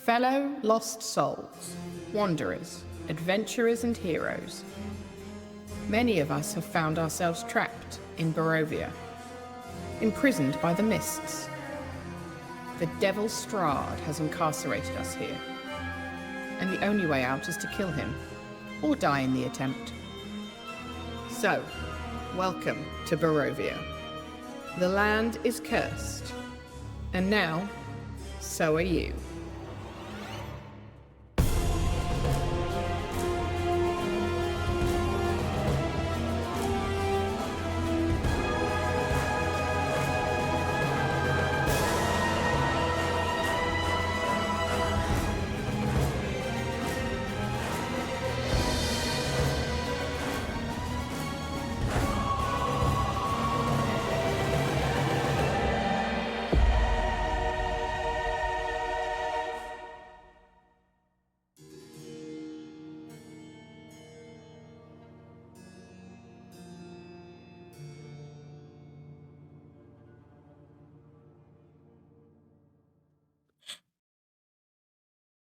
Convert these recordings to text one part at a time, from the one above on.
Fellow lost souls, wanderers, adventurers and heroes. Many of us have found ourselves trapped in Barovia, imprisoned by the mists. The devil Strahd has incarcerated us here, and the only way out is to kill him, or die in the attempt. So, welcome to Barovia. The land is cursed, and now, so are you.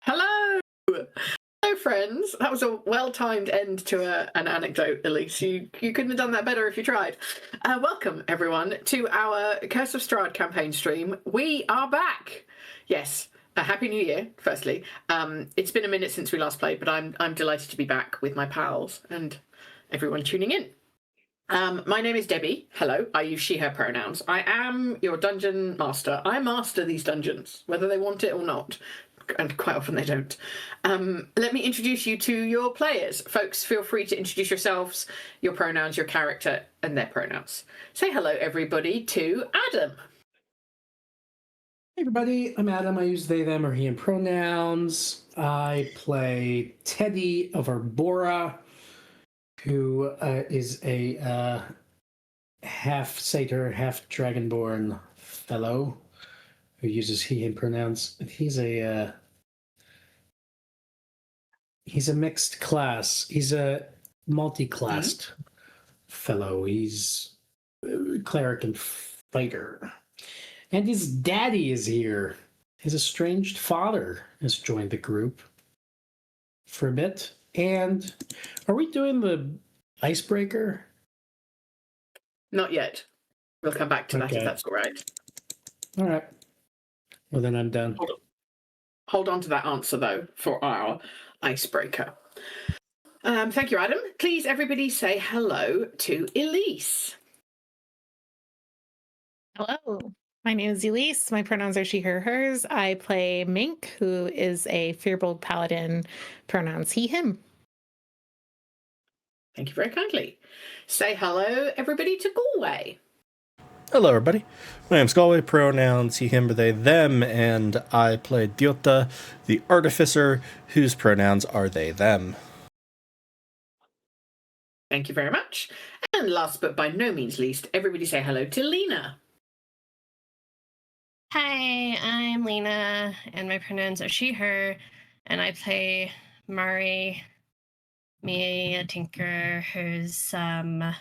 Hello! Hello, friends. That was a well-timed end to an anecdote, Elise. You couldn't have done that better if you tried. Welcome, everyone, to our Curse of Strahd campaign stream. We are back! Yes, a Happy New Year, firstly. It's been a minute since we last played, but I'm delighted to be back with my pals and everyone tuning in. My name is Debbie. Hello. I use she, her pronouns. I am your dungeon master. I master these dungeons, whether they want it or not. And quite often they don't. Let me introduce you to your players. Folks, feel free to introduce yourselves, your pronouns, your character, and their pronouns. Say hello, everybody, to Adam. Hey everybody, I'm Adam. I use they, them, or he and pronouns. I play Teddy of Arbora, who is a half satyr, half dragonborn fellow who uses he and pronouns. He's a mixed class. He's a multi-classed fellow. He's a cleric and fighter. And his daddy is here. His estranged father has joined the group for a bit. And are we doing the icebreaker? Not yet. We'll come back to that if that's all right. All right. Well, then I'm done. Hold on to that answer, though, for our icebreaker. Thank you, Adam. Please, everybody, say hello to Elise. Hello. My name is Elise. My pronouns are she, her, hers. I play Mink, who is a Fearbold Paladin, pronouns he, him. Thank you very kindly. Say hello, everybody, to Galway. Hello, everybody. My name's Galway, pronouns he, him, or they, them, and I play Diota, the artificer, whose pronouns are they, them. Thank you very much. And last but by no means least, everybody say hello to Lena. Hi, I'm Lena, and my pronouns are she, her, and I play Mari, me, a tinker, whose pronouns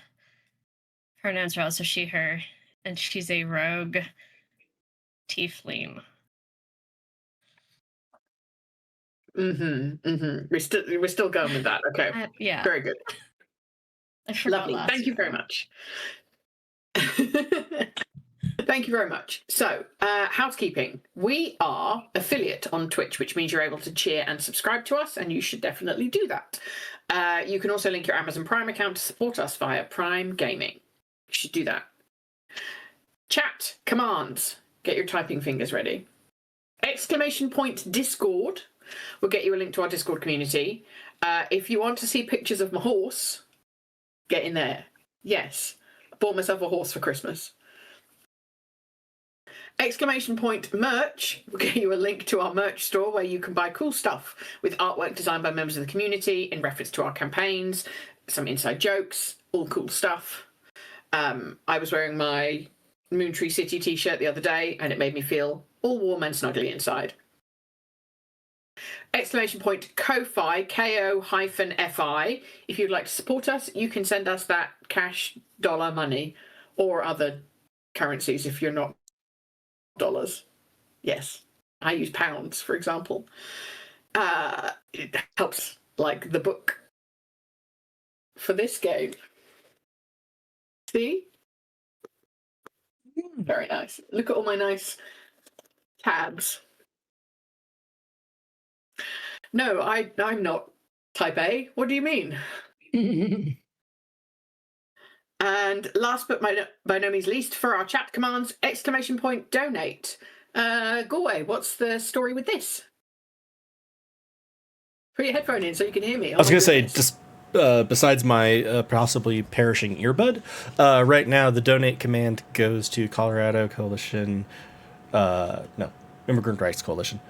are also she, her, and she's a rogue tiefling. We're still going with that. Okay. Yeah. Very good. Lovely. Thank you very much. Thank you very much. So, housekeeping. We are affiliate on Twitch, which means you're able to cheer and subscribe to us, and you should definitely do that. You can also link your Amazon Prime account to support us via Prime Gaming. You should do that. Chat, commands. Get your typing fingers ready. Exclamation point Discord will get you a link to our Discord community. If you want to see pictures of my horse, get in there. Yes, I bought myself a horse for Christmas. Exclamation point merch will get you a link to our merch store where you can buy cool stuff with artwork designed by members of the community in reference to our campaigns, some inside jokes, all cool stuff. I was wearing my Moontree City t-shirt the other day and it made me feel all warm and snuggly inside. Exclamation point Ko-Fi, Ko-Fi. If you'd like to support us, you can send us that cash, dollar, money, or other currencies if you're not dollars. Yes. I use pounds, for example. It helps, like the book for this game. See? Very nice. Look at all my nice tabs. No, I'm not type A. What do you mean? And last but by no means least, for our chat commands, ! Donate. Galway, what's the story with this? Put your headphone in so you can hear me. I was going to say, just besides my possibly perishing earbud, right now the donate command goes to Colorado Coalition, Immigrant Rights Coalition.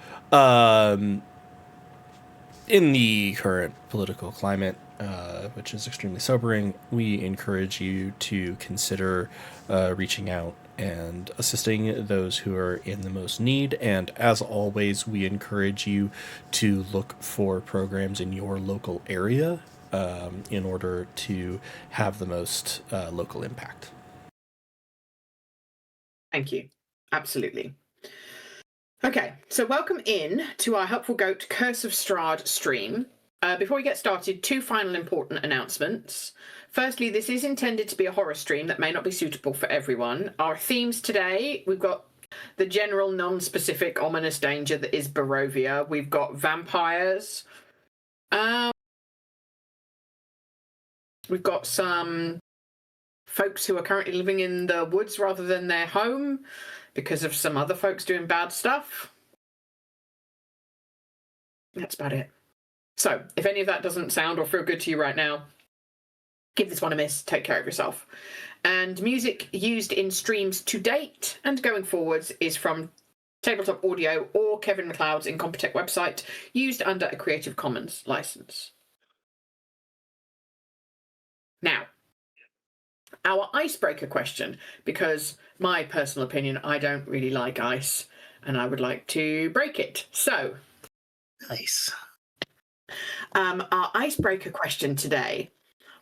In the current political climate, which is extremely sobering, we encourage you to consider reaching out and assisting those who are in the most need. And as always, we encourage you to look for programs in your local area in order to have the most local impact. Thank you. Absolutely. Okay, so welcome in to our Helpful Goat Curse of Strahd stream. Before we get started, two final important announcements. Firstly, this is intended to be a horror stream that may not be suitable for everyone. Our themes today, we've got the general non-specific ominous danger that is Barovia. We've got vampires. We've got some folks who are currently living in the woods rather than their home because of some other folks doing bad stuff. That's about it. So, if any of that doesn't sound or feel good to you right now, give this one a miss. Take care of yourself. And music used in streams to date and going forwards is from Tabletop Audio or Kevin MacLeod's Incompetech website, used under a Creative Commons license. Now, our icebreaker question, because my personal opinion, I don't really like ice, and I would like to break it. So, Nice. Our icebreaker question today: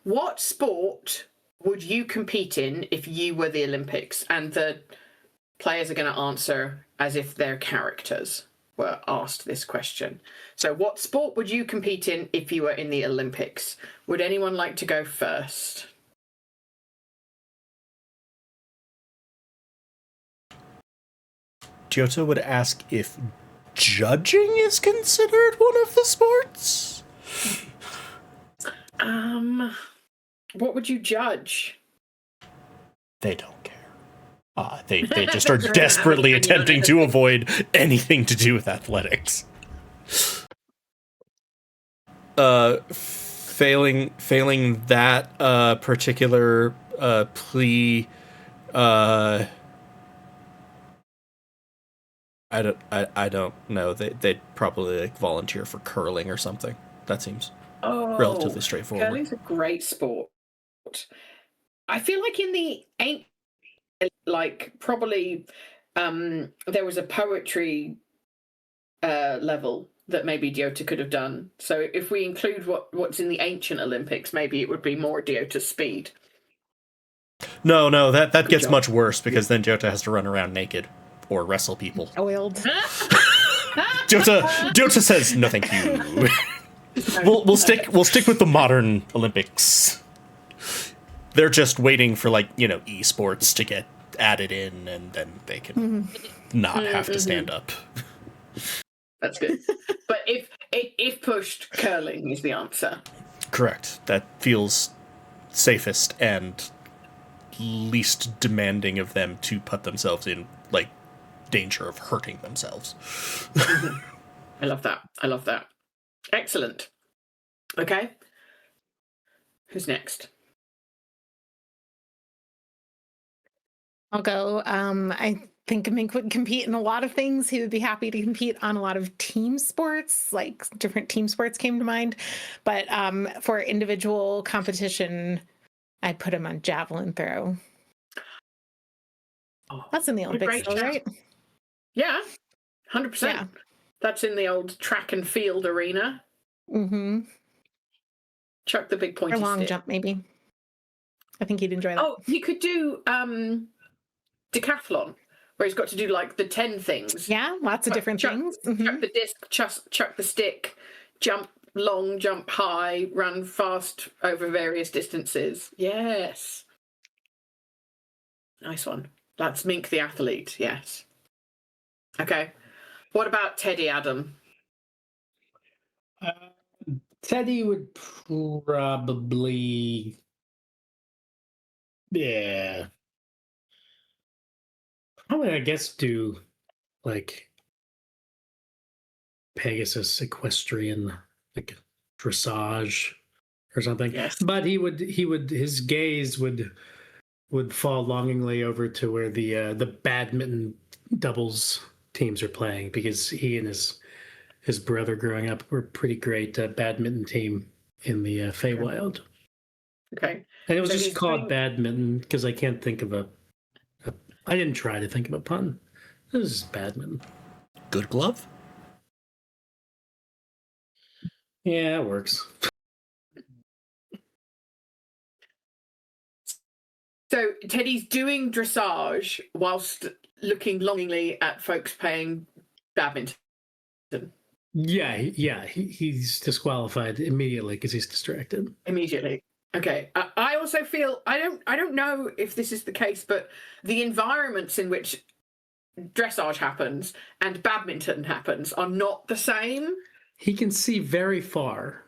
what sport would you compete in if you were the Olympics? And the players are going to answer as if their characters were asked this question. So what sport would you compete in if you were in the Olympics? Would anyone like to go first? Giotto would ask if judging is considered one of the sports? What would you judge? They don't care. They just are desperately attempting to avoid anything to do with athletics. Failing that particular plea, I don't know. They'd probably like volunteer for curling or something. That seems relatively straightforward. Curling's a great sport. I feel like in the ancient, like probably there was a poetry level that maybe Diota could have done. So if we include what's in the ancient Olympics, maybe it would be more Diota's speed. No, that gets much worse because then Diota has to run around naked or wrestle people. Oiled. Diota says no, thank you. we'll stick with the modern Olympics. They're just waiting for esports to get added in, and then they can not have to stand up. That's good. But if pushed, curling is the answer. Correct. That feels safest and least demanding of them to put themselves in danger of hurting themselves. I love that. Excellent. Okay. Who's next? I'll go. I think Mink would compete in a lot of things. He would be happy to compete on a lot of team sports, like different team sports came to mind. But for individual competition, I'd put him on javelin throw. Oh, that's in the Olympics, though, right? Yeah, 100%. Yeah. That's in the old track and field arena. Mm-hmm. Chuck the big pointy or long stick. Jump, maybe. I think he'd enjoy that. Oh, you could do decathlon, where he's got to do like the 10 things. Yeah, lots of different things. Chuck the disc, chuck the stick, jump long, jump high, run fast over various distances. Yes. Nice one. That's Mink the athlete, yes. Okay. What about Teddy, Adam? Teddy would probably, probably, I guess, do like Pegasus equestrian, like dressage or something. Yes. But his gaze would fall longingly over to where the badminton doubles teams are playing, because he and his brother growing up were a pretty great badminton team in the Feywild. Okay. And it was So just he's called doing- badminton because I can't think of I didn't try to think of a pun. This is badminton. Good glove? Yeah, it works. So Teddy's doing dressage whilst looking longingly at folks playing badminton. Yeah, he's disqualified immediately because he's distracted. Immediately. Okay. I also feel I don't know if this is the case, but the environments in which dressage happens and badminton happens are not the same. He can see very far.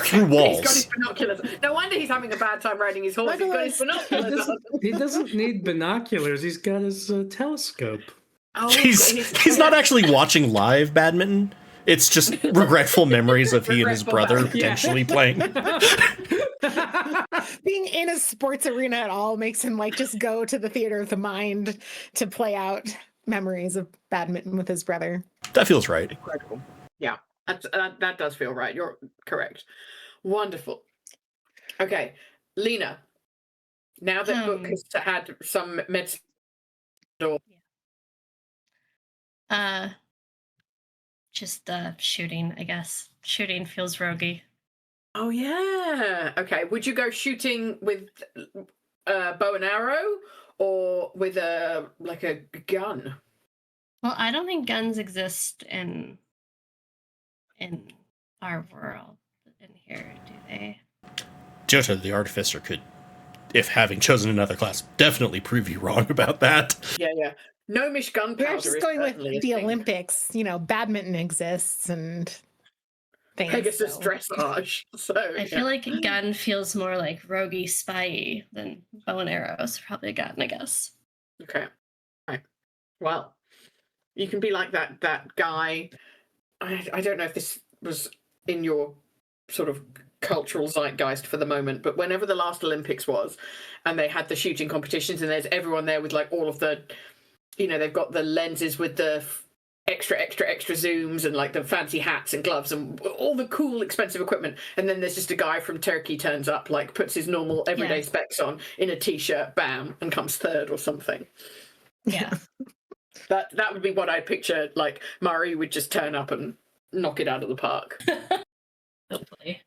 Through walls. He's got his binoculars. No wonder he's having a bad time riding his horse. He's got his binoculars on. He doesn't need binoculars. He's got his telescope. Oh, He's not actually watching live badminton. It's just regretful memories of he and his Regretful brother badminton. potentially playing. Being in a sports arena at all makes him like just go to the theater of the mind to play out memories of badminton with his brother. That feels right. Incredible. Yeah, that does feel right. You're correct. Wonderful. Okay, Lena. Now that Book has had some medicine. Just shooting, I guess. Shooting feels roguey. Oh yeah. Okay. Would you go shooting with bow and arrow or with a gun? Well, I don't think guns exist in our world in here, do they? Jota the Artificer could, if having chosen another class, definitely prove you wrong about that. Yeah. Gnomish gunpowder. We're just is going with certainly a the thing. Olympics. You know, badminton exists and things. Pegasus so. dressage. So I feel like a gun feels more like roguey, spy than bow and arrows. Probably a gun, I guess. Okay. Right. Well, you can be like that guy. I don't know if this was in your sort of cultural zeitgeist for the moment, but whenever the last Olympics was, and they had the shooting competitions, and there's everyone there with like all of the, they've got the lenses with the extra zooms and like the fancy hats and gloves and all the cool expensive equipment, and then there's just a guy from Turkey turns up, like puts his normal everyday specs on in a t-shirt, bam, and comes third or something. Yeah. That would be what I'd picture. Like Murray would just turn up and knock it out of the park. Hopefully.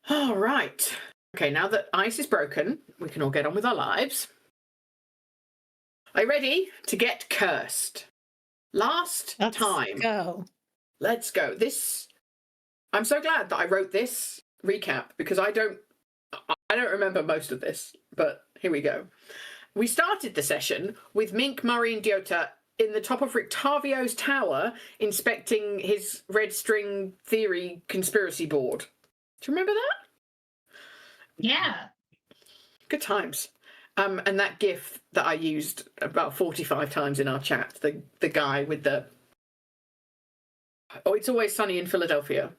All right. Okay, now that ice is broken, we can all get on with our lives. Are you ready to get cursed? Let's Go. Let's go. I'm so glad that I wrote this recap because I don't remember most of this, but here we go. We started the session with Mink, Murray, and Diota in the top of Rictavio's tower inspecting his red string theory conspiracy board. Do you remember that? Yeah. Good times. And that GIF that I used about 45 times in our chat, the guy with the "Oh, it's always sunny in Philadelphia."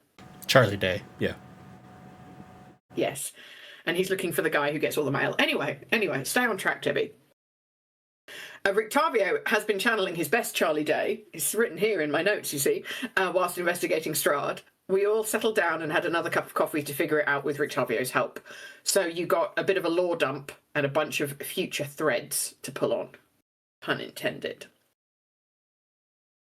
Charlie Day, yeah. Yes. And he's looking for the guy who gets all the mail. Anyway, stay on track, Debbie. Rictavio has been channeling his best Charlie Day. It's written here in my notes, you see, whilst investigating Strahd. We all settled down and had another cup of coffee to figure it out with Rictavio's help. So you got a bit of a lore dump and a bunch of future threads to pull on. Pun intended.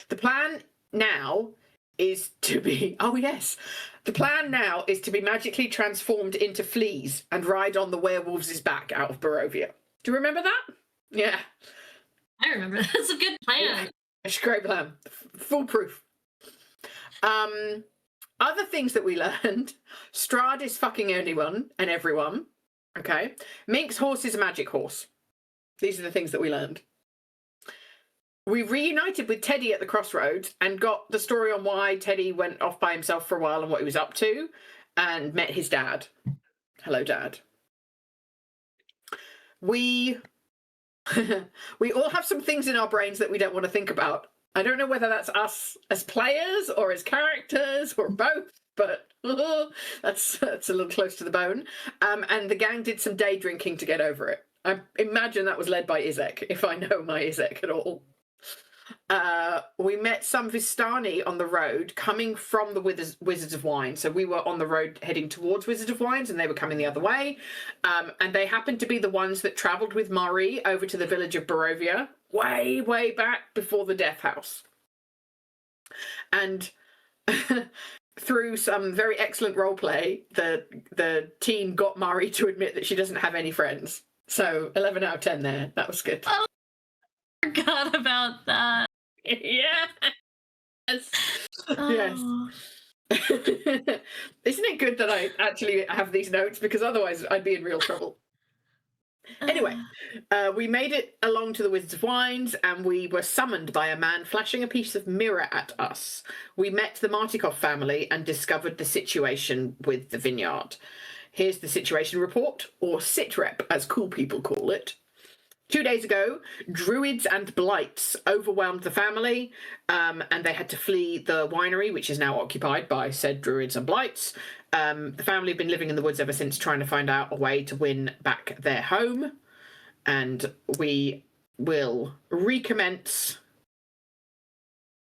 The plan now is to be... Oh, yes. The plan now is to be magically transformed into fleas and ride on the werewolves' back out of Barovia. Do you remember that? Yeah. I remember. That's a good plan. It's a great plan. Foolproof. Other things that we learned. Strahd is fucking anyone and everyone. Okay. Mink's horse is a magic horse. These are the things that we learned. We reunited with Teddy at the crossroads and got the story on why Teddy went off by himself for a while and what he was up to, and met his dad. Hello, Dad. We all have some things in our brains that we don't want to think about. I don't know whether that's us as players or as characters or both, but that's a little close to the bone. And the gang did some day drinking to get over it. I imagine that was led by Izek, if I know my Izek at all. We met some Vistani on the road coming from the Wizards of Wine. So we were on the road heading towards Wizards of Wines and they were coming the other way. And they happened to be the ones that travelled with Mari over to the village of Barovia way, way back before the Death House. And through some very excellent roleplay, the team got Mari to admit that she doesn't have any friends. So 11 out of 10 there. That was good. Oh, I forgot about that. Yeah. Yes. Oh. Yes. Isn't it good that I actually have these notes? Because otherwise I'd be in real trouble. Anyway, we made it along to the Wizards of Wines and we were summoned by a man flashing a piece of mirror at us. We met the Martikov family and discovered the situation with the vineyard. Here's the situation report, or sitrep, as cool people call it. 2 days ago, druids and blights overwhelmed the family, and they had to flee the winery, which is now occupied by said druids and blights. The family have been living in the woods ever since, trying to find out a way to win back their home. And we will recommence.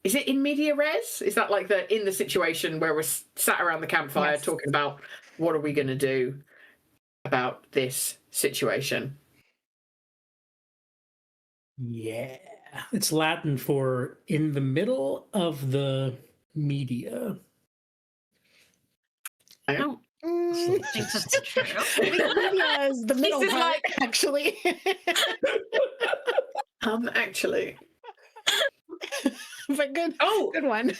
Is it in media res? Is that like in the situation where we're sat around the campfire talking about what are we going to do about this situation? Yeah. It's Latin for in the middle of the media. I don't think that's true. I think media is the middle This is part, actually. Actually. But good. Oh, Good one.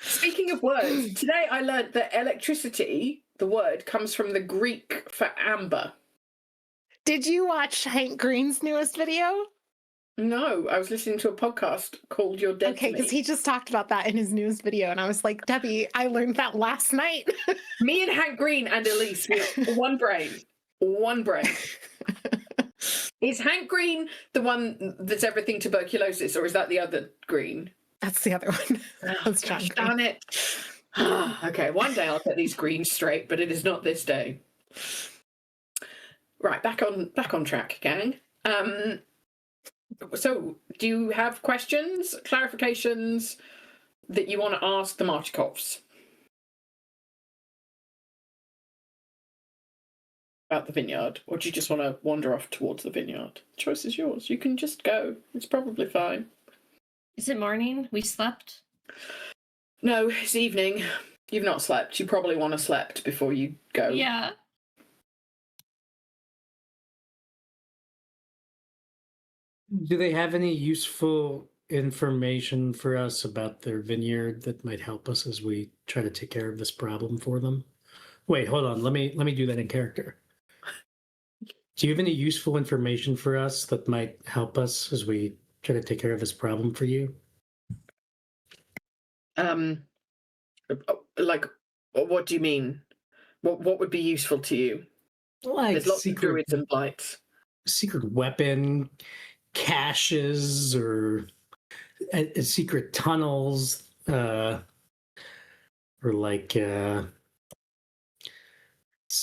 speaking of words, today I learned that electricity, the word, comes from the Greek for amber. Did you watch Hank Green's newest video? No, I was listening to a podcast called You're Dead Okay, to Me. because he just talked about that in his newest video, and I was like, Debbie, I learned that last night. Me and Hank Green and Elise, we're one brain. One brain. Is Hank Green the one that's everything tuberculosis, or is that the other Green? That's the other one. That's John Green. Darn it. Okay, one day I'll get these greens straight, but it is not this day. Right, back on track, gang. So, do you have questions, clarifications that you want to ask the Martikovs about the vineyard, or do you just want to wander off towards the vineyard? The choice is yours. You can just go. It's probably fine. Is it morning? We slept? No, it's evening. You've not slept. You probably want to slept before you go. Yeah. Do they have any useful information for us about their vineyard that might help us as we try to take care of this problem for them? Wait, hold on. Let me do that in character. Do you have any useful information for us that might help us as we try to take care of this problem for you? Like, what do you mean? What would be useful to you? Like There's lots of druids and blights. Secret weapon caches or secret tunnels, or like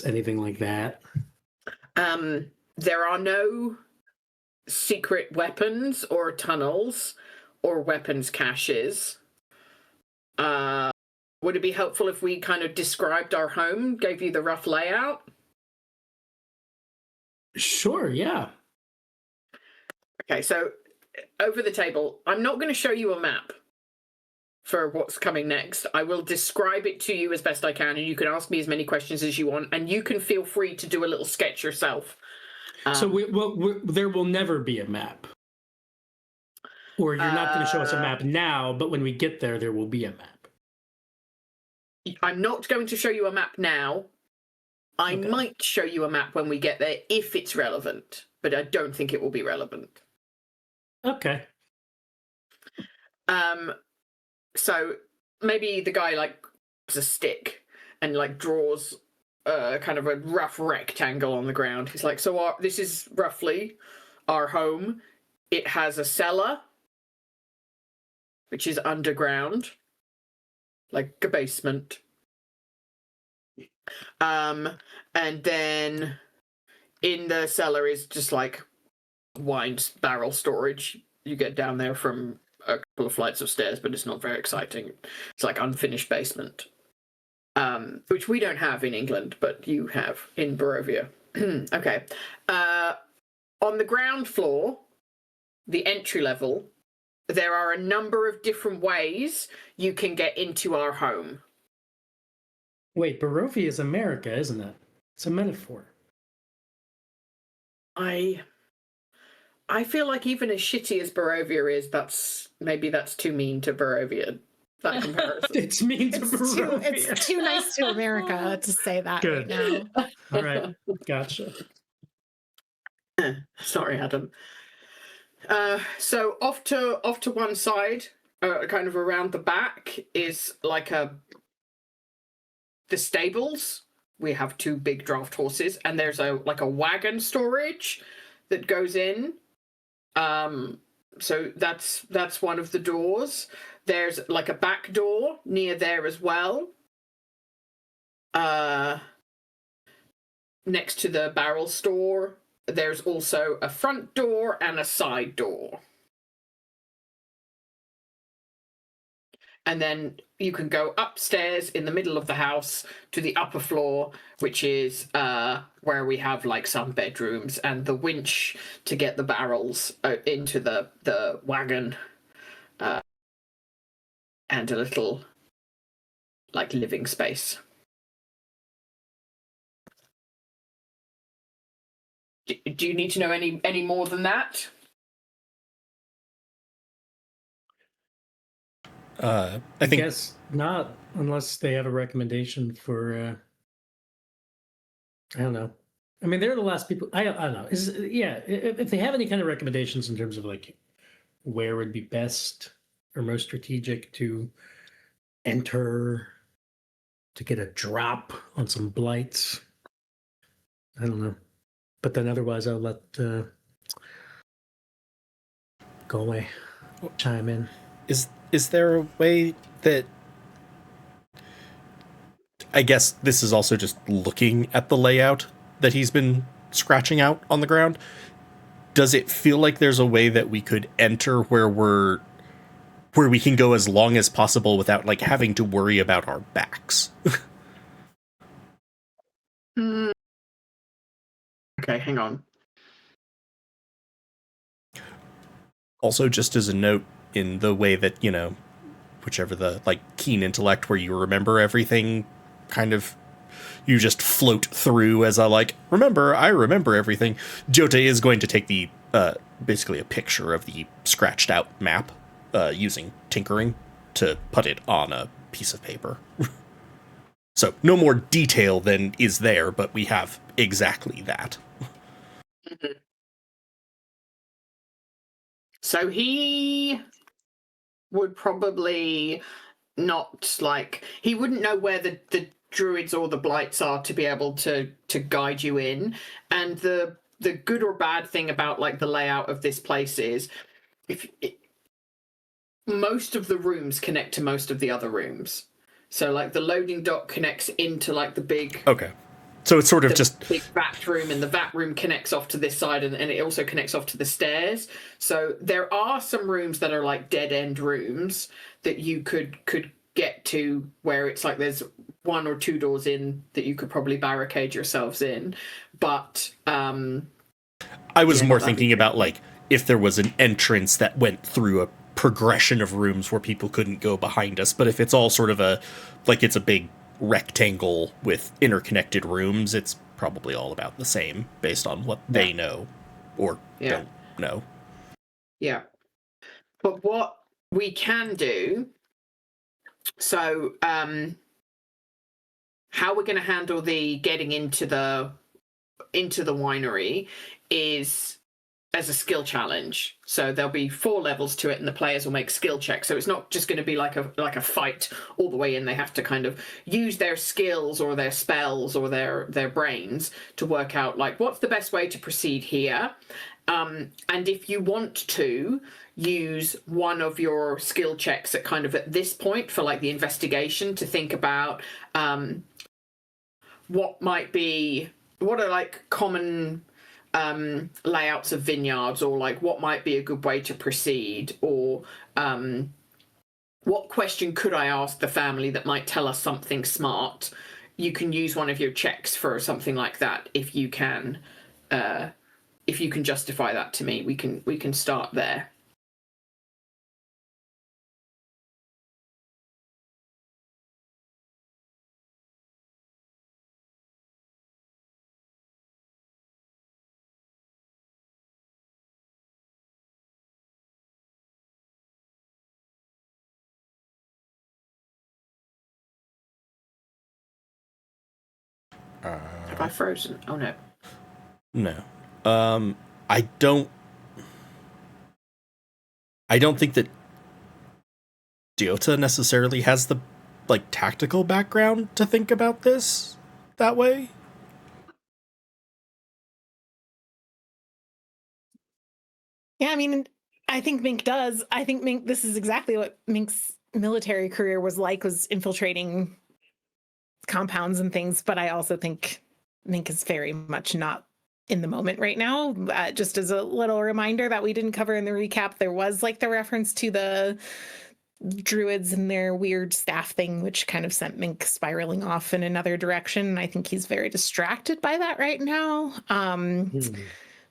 anything like that. There are no secret weapons or tunnels or weapons caches. Would it be helpful if we kind of described our home, gave you the rough layout? Sure, yeah. Okay, so over the table, I'm not going to show you a map for what's coming next. I will describe it to you as best I can, and you can ask me as many questions as you want, and you can feel free to do a little sketch yourself. So there will never be a map. Or you're not going to show us a map now, but when we get there, there will be a map. I'm not going to show you a map now. I might show you a map when we get there if it's relevant, but I don't think it will be relevant. Okay. So maybe the guy like has a stick and like draws kind of a rough rectangle on the ground. He's like, so this is roughly our home. It has a cellar, which is underground, like a basement. And then in the cellar is just like wine barrel storage. You get down there from a couple of flights of stairs, but it's not very exciting. It's like unfinished basement, which we don't have in England, but you have in Barovia. Okay. On the ground floor, the entry level, there are a number of different ways you can get into our home. Wait, Barovia is America, isn't it? It's a metaphor. I feel like even as shitty as Barovia is, that's too mean to Barovia. That comparison. It's mean to Barovia. It's too nice to America to say that Good. right now. All right, gotcha. Sorry, Adam. So off to one side, kind of around the back, is like the stables. We have 2 big draft horses, and there's a wagon storage that goes in. So that's one of the doors. There's like a back door near there as well. Next to the barrel store, there's also a front door and a side door. And then you can go upstairs in the middle of the house to the upper floor, which is where we have like some bedrooms and the winch to get the barrels into the wagon, and a little like living space. Do you need to know any more than that? I I think guess not, unless they have a recommendation for. I don't know. I mean, they're the last people. I don't know. If they have any kind of recommendations in terms of like where would be best or most strategic to enter to get a drop on some blights. I don't know. But then otherwise, I'll let go away, chime in. Is there a way that, I guess this is also just looking at the layout that he's been scratching out on the ground. Does it feel like there's a way that we could enter where we can go as long as possible without like having to worry about our backs? Okay, hang on. Also, just as a note, in the way that, you know, whichever the like keen intellect where you remember everything, kind of you just float through as a like, I remember everything. Jota is going to take the basically a picture of the scratched out map using tinkering to put it on a piece of paper. So no more detail than is there, but we have exactly that. Mm-hmm. So he would probably not he wouldn't know where the druids or the blights are to be able to guide you in. And the good or bad thing about like the layout of this place is most of the rooms connect to most of the other rooms. So like the loading dock connects into like the big so it's sort of just big vat room, and the vat room connects off to this side, and it also connects off to the stairs. So there are some rooms that are like dead end rooms that you could get to, where it's like there's 1 or 2 doors in that you could probably barricade yourselves in. But I was more thinking about like if there was an entrance that went through a progression of rooms where people couldn't go behind us. But if it's all sort of it's a big rectangle with interconnected rooms, it's probably all about the same based on what they know or don't know. Yeah. But what we can do, so how we're going to handle the getting into the winery is as a skill challenge. So there'll be 4 levels to it, and the players will make skill checks. So it's not just going to be like a fight all the way in. They have to kind of use their skills or their spells or their brains to work out like what's the best way to proceed here. And if you want to use one of your skill checks at this point for like the investigation to think about what are like common layouts of vineyards, or like what might be a good way to proceed, or what question could I ask the family that might tell us something smart. You can use one of your checks for something like that if you can justify that to me. We can start there. Have I frozen? Oh no. No. I don't think that Diota necessarily has the like tactical background to think about this that way. Yeah, I mean, I think Mink does. I think Mink, this is exactly what Mink's military career was like, was infiltrating compounds and things. But I also think Mink is very much not in the moment right now. Just as a little reminder that we didn't cover in the recap, there was like the reference to the druids and their weird staff thing, which kind of sent Mink spiraling off in another direction. I think he's very distracted by that right now.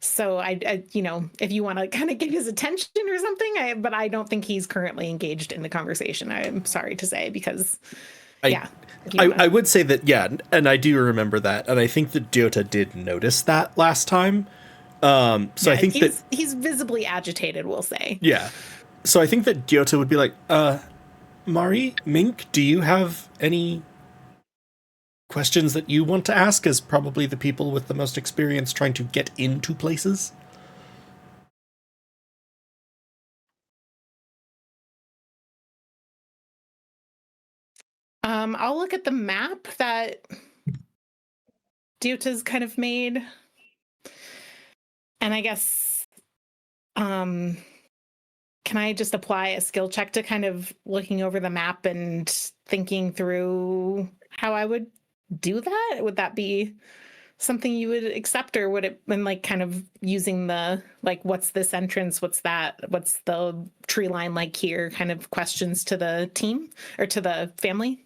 So I if you want to kind of get his attention or something, but I don't think he's currently engaged in the conversation. I'm sorry to say, because I would say that, and I do remember that, and I think that Diota did notice that last time. I think he's visibly agitated, we'll say. Yeah. So I think that Diota would be like, Mari, Mink, do you have any questions that you want to ask as probably the people with the most experience trying to get into places? I'll look at the map that Diota's kind of made. And I guess, can I just apply a skill check to kind of looking over the map and thinking through how I would do that? Would that be something you would accept, or would it been like kind of using the like, what's this entrance, what's that, what's the tree line like here, kind of questions to the team or to the family?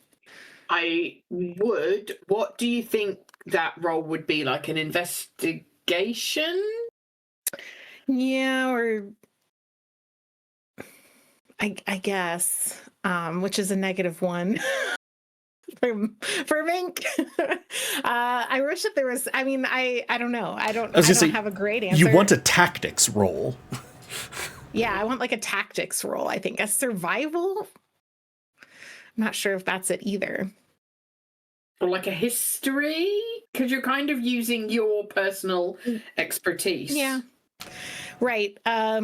I would. What do you think that role would be? Like an investigation? Yeah, or I guess, which is a -1 for Mink. I wish that there was. I mean, I don't know. I don't have a great answer. You want a tactics role? Yeah, I want like a tactics role. I think a survival. I'm not sure if that's it either. Or like a history, because you're kind of using your personal expertise. Yeah. Right. I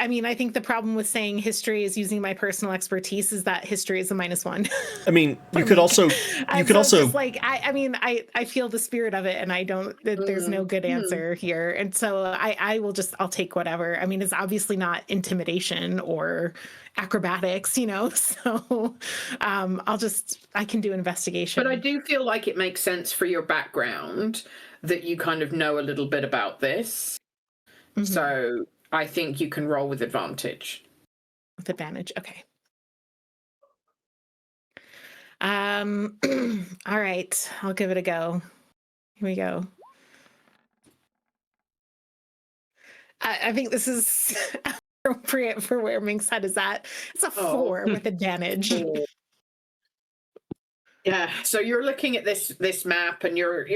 mean, I think the problem with saying history is using my personal expertise is that history is a -1. I mean, you could also just like, I feel the spirit of it, and I don't, there's no good answer here. And so I'll take whatever. I mean, it's obviously not intimidation or acrobatics, so I can do investigation. But I do feel like it makes sense for your background that you kind of know a little bit about this. Mm-hmm. So I think you can roll with advantage. With advantage, okay. All right, I'll give it a go. Here we go. I think this is appropriate for where Mink's head is at. It's a 4 with advantage. Yeah, so you're looking at this map, and you're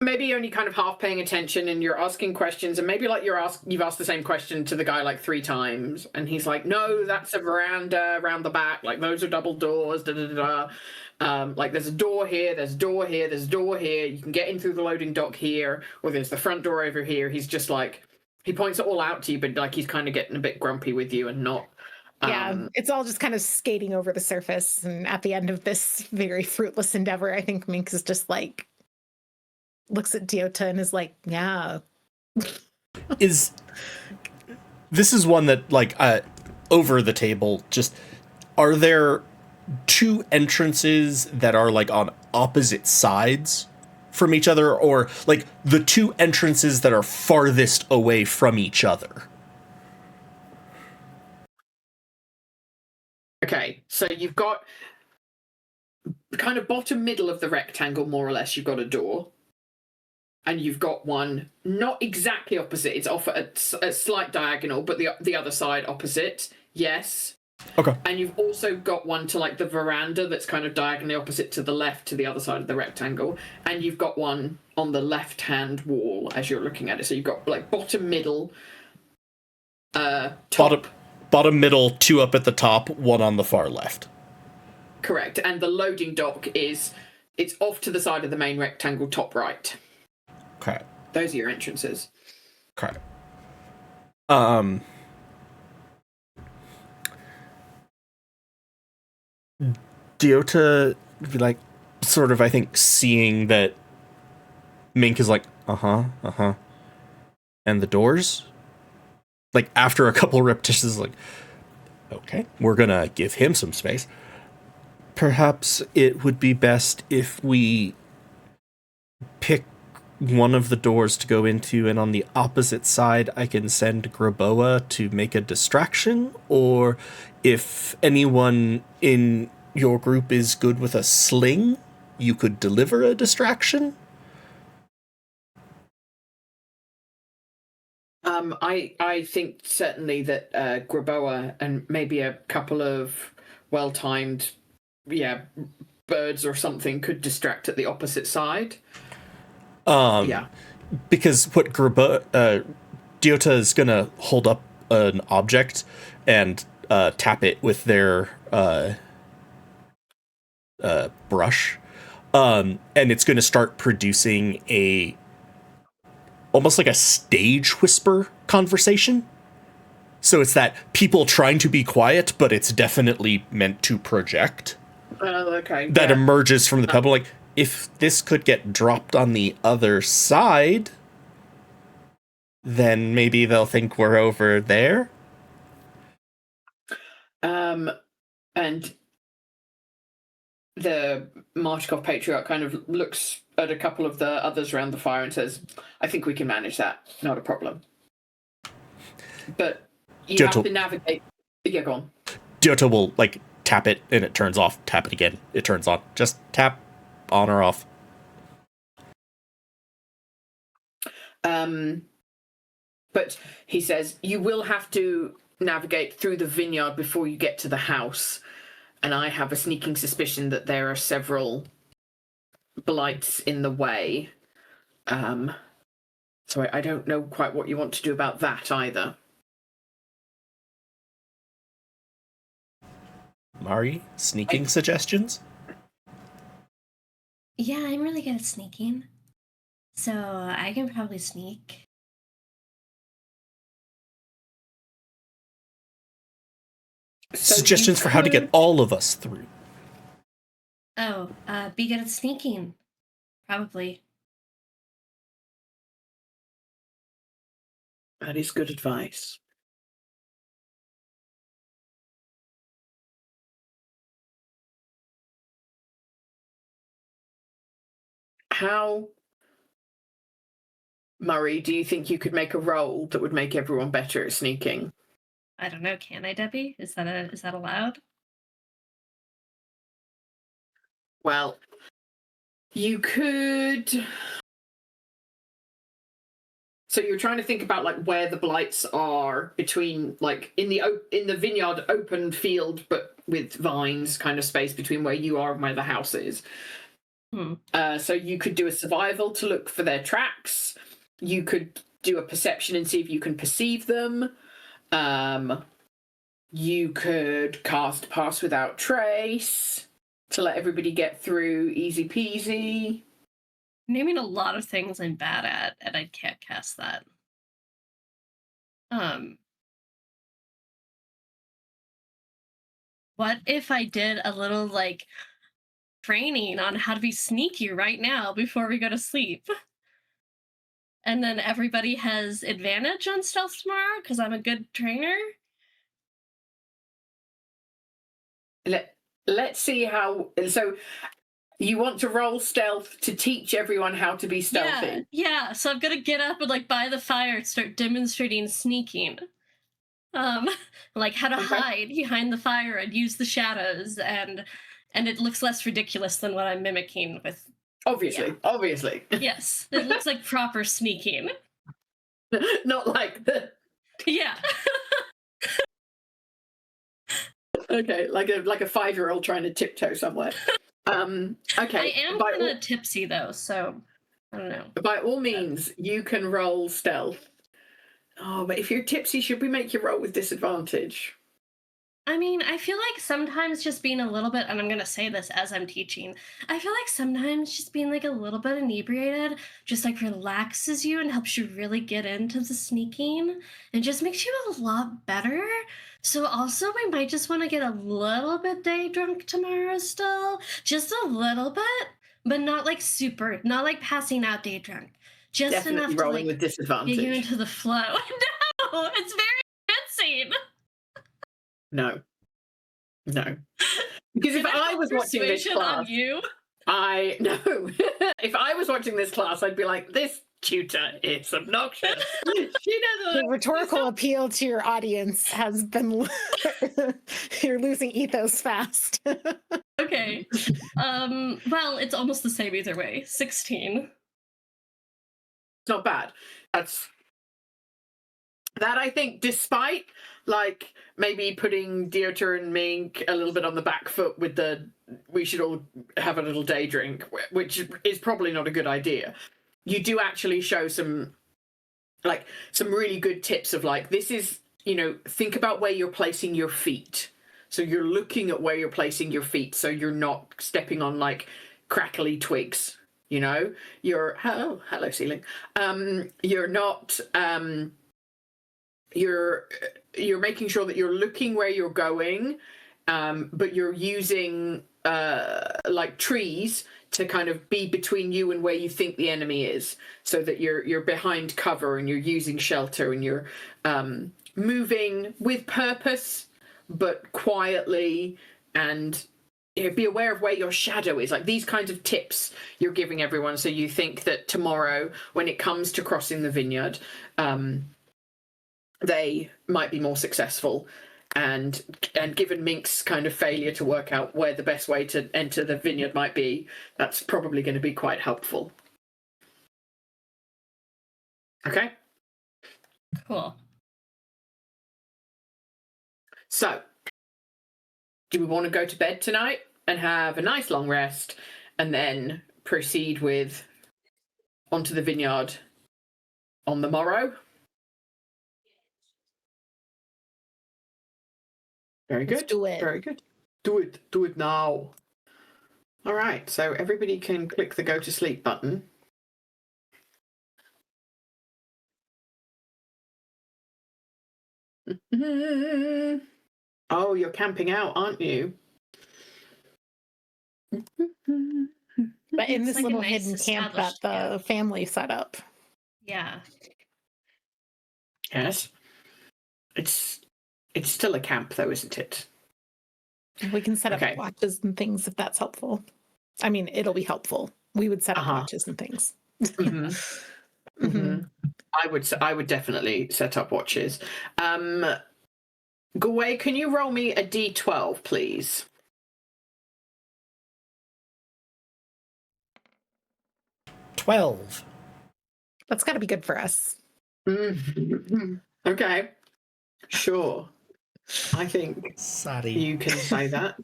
maybe only kind of half paying attention, and you're asking questions, and maybe like you've asked the same question to the guy like 3 times, and he's like, no, that's a veranda around the back, like those are double doors, da da da da. Like there's a door here, there's a door here, there's a door here, you can get in through the loading dock here, or there's the front door over here. He's just like, he points it all out to you, but like he's kind of getting a bit grumpy with you and not. Yeah, it's all just kind of skating over the surface, and at the end of this very fruitless endeavor, I think Mink is just like, looks at Diota and is like, yeah. This is one that, like, over the table, just, are there 2 entrances that are, like, on opposite sides from each other, or, like, the 2 entrances that are farthest away from each other? Okay, so you've got kind of bottom middle of the rectangle, more or less, you've got a door. And you've got one not exactly opposite. It's off at a slight diagonal, but the other side opposite. Yes. Okay. And you've also got one to like the veranda that's kind of diagonally opposite to the left, to the other side of the rectangle. And you've got one on the left-hand wall as you're looking at it. So you've got like bottom, middle, top. Bottom, middle, 2 up at the top, 1 on the far left. Correct. And the loading dock it's off to the side of the main rectangle, top right. Okay. Those are your entrances. Okay. Diota, like, sort of, I think, seeing that Mink is like, and the doors? Like, after a couple repetitions, like, okay, we're gonna give him some space. Perhaps it would be best if we pick one of the doors to go into, and on the opposite side I can send Graboa to make a distraction, or if anyone in your group is good with a sling, you could deliver a distraction. I think certainly that Graboa and maybe a couple of well-timed birds or something could distract at the opposite side. Because what Diota is gonna hold up an object and tap it with their brush, and it's gonna start producing almost like a stage whisper conversation. So it's that people trying to be quiet, but it's definitely meant to project. Okay. That emerges from the pebble, like, if this could get dropped on the other side, then maybe they'll think we're over there. And the Marshkov Patriarch kind of looks at a couple of the others around the fire and says, I think we can manage that. Not a problem. But you have to navigate. Yeah, go on. Diota will, like, tap it and it turns off. Tap it again. It turns on. Just tap on or off. But he says, you will have to navigate through the vineyard before you get to the house. And I have a sneaking suspicion that there are several blights in the way. So I don't know quite what you want to do about that either. Mari, sneaking suggestions? Yeah, I'm really good at sneaking. So I can probably sneak. So Suggestions for how to get all of us through. Oh, be good at sneaking. Probably. That is good advice. How, Murray, do you think you could make a roll that would make everyone better at sneaking? I don't know, can I, Debbie? Is that allowed? Well, you could. So you're trying to think about like where the blights are between, like in the vineyard, open field, but with vines kind of space between where you are and where the house is. So you could do a survival to look for their tracks. You could do a perception and see if you can perceive them. You could cast Pass Without Trace to let everybody get through easy peasy. Naming a lot of things I'm bad at, and I can't cast that. What if I did a little, like, training on how to be sneaky right now before we go to sleep? And then everybody has advantage on stealth tomorrow because I'm a good trainer? Let's see how. So you want to roll stealth to teach everyone how to be stealthy? Yeah. So I'm gonna get up and, like, by the fire and start demonstrating sneaking. Like how to hide behind the fire and use the shadows, and it looks less ridiculous than what I'm mimicking with. Obviously. Yes, it looks like proper sneaking. Not like the. Yeah. Okay, like a 5-year-old trying to tiptoe somewhere. Okay. I am kind of tipsy though, so I don't know. By all means, you can roll stealth. Oh, but if you're tipsy, should we make you roll with disadvantage? I mean, I feel like sometimes just being a little bit, and I'm going to say this as I'm teaching, I feel like sometimes just being like a little bit inebriated just like relaxes you and helps you really get into the sneaking and just makes you a lot better. So also we might just want to get a little bit day drunk tomorrow still, just a little bit, but not like super, not like passing out day drunk. Just Definitely enough rolling to, like, with disadvantage. get you into the flow. No, it's very convincing. No. Because if I was watching this class, if I was watching this class, I'd be like, this tutor is obnoxious. She doesn't. The rhetorical appeal to your audience has been you're losing ethos fast. Okay. Well, it's almost the same either way. 16. It's not bad. That I think, despite like maybe putting Dieter and Mink a little bit on the back foot with the we should all have a little day drink, which is probably not a good idea. You do actually show some really good tips of like, this is, think about where you're placing your feet. So you're looking at where you're placing your feet so you're not stepping on like crackly twigs. You're hello ceiling. You're not you're making sure that you're looking where you're going, but you're using like trees to kind of be between you and where you think the enemy is, so that you're behind cover and you're using shelter and you're moving with purpose but quietly, and be aware of where your shadow is. Like these kinds of tips you're giving everyone, so you think that tomorrow when it comes to crossing the vineyard, they might be more successful. And given Mink's kind of failure to work out where the best way to enter the vineyard might be, that's probably going to be quite helpful. Okay? Cool. So, do we want to go to bed tonight and have a nice long rest and then proceed with onto the vineyard on the morrow? Very good. Let's do it. Very good. Do it. Do it now. All right. So everybody can click the go to sleep button. Oh, you're camping out, aren't you? But in this It's like a little nice hidden camp that established the camp. family set up. Yeah. Yes. It's still a camp, though, isn't it? We can set up Okay. watches and things if that's helpful. I mean, it'll be helpful. We would set up Uh-huh. watches and things. Mm-hmm. Mm-hmm. I would definitely set up watches. Gaway, can you roll me a d12, please? 12. That's got to be good for us. Okay. Sure. I think Sorry. you can say that.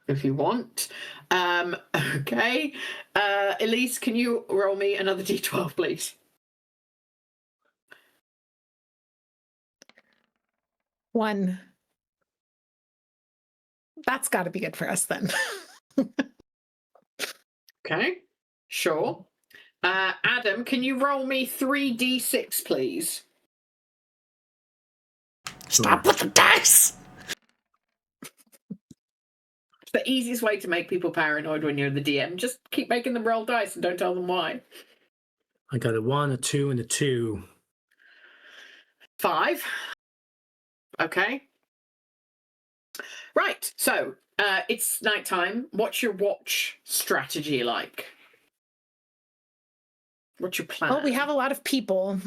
if you want. Okay. Elise, can you roll me another d12, please? 1. That's got to be good for us then. Okay, sure. Adam, can you roll me 3d6, please? Stop with the dice. It's the easiest way to make people paranoid when you're the DM. Just keep making them roll dice and don't tell them why. I got a 1, a 2, and a 2. 5. Okay. Right, so it's nighttime. What's your watch strategy like? What's your plan? Well, we have a lot of people.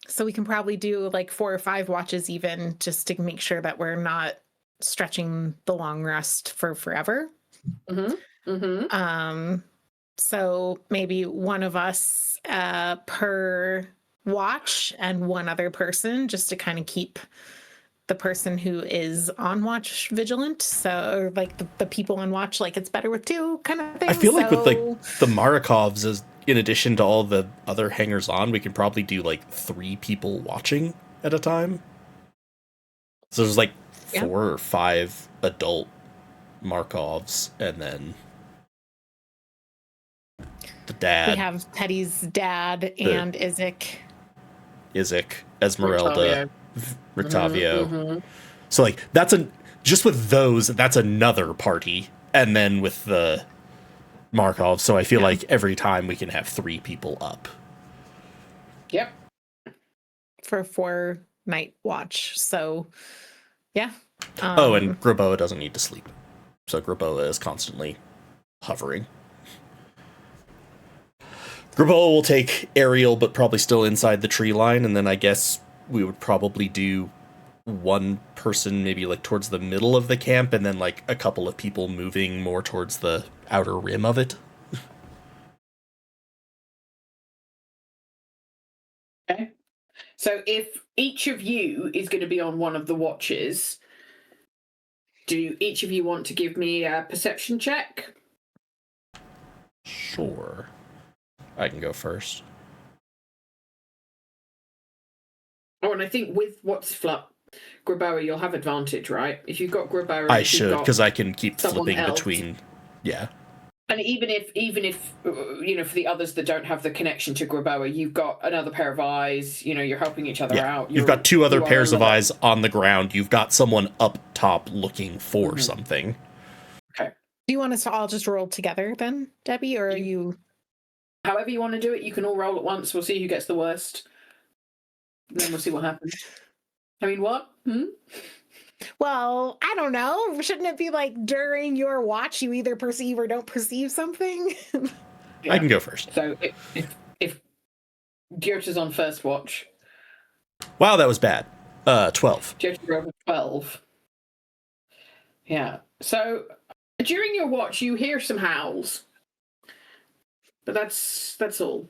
So we can probably do like 4 or 5 watches even, just to make sure that we're not stretching the long rest for forever. So maybe one of us per watch and one other person, just to kind of keep the person who is on watch vigilant. So like the people on watch, like it's better with 2 kind of thing. I feel like with like the Marikovs, as in addition to all the other hangers on, we can probably do like 3 people watching at a time. So there's like 4 or 5 adult Markovs, and then the dad. We have Teddy's dad and Izek, Esmeralda, Rictavio. So like that's just with those, that's another party, and then with the Markov. So I feel like every time we can have 3 people up. Yep. for 4 night watch. So yeah. And Graboa doesn't need to sleep. So Graboa is constantly hovering. Graboa will take aerial, but probably still inside the tree line, and then I guess we would probably do one person maybe like towards the middle of the camp, and then like a couple of people moving more towards the outer rim of it. Okay. So if each of you is going to be on one of the watches, do each of you want to give me a perception check? Sure. I can go first. Oh, and I think with what's Graboa, you'll have advantage, right? If you've got Graboa, I should, because I can keep someone flipping else. between. Yeah. And even if you know, for the others that don't have the connection to Graboa, you've got another pair of eyes. You know, you're helping each other out. You've got 2 other you are pairs of another- eyes on the ground. You've got someone up top looking for something. Okay. Do you want us to all just roll together then, Debbie, or are you? However you want to do it, you can all roll at once. We'll see who gets the worst. Then we'll see what happens. I mean, what? Well, I don't know. Shouldn't it be like during your watch you either perceive or don't perceive something? I can go first. So if Gyota's on first watch. Wow, that was bad. 12. Gyota rolled a 12. Yeah. So during your watch, you hear some howls. But that's all.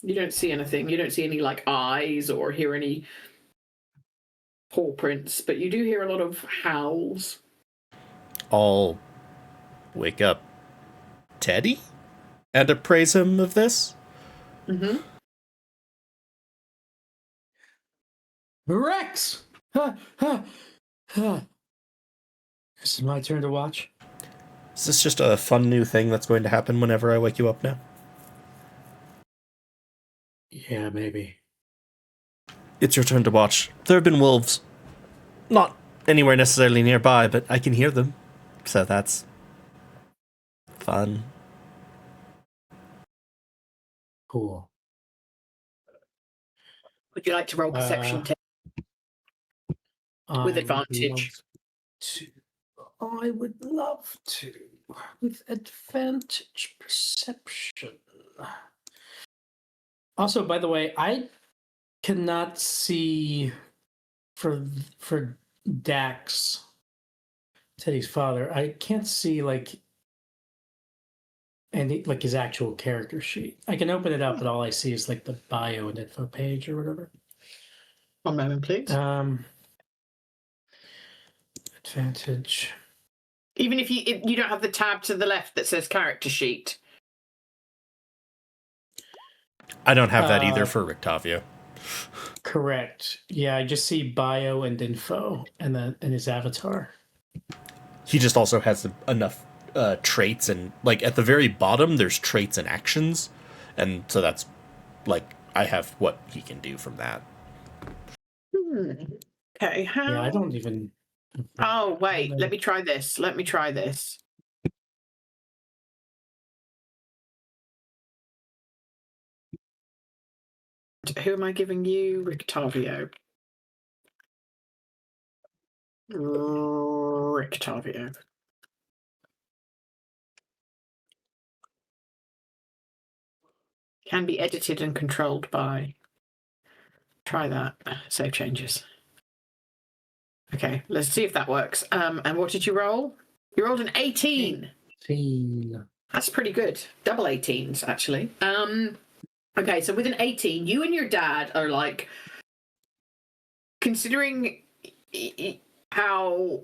You don't see anything. You don't see any like eyes or hear any paw prints, but you do hear a lot of howls. I'll wake up Teddy and appraise him of this. Rex! This is my turn to watch. Is this just a fun new thing that's going to happen whenever I wake you up now? Yeah, maybe. It's your turn to watch. There have been wolves. Not anywhere necessarily nearby, but I can hear them. So that's fun. Cool. Would you like to roll perception with advantage? I would love to. With advantage perception. Also, by the way, I cannot see for Dax, Teddy's father. I can't see like any like his actual character sheet. I can open it up, but all I see is like the bio and info page or whatever. One moment, please. Advantage. Even if you don't have the tab to the left that says character sheet. I don't have that either for Rictavio. Correct. Yeah, I just see bio and info and his avatar. He just also has enough traits, and like at the very bottom there's traits and actions, and so that's like I have what he can do from that. Okay, how... Yeah, I don't even... Oh, wait, let me try this. Who am I giving you? Rictavio. Rictavio. Can be edited and controlled by... Try that. Save changes. Okay, let's see if that works. And what did you roll? You rolled an 18. 18. That's pretty good. Double 18s, actually. Okay, so with an 18, you and your dad are like, considering how,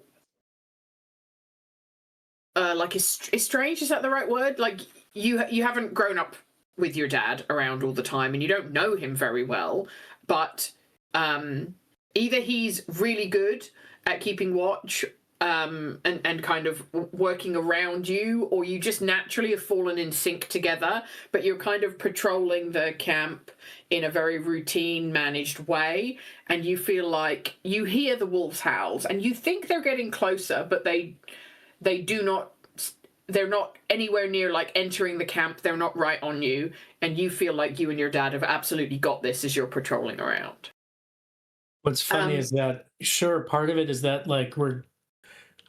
like, is strange, is that the right word? Like, you haven't grown up with your dad around all the time, and you don't know him very well, but either he's really good at keeping watch and kind of working around you, or you just naturally have fallen in sync together, but you're kind of patrolling the camp in a very routine, managed way, and you feel like you hear the wolves' howls, and you think they're getting closer, but they do not... They're not anywhere near, like, entering the camp. They're not right on you, and you feel like you and your dad have absolutely got this as you're patrolling around. What's funny is that, sure, part of it is that, like, we're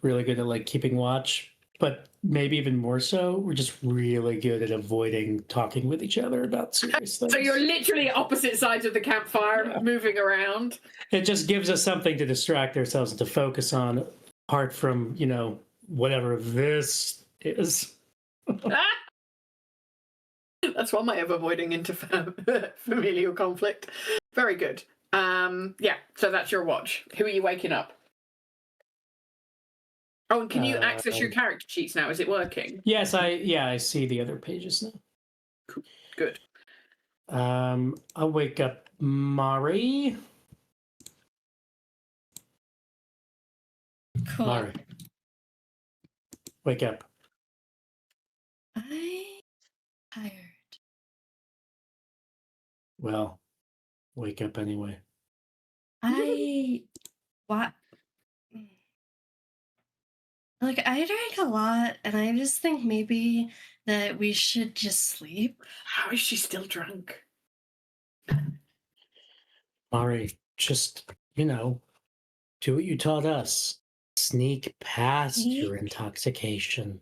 really good at, like, keeping watch, but maybe even more so, we're just really good at avoiding talking with each other about serious things. So you're literally opposite sides of the campfire, moving around. It just gives us something to distract ourselves and to focus on, apart from, you know, whatever this is. That's one way of avoiding familial conflict. Very good. Yeah, so that's your watch. Who are you waking up? Oh, and can you access your character sheets now? Is it working? Yes, I see the other pages now. Cool. Good. I'll wake up Mari. Cool. Mari. Wake up. I'm tired. Well, wake up anyway. What? Like, I drank a lot, and I just think maybe that we should just sleep. How is she still drunk? Mari, just, you know, do what you taught us. Sneak past your intoxication.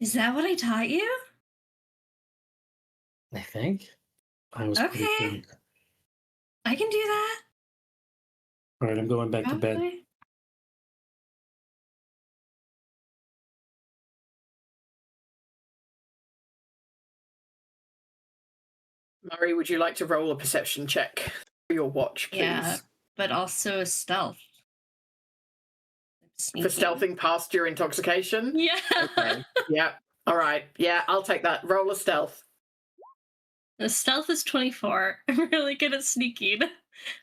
Is that what I taught you? I think. I was pretty Okay. drunk. I can do that. All right, I'm going back to bed. Probably. Murray, would you like to roll a perception check for your watch, please? Yeah, but also stealth. For stealthing past your intoxication? Yeah. Okay. Yeah. All right. Yeah, I'll take that. Roll a stealth. The stealth is 24. I'm really good at sneaking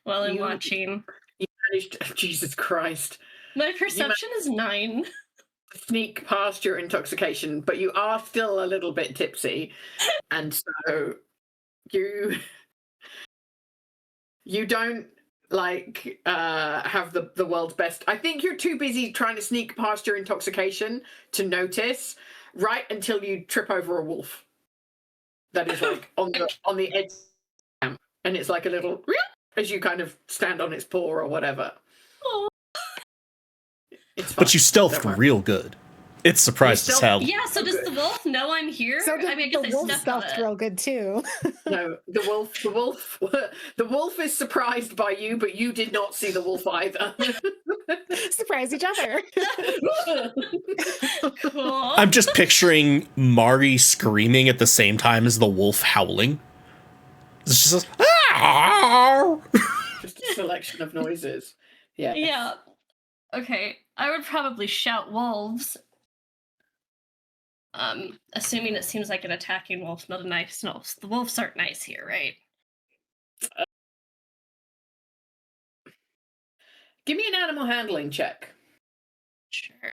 while I'm watching. You managed... Jesus Christ. My perception is 9. Sneak past your intoxication, but you are still a little bit tipsy. And so you don't like have the world's best. I think you're too busy trying to sneak past your intoxication to notice, right until you trip over a wolf that is like on the edge, and it's like a little as you kind of stand on its paw or whatever. Oh. It's fine. But you stealthed real good. It's surprised as hell. Yeah, so does the wolf know I'm here? So I mean, I guess the wolf I stepped on stealthed it. real good too. No, the wolf is surprised by you, but you did not see the wolf either. Surprise each other. Cool. I'm just picturing Mari screaming at the same time as the wolf howling. It's just Just a selection of noises. Yes. Yeah. Okay. I would probably shout wolves. Assuming it seems like an attacking wolf, not a nice wolf. The wolves aren't nice here, right? Give me an animal handling check. Sure.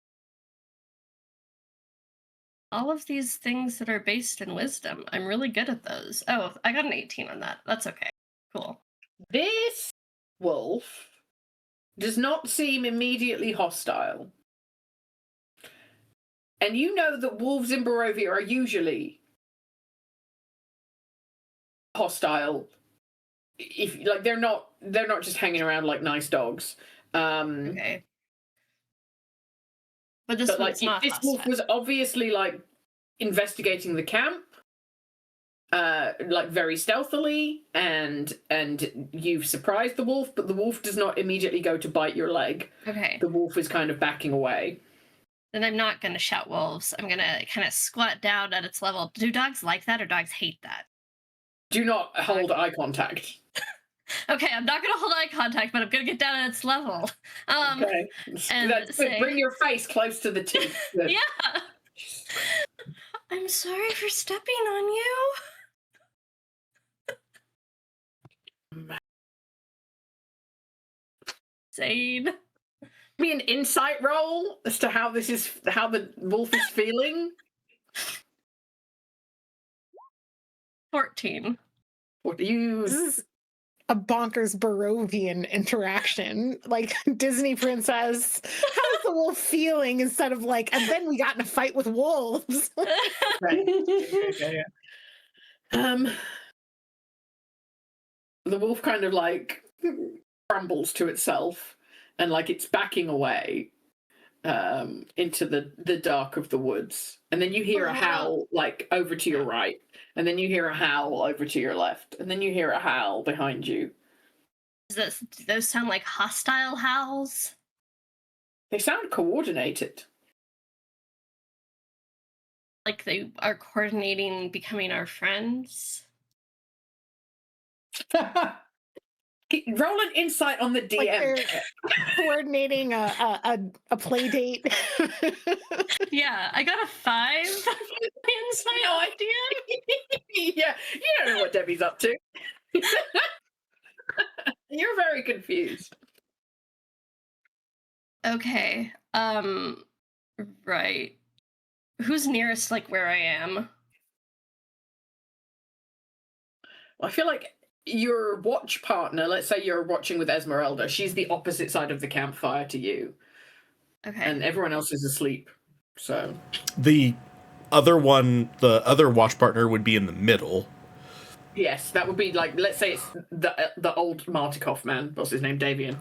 All of these things that are based in wisdom, I'm really good at those. Oh, I got an 18 on that. That's okay. Cool. This wolf does not seem immediately hostile. And you know that wolves in Barovia are usually hostile. If like they're not just hanging around like nice dogs. Okay. But this But like one's not this wolf hostile. was obviously like investigating the camp, like very stealthily, and you've surprised the wolf, but the wolf does not immediately go to bite your leg. Okay. The wolf is kind of backing away. Then I'm not going to shout wolves. I'm going to kind of squat down at its level. Do dogs like that or dogs hate that? Do not hold eye contact. Okay, I'm not going to hold eye contact, but I'm going to get down at its level. Okay. and That's say- bring your face close to the teeth. Yeah. I'm sorry for stepping on you. Zane. Be an insight roll as to how the wolf is feeling. 14. What do you? This is a bonkers Barovian interaction. Like Disney princess, how's the wolf feeling? Instead of like, and then we got in a fight with wolves. Right. Okay, yeah. The wolf kind of like crumbles to itself and like it's backing away into the dark of the woods. And then you hear a howl like over to your right. And then you hear a howl over to your left. And then you hear a howl behind you. Do those sound like hostile howls? They sound coordinated. Like they are coordinating becoming our friends? Roll an insight on the DM. Like they're coordinating a play date. Yeah, I got a 5 insight No, on DM. Yeah, you don't know what Debbie's up to. You're very confused. Okay. Right. Who's nearest, like, where I am? I feel like your watch partner, let's say you're watching with Esmeralda, she's the opposite side of the campfire to you. Okay. And everyone else is asleep. So The other watch partner would be in the middle. yes, that would be like, let's say it's the old Martikov man. What's his name? Davian.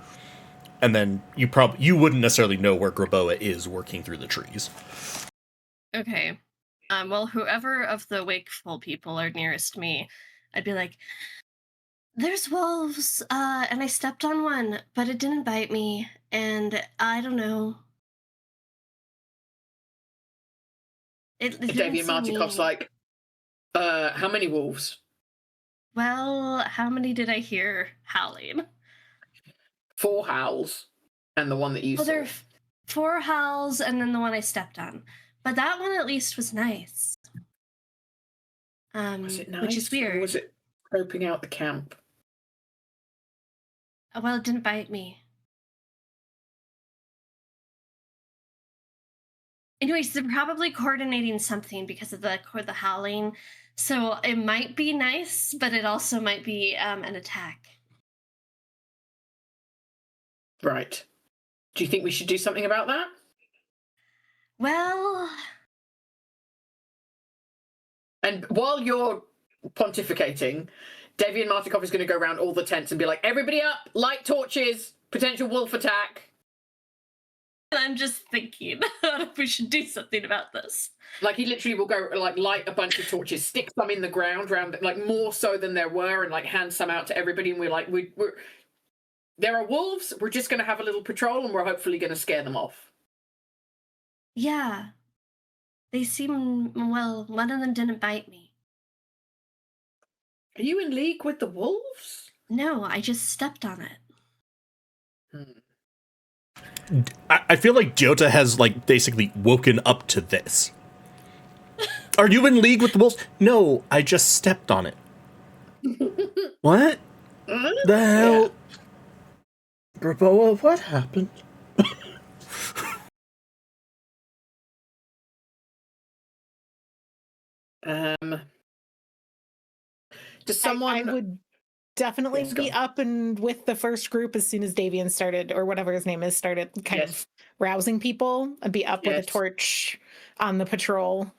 And then you wouldn't necessarily know where Graboa is working through the trees. Okay. Well, whoever of the wakeful people are nearest me, I'd be like, there's wolves, and I stepped on one, but it didn't bite me, and I don't know. It didn't Davian seem Martikov's mean. like, how many wolves? Well, how many did I hear howling? 4 howls. And the one that you Well, saw. there are 4 howls, and then the one I stepped on. But that one at least was nice. Was it nice? Which is weird. Or was it scoping out the camp? Well, it didn't bite me. Anyways, they're probably coordinating something because of the howling. So it might be nice, but it also might be an attack. Right. Do you think we should do something about that? Well, And while you're pontificating, Davian Martikov is going to go around all the tents and be like, everybody up, light torches, potential wolf attack. I'm just thinking if we should do something about this. Like he literally will go like light a bunch of torches, stick some in the ground around, like more so than there were, and like hand some out to everybody. And we're like, we're there are wolves. We're just going to have a little patrol, and we're hopefully going to scare them off. Yeah. They seem, well, one of them didn't bite me. Are you in league with the wolves? No, I just stepped on it. I feel like Jota has like basically woken up to this. Are you in league with the wolves? No, I just stepped on it. What? The hell? Braboa, what happened? Does someone... I would definitely Yes, be go. up and with the first group as soon as Davian started, or whatever his name is, started kind of rousing people. I'd be up with a torch on the patrol,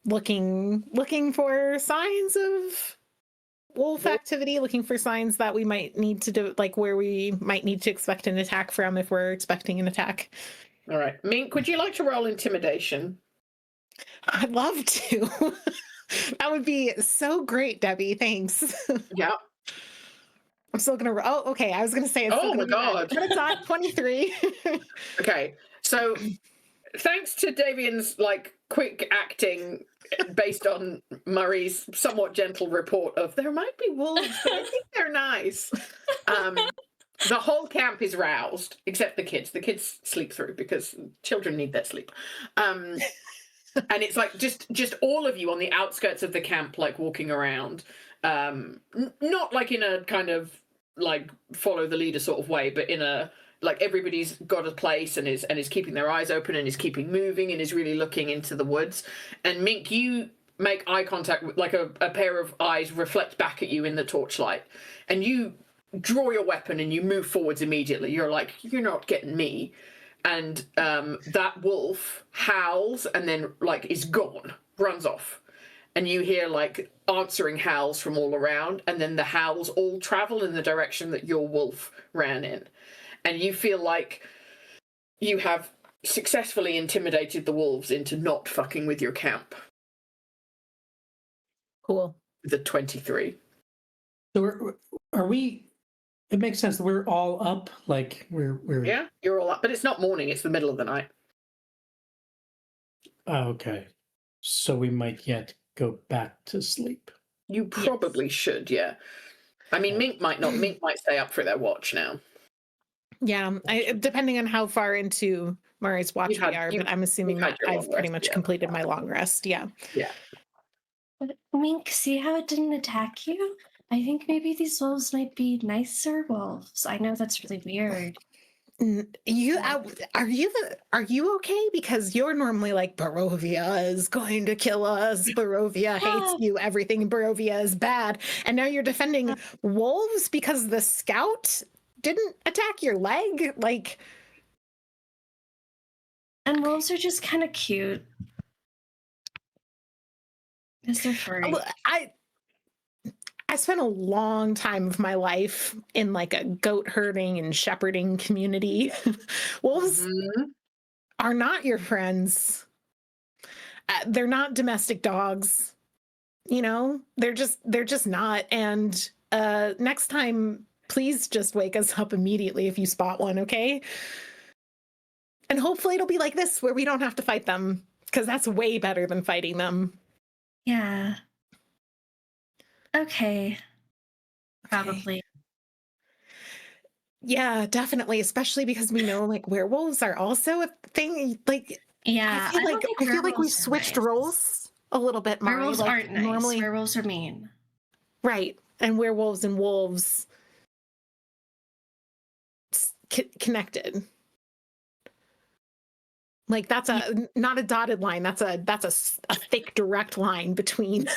looking for signs of wolf activity, looking for signs that we might need to do, like where we might need to expect an attack from if we're expecting an attack. All right. Mink, would you like to roll intimidation? I'd love to. That would be so great, Debbie. Thanks. Yeah. I'm still gonna. Oh, okay. I was gonna say. It's Oh my god. But it's on 23. Okay. So, thanks to Davian's like quick acting, based on Murray's somewhat gentle report of there might be wolves, but I think they're nice. The whole camp is roused, except the kids. The kids sleep through because children need their sleep. And it's like just all of you on the outskirts of the camp, like walking around, not like in a kind of like follow the leader sort of way, but in a like everybody's got a place and is keeping their eyes open and is keeping moving and is really looking into the woods. And Mink, you make eye contact with like a pair of eyes reflect back at you in the torchlight, and you draw your weapon and you move forwards immediately. You're like, you're not getting me. And that wolf howls and then like is gone, runs off. And you hear like answering howls from all around, and then the howls all travel in the direction that your wolf ran in. And you feel like you have successfully intimidated the wolves into not fucking with your camp. Cool. The 23. So are we? It makes sense that we're all up. Like we're. Yeah, you're all up, but it's not morning. It's the middle of the night. Oh, okay. So we might yet go back to sleep. You probably should. Yeah. I mean, Mink might not. Mink might stay up for their watch now. Yeah, depending on how far into Murray's watch we are, but I'm assuming that I've pretty much completed my long rest. Yeah. Yeah. But Mink, see how it didn't attack you? I think maybe these wolves might be nicer wolves. I know that's really weird. Are you okay? Because you're normally like, Barovia is going to kill us. Barovia hates you. Everything in Barovia is bad. And now you're defending wolves because the scout didn't attack your leg. Like, and wolves are just kind of cute. Because they're furry. I spent a long time of my life in like a goat herding and shepherding community. Wolves are not your friends. They're not domestic dogs. You know, they're just not. And next time, please just wake us up immediately if you spot one, okay? And hopefully it'll be like this where we don't have to fight them, because that's way better than fighting them. Yeah. Okay. Probably. Yeah, definitely. Especially because we know like werewolves are also a thing. Like, yeah, I feel like we switched roles a little bit. Mari. Werewolves like, aren't nice. Normally, werewolves are mean. Right, and werewolves and wolves connected. Like that's not a dotted line. That's a thick direct line between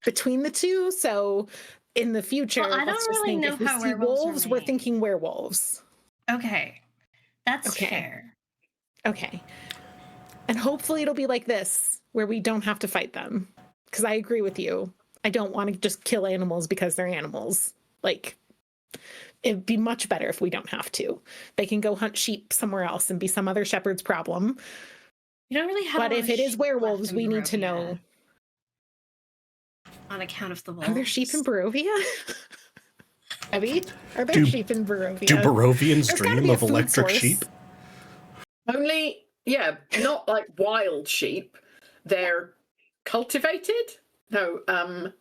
the two. So in the future, I don't really know how werewolves we're thinking werewolves. Okay, that's fair. Okay, and hopefully it'll be like this where we don't have to fight them. Because I agree with you. I don't want to just kill animals because they're animals. Like, it'd be much better if we don't have to. They can go hunt sheep somewhere else and be some other shepherd's problem. You don't really have. But if it is werewolves, we need to know. On account of the wolves. Are there sheep in Barovia? Abby, are there sheep in Barovia? Do Barovians dream of electric sheep? Only, not like wild sheep. They're cultivated. No,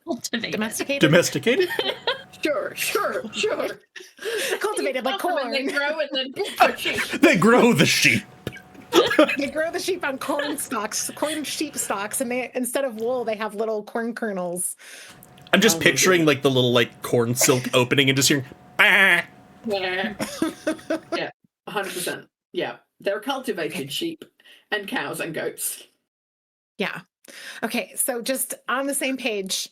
cultivated. Domesticated. Domesticated? Sure. Cultivated like Plant them and they corn. grow and then sheep. They grow the sheep. They grow the sheep on corn stalks, corn sheep stalks, and they instead of wool, they have little corn kernels. I'm just Oh my picturing goodness. like the little like corn silk opening and just hearing, bah! Yeah. Yeah. 100%. Yeah. They're cultivated sheep and cows and goats. Yeah. Okay, so just on the same page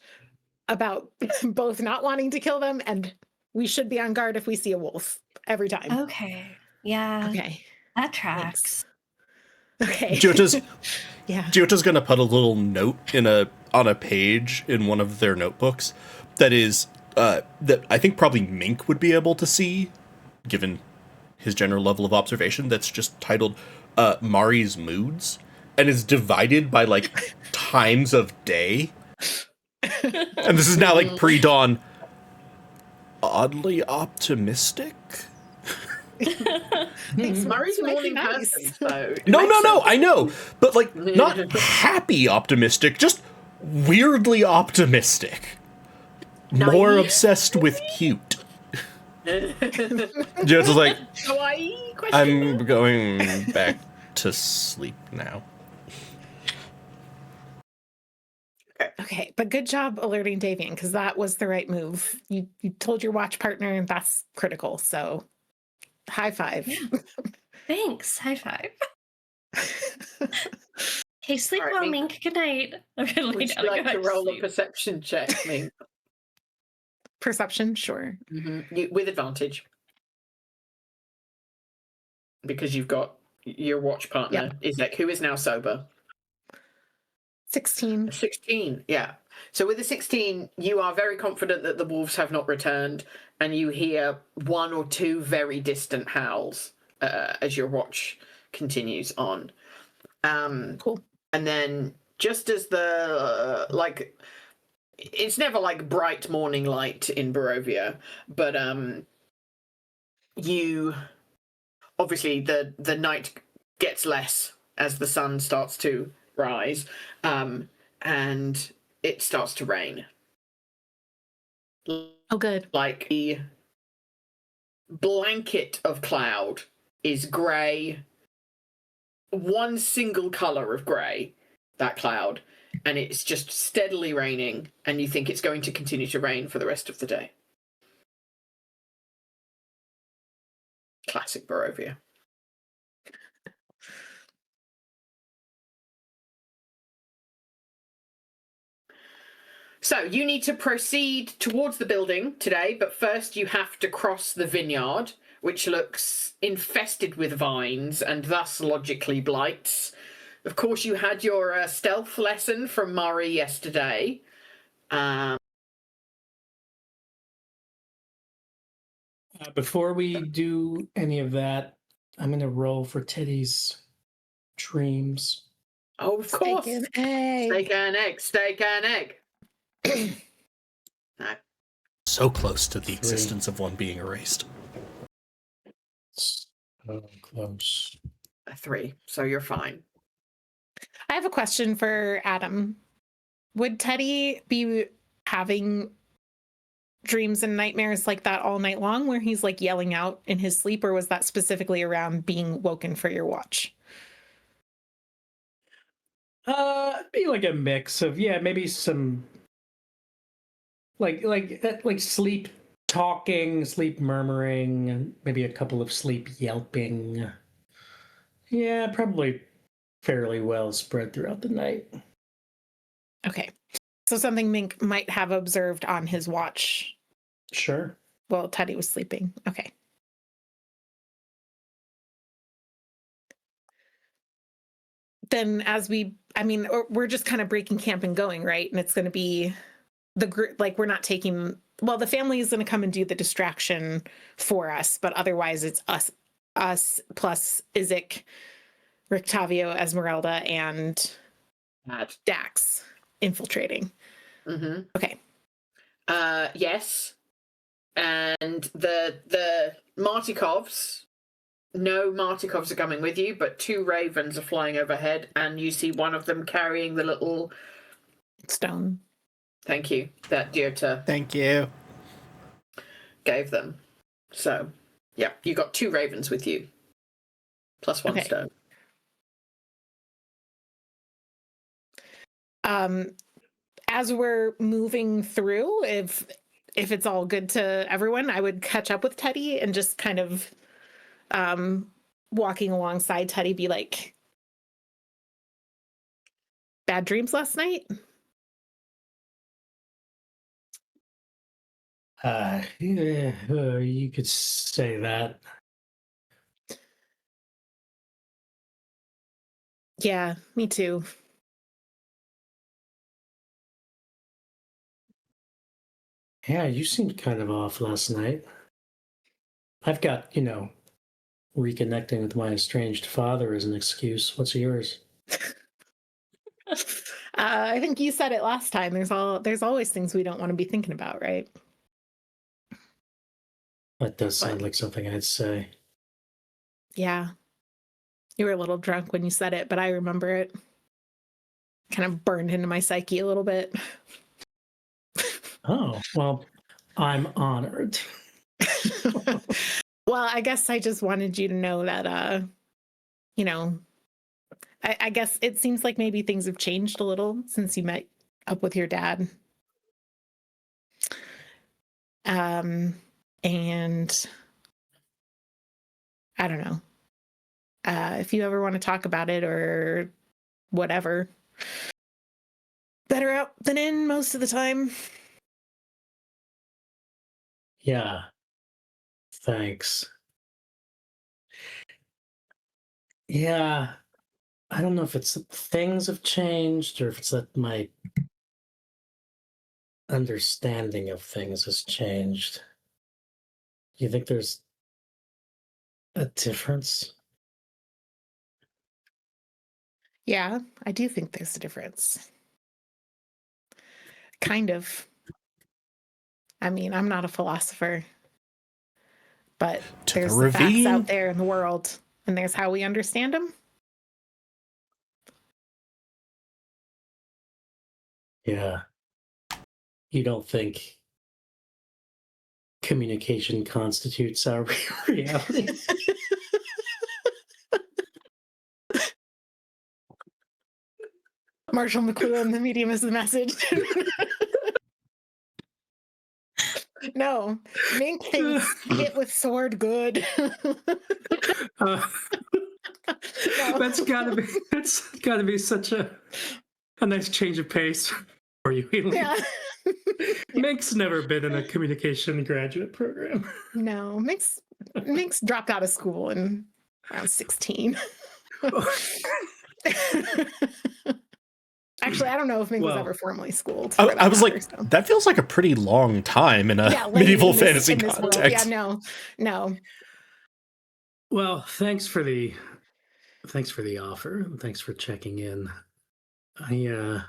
about both not wanting to kill them and we should be on guard if we see a wolf every time. Okay. Yeah. Okay. That tracks. Okay. Yeah. Giota's gonna put a little note on a page in one of their notebooks that is that I think probably Mink would be able to see, given his general level of observation. That's just titled Mari's Moods, and is divided by like times of day. And this is now like pre-dawn. Oddly optimistic. Murray's a Might be morning nice. person, so it No, makes no, no, sense. I know. But like not happy optimistic, just weirdly optimistic. More Naive? obsessed with cute. Just like, Kawaii question I'm mark? going back to sleep now. Okay, but good job alerting Davian because that was the right move. You told your watch partner, and that's critical. So, high five. Yeah. Thanks. High five. Okay, sleep All right, well, Mink. Mink. Good night. I'm gonna lay Would down you and like go to back to roll a sleep. perception check, Mink? Perception, sure. With advantage. Because you've got your watch partner, Izek, who is now sober. 16. 16, yeah. So with the 16, you are very confident that the wolves have not returned, and you hear one or two very distant howls as your watch continues on. Cool. And then just as the it's never like bright morning light in Barovia, but you obviously the night gets less as the sun starts to rise, and it starts to rain. Oh, good. Like the blanket of cloud is grey, one single colour of grey, that cloud, and it's just steadily raining, and you think it's going to continue to rain for the rest of the day. Classic Barovia. So you need to proceed towards the building today, but first you have to cross the vineyard, which looks infested with vines and thus logically blights. Of course, you had your stealth lesson from Mari yesterday. Before we do any of that, I'm going to roll for Teddy's dreams. Oh, of course. Steak and egg. Steak and egg. Steak and egg. No. So close to the existence of one being erased. So close. A 3, so you're fine. I have a question for Adam. Would Teddy be having dreams and nightmares like that all night long where he's like yelling out in his sleep, or was that specifically around being woken for your watch? Be like a mix of maybe some like sleep talking, sleep murmuring, and maybe a couple of sleep yelping. Yeah, probably fairly well spread throughout the night. Okay. So something Mink might have observed on his watch Sure. while Teddy was sleeping. Okay. Then we're just kind of breaking camp and going, right? And it's going to be the group, like we're not taking, the family is going to come and do the distraction for us, but otherwise it's us plus Izek, Rictavio, Esmeralda, and Dax infiltrating. Mm-hmm. Okay. Yes. And the Martikovs, no Martikovs are coming with you, but 2 ravens are flying overhead, and you see one of them carrying the little stone. Thank you, that Diota Thank you. gave them. So, yeah, you got 2 ravens with you, plus 1 Okay. stone. As we're moving through, if it's all good to everyone, I would catch up with Teddy and just kind of walking alongside Teddy be like, bad dreams last night? Yeah, you could say that. Yeah, me too. Yeah, you seemed kind of off last night. I've got, reconnecting with my estranged father as an excuse. What's yours? I think you said it last time. There's always things we don't want to be thinking about, right? That does sound like something I'd say. Yeah. You were a little drunk when you said it, but I remember it. Kind of burned into my psyche a little bit. Oh, well, I'm honored. Well, I guess I just wanted you to know that, I guess it seems like maybe things have changed a little since you met up with your dad. And I don't know. If you ever want to talk about it or whatever, better out than in most of the time. Yeah. Thanks. Yeah. I don't know if it's that things have changed or if it's that my understanding of things has changed. You think there's a difference? Yeah, I do think there's a difference. Kind of. I mean, I'm not a philosopher, but To the there's the facts ravine. out there in the world, and there's how we understand them. Yeah. You don't think communication constitutes our reality? Marshall McLuhan, the medium is the message. No, Mink thinks hit with sword good. Uh, No. that's gotta be such a nice change of pace for you. Yeah. Mink's never been in a communication graduate program. No, Mink's dropped out of school in around 16. Actually, I don't know if Mink was ever formally schooled. I was like, that feels like a pretty long time in a medieval fantasy context. Yeah, no. Well, thanks for the offer. Thanks for checking in. Yeah,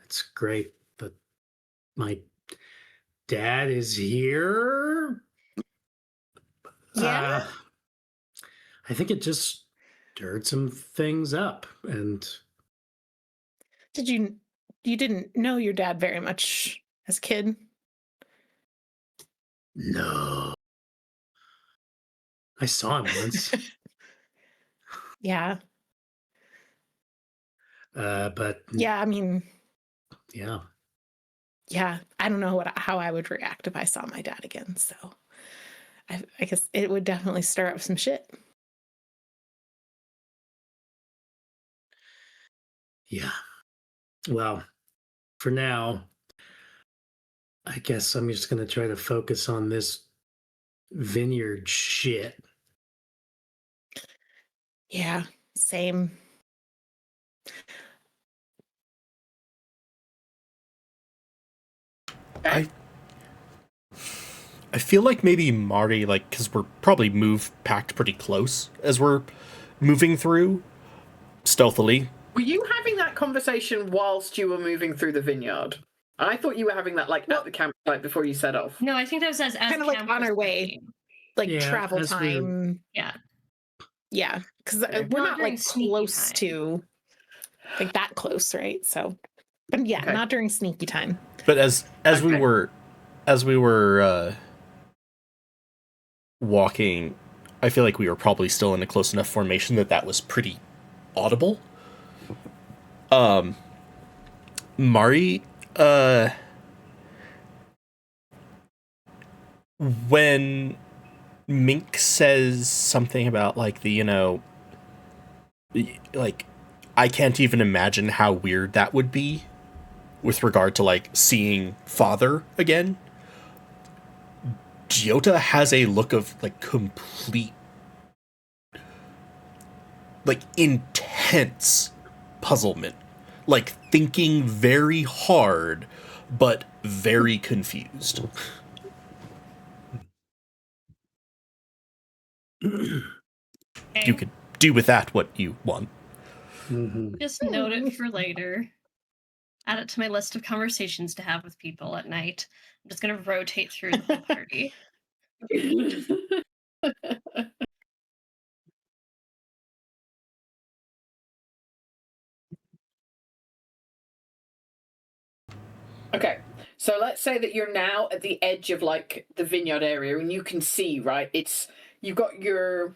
it's great that my dad is here. Yeah. I think it just stirred some things up, and you didn't know your dad very much as a kid? no, I saw him once. Yeah. But yeah, I mean, yeah, I don't know how I would react if I saw my dad again. So I guess it would definitely stir up some shit. Yeah. Well, for now, I guess I'm just going to try to focus on this vineyard shit. Yeah, same. I feel like maybe Marty, because we're probably packed pretty close as we're moving through stealthily. Were you having that conversation whilst you were moving through the vineyard? I thought you were having that at the campsite before you set off. No, I think that was as kind of like on our way, travel time. Yeah, because we're not close to that close, right? So But yeah, Okay. not during sneaky time. But as we were walking, I feel like we were probably still in a close enough formation that was pretty audible. Mari, when Mink says something about like like I can't even imagine how weird that would be with regard to like seeing father again. Giota has a look of like complete, like intense puzzlement, like thinking very hard, but very confused. You could do with that what you want. Mm-hmm. Just note it for later. Add it to my list of conversations to have with people at night. I'm just going to rotate through the whole party. Okay, so let's say that you're now at the edge of like the vineyard area, and you can see, right? You've got your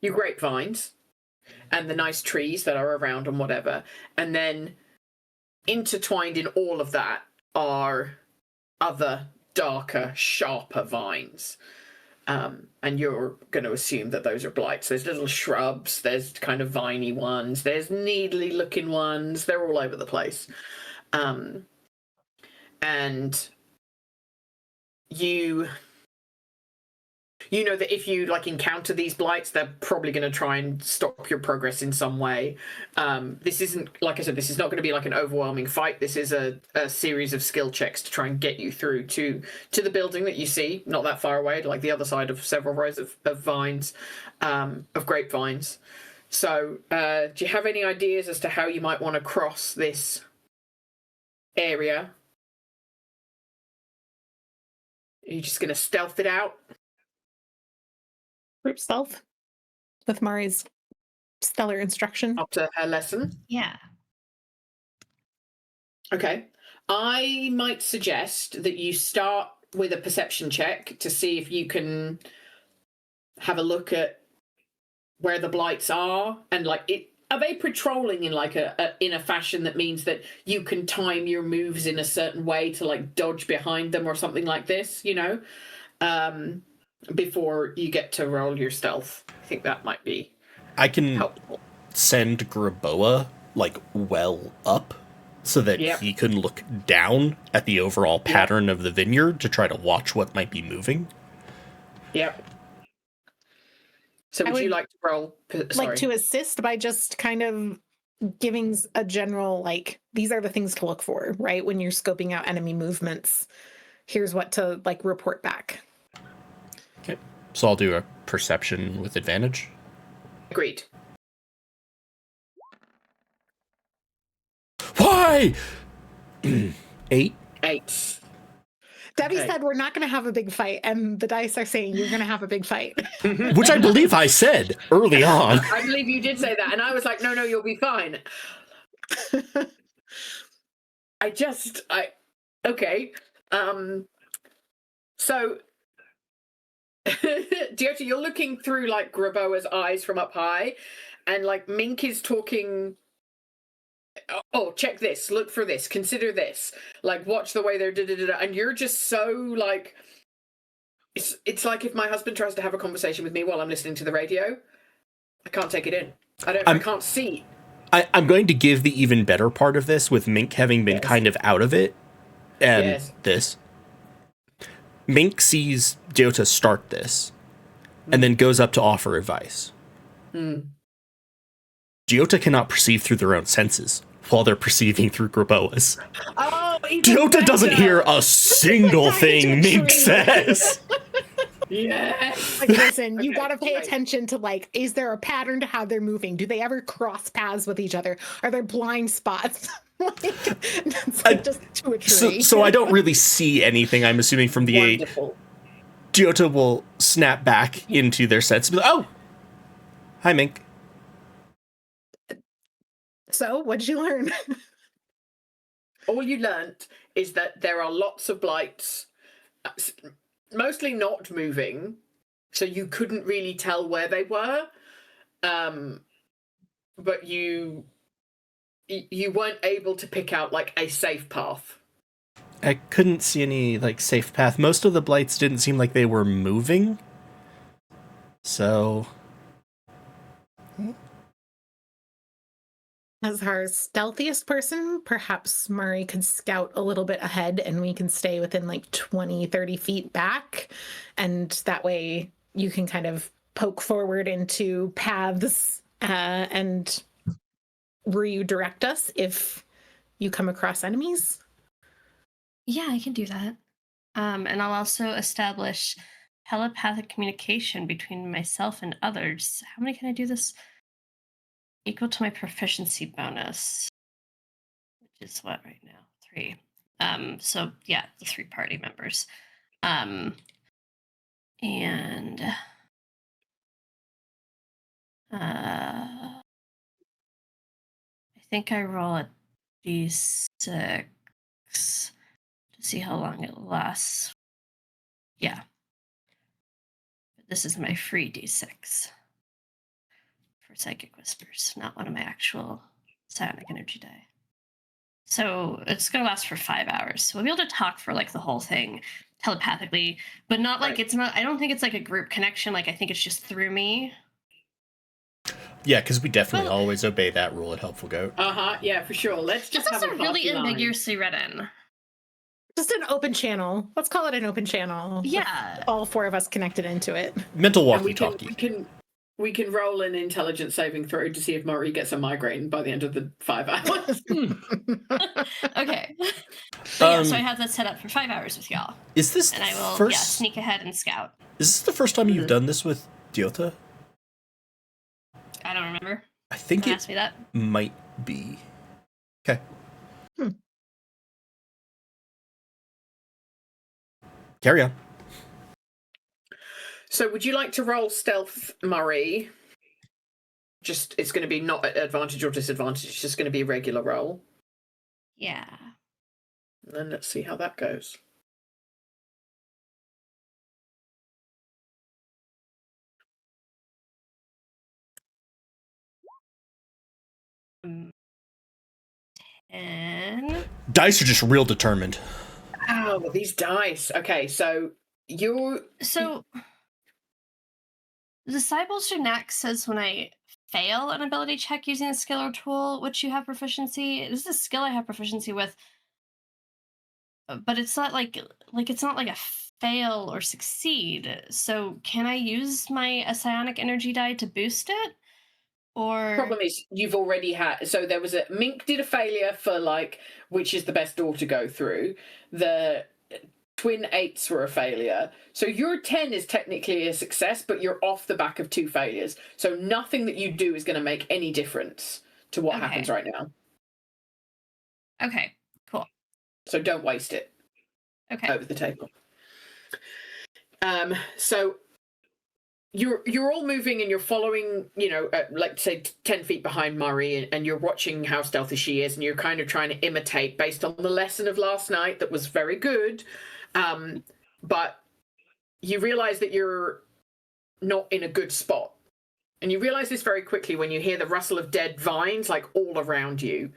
grapevines and the nice trees that are around and whatever, and then intertwined in all of that are other darker, sharper vines. And you're going to assume that those are blights. There's little shrubs, there's kind of viney ones, there's needly looking ones, they're all over the place. And you know that if you like encounter these blights, they're probably going to try and stop your progress in some way. This isn't, like I said, this is not going to be like an overwhelming fight. This is a series of skill checks to try and get you through to the building that you see, not that far away, like the other side of several rows of vines, of grapevines. So do you have any ideas as to how you might want to cross this area? Are you just going to stealth it out? Group stealth with Mari's stellar instruction. After her lesson? Yeah. Okay. I might suggest that you start with a perception check to see if you can have a look at where the blights are, and like it. Are they patrolling in like in a fashion that means that you can time your moves in a certain way to like dodge behind them or something like this, you know? Before you get to roll your stealth. I think that might be I can helpful. send Graboa like well up so that he can look down at the overall pattern of the vineyard to try to watch what might be moving. Yep. So would you like to roll? Like to assist by just kind of giving a general, like, these are the things to look for, right? When you're scoping out enemy movements, here's what to like report back. Okay. So I'll do a perception with advantage. Agreed. Why? 8. Debbie said we're not going to have a big fight, and the dice are saying you're going to have a big fight. Which I believe I said early on. I believe you did say that, and I was like, no, you'll be fine. Okay. So, Giota, you're looking through like Graboa's eyes from up high, and like Mink is talking. Oh, check this, look for this, consider this, like watch the way they're and you're just so like it's like if my husband tries to have a conversation with me while I'm listening to the radio. I can't take it in. I can't see. I'm going to give the even better part of this with Mink having been kind of out of it. And this. Mink sees Giota start this and then goes up to offer advice. Giota cannot perceive through their own senses while they're perceiving through Graboa's. Oh, Giota doesn't hear a single thing Mink says. Yes. Like, listen, you got to pay attention to like, is there a pattern to how they're moving? Do they ever cross paths with each other? Are there blind spots? That's like just to a tree. So I don't really see anything, I'm assuming, from the Wonderful. 8. Giota will snap back into their sense and be like, oh, hi, Mink. So, what did you learn? All you learnt is that there are lots of blights, mostly not moving, so you couldn't really tell where they were. But you weren't able to pick out like a safe path. I couldn't see any like safe path. Most of the blights didn't seem like they were moving. So As our stealthiest person, perhaps Murray could scout a little bit ahead and we can stay within like 20, 30 feet back. And that way you can kind of poke forward into paths and redirect us if you come across enemies. Yeah, I can do that. And I'll also establish telepathic communication between myself and others. How many can I do this? Equal to my proficiency bonus, which is what right now? 3. So yeah, the 3 party members. And I think I roll a d6 to see how long it lasts. Yeah. This is my free d6 for Psychic Whispers, not one of my actual psionic energy die. So it's going to last for 5 hours. So we'll be able to talk for like the whole thing telepathically, but not like it's not, I don't think it's like a group connection. Like I think it's just through me. yeah, because we definitely always obey that rule at Helpful Goat. Yeah, for sure. Let's just That's have also a really party line. ambiguously written. Just an open channel. Let's call it an open channel. Yeah. All 4 of us connected into it. Mental And walkie-talkie. we can roll an intelligence saving throw to see if Murray gets a migraine by the end of the 5 hours. Okay. But yeah, so I have that set up for 5 hours with y'all. Is this And I will first? sneak ahead and scout. Is this the first time you've done this with Diota? I don't remember. I think Don't it ask me that. might be. Okay. Carry on. So would you like to roll stealth, Murray? Just, it's going to be not at advantage or disadvantage. It's just going to be a regular roll. Yeah. And then let's see how that goes. And Dice are just real determined. Oh, these dice. Okay, so you're... so the Cybolster Knack says when I fail an ability check using a skill or tool which you have proficiency, this is a skill I have proficiency with, but it's not like it's not like a fail or succeed. So can I use my psionic energy die to boost it? Or Problem is, you've already had... So there was a... Mink did a failure for, like, which is the best door to go through. The twin 8s were a failure. So your 10 is technically a success, but you're off the back of 2 failures. So nothing that you do is going to make any difference to what happens right now. Okay, cool. So don't waste it. Okay. Over the table. So you're all moving and you're following, like say 10 feet behind Murray, and you're watching how stealthy she is, and you're kind of trying to imitate based on the lesson of last night that was very good. But you realize that you're not in a good spot. And you realize this very quickly when you hear the rustle of dead vines like all around you.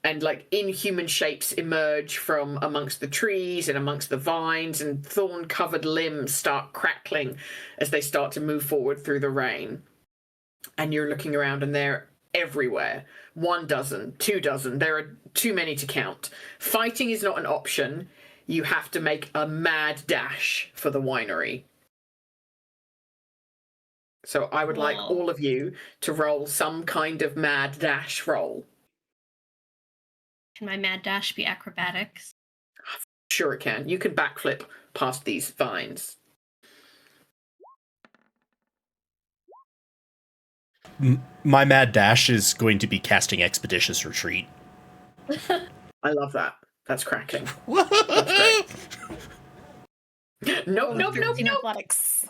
And like inhuman shapes emerge from amongst the trees and amongst the vines, and thorn-covered limbs start crackling as they start to move forward through the rain. And you're looking around and they're everywhere. 1 dozen, 2 dozen. There are too many to count. Fighting is not an option. You have to make a mad dash for the winery. So I would like all of you to roll some kind of mad dash roll. Can my mad dash be acrobatics? Sure it can. You can backflip past these vines. My mad dash is going to be casting Expeditious Retreat. I love that. That's cracking. That's great. Nope. Athletics.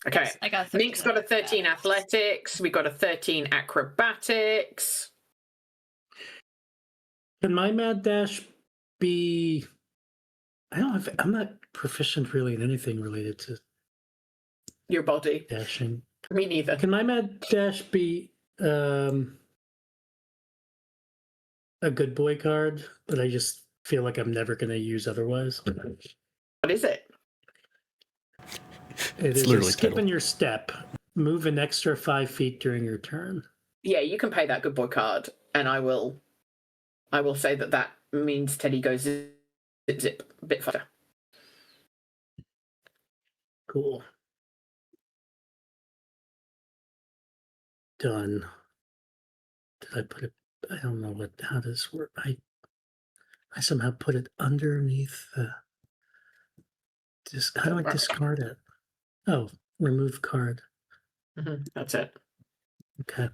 Okay. I got Mink's got a 13 athletics. We got a 13 acrobatics. Can my mad dash be? I'm not proficient really in anything related to Your body. dashing. Me neither. Can my mad dash be a good boy card that I just feel like I'm never going to use otherwise? What is it? It It's is literally skip titled. in your step. Move an extra 5 feet during your turn. Yeah, you can pay that good boy card, and I will say that means Teddy goes zip zip a bit faster. Cool. Done. Did I put it? I don't know how this work. I somehow put it underneath the. How do I discard it? Oh, remove card. That's it. Okay.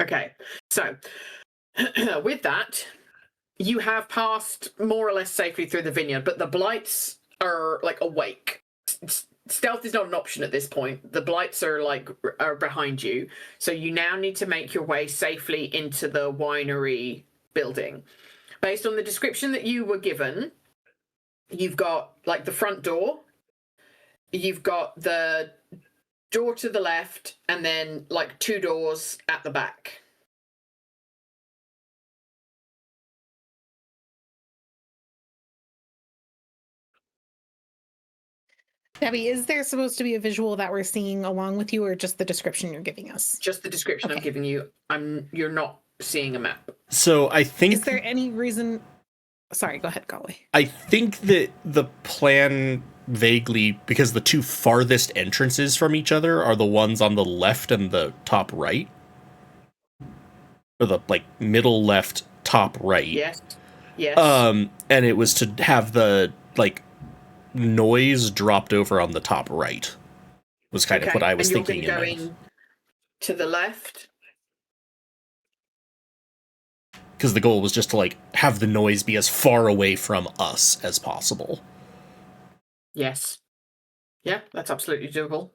Okay, so with that, you have passed more or less safely through the vineyard, but the blights are like awake. Stealth is not an option at this point. The blights are behind you, so you now need to make your way safely into the winery building. Based on the description that you were given, you've got like the front door, you've got the door to the left, and then like 2 doors at the back. Debbie, is there supposed to be a visual that we're seeing along with you, or just the description you're giving us? Just the description I'm Okay. giving you. You're not seeing a map. So I think Is there any reason? Sorry, go ahead, Golly. I think that the plan vaguely, because the 2 farthest entrances from each other are the ones on the left and the top right, or the like middle left, top right. Yes. Yes. And it was to have the like noise dropped over on the top right. Was kind of what I was and thinking. You're going to go in to the left. Because the goal was just to like have the noise be as far away from us as possible. Yes. Yeah, that's absolutely doable.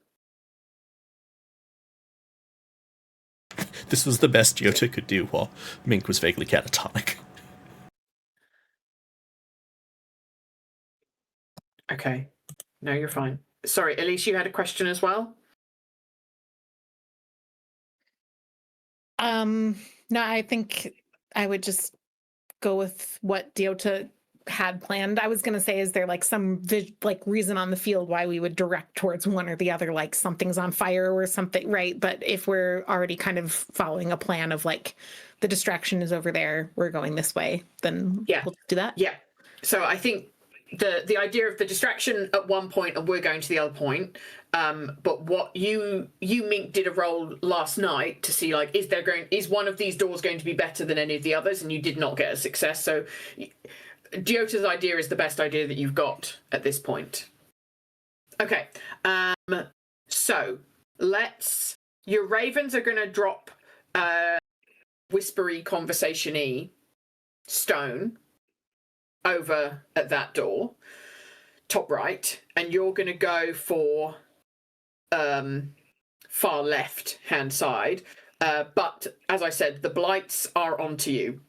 This was the best Jota could do while Mink was vaguely catatonic. Okay. No, you're fine. Sorry, Elise, you had a question as well? No, I think I would just go with what Diota had planned. I was going to say, is there like some reason on the field why we would direct towards one or the other, like something's on fire or something, right? But if we're already kind of following a plan of like the distraction is over there, we're going this way, then we'll do that. Yeah. So I think the idea of the distraction at one point and we're going to the other point, but what you Mink did a roll last night to see like is one of these doors going to be better than any of the others, and you did not get a success. So Diota's idea is the best idea that you've got at this point. Okay, so your ravens are going to drop whispery conversation-y stone over at that door, top right, and you're going to go for far left hand side. But as I said, the blights are onto you.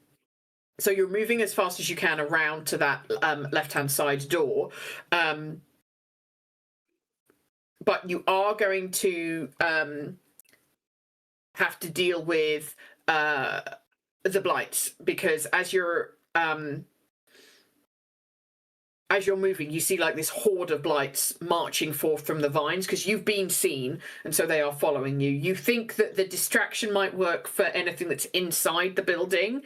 So you're moving as fast as you can around to that left-hand side door. But you are going to have to deal with the blights, because as you're moving, you see like this horde of blights marching forth from the vines, because you've been seen, and so they are following you. You think that the distraction might work for anything that's inside the building,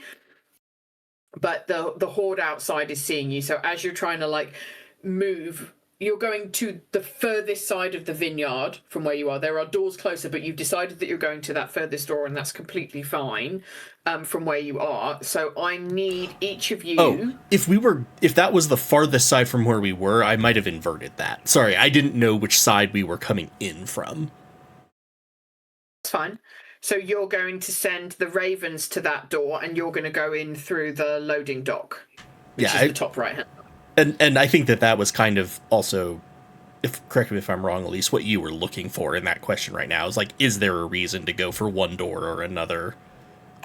but the horde outside is seeing you. So as you're trying to like move, you're going to the furthest side of the vineyard from where you are. There are doors closer, but you've decided that you're going to that furthest door, and that's completely fine from where you are. So I need each of you. Oh, if that was the farthest side from where we were, I might have inverted that. Sorry, I didn't know which side we were coming in from. It's fine. So you're going to send the ravens to that door, and you're going to go in through the loading dock, which is the top right hand. And I think that was kind of also, correct me if I'm wrong, Elise, what you were looking for in that question right now is like, is there a reason to go for one door or another?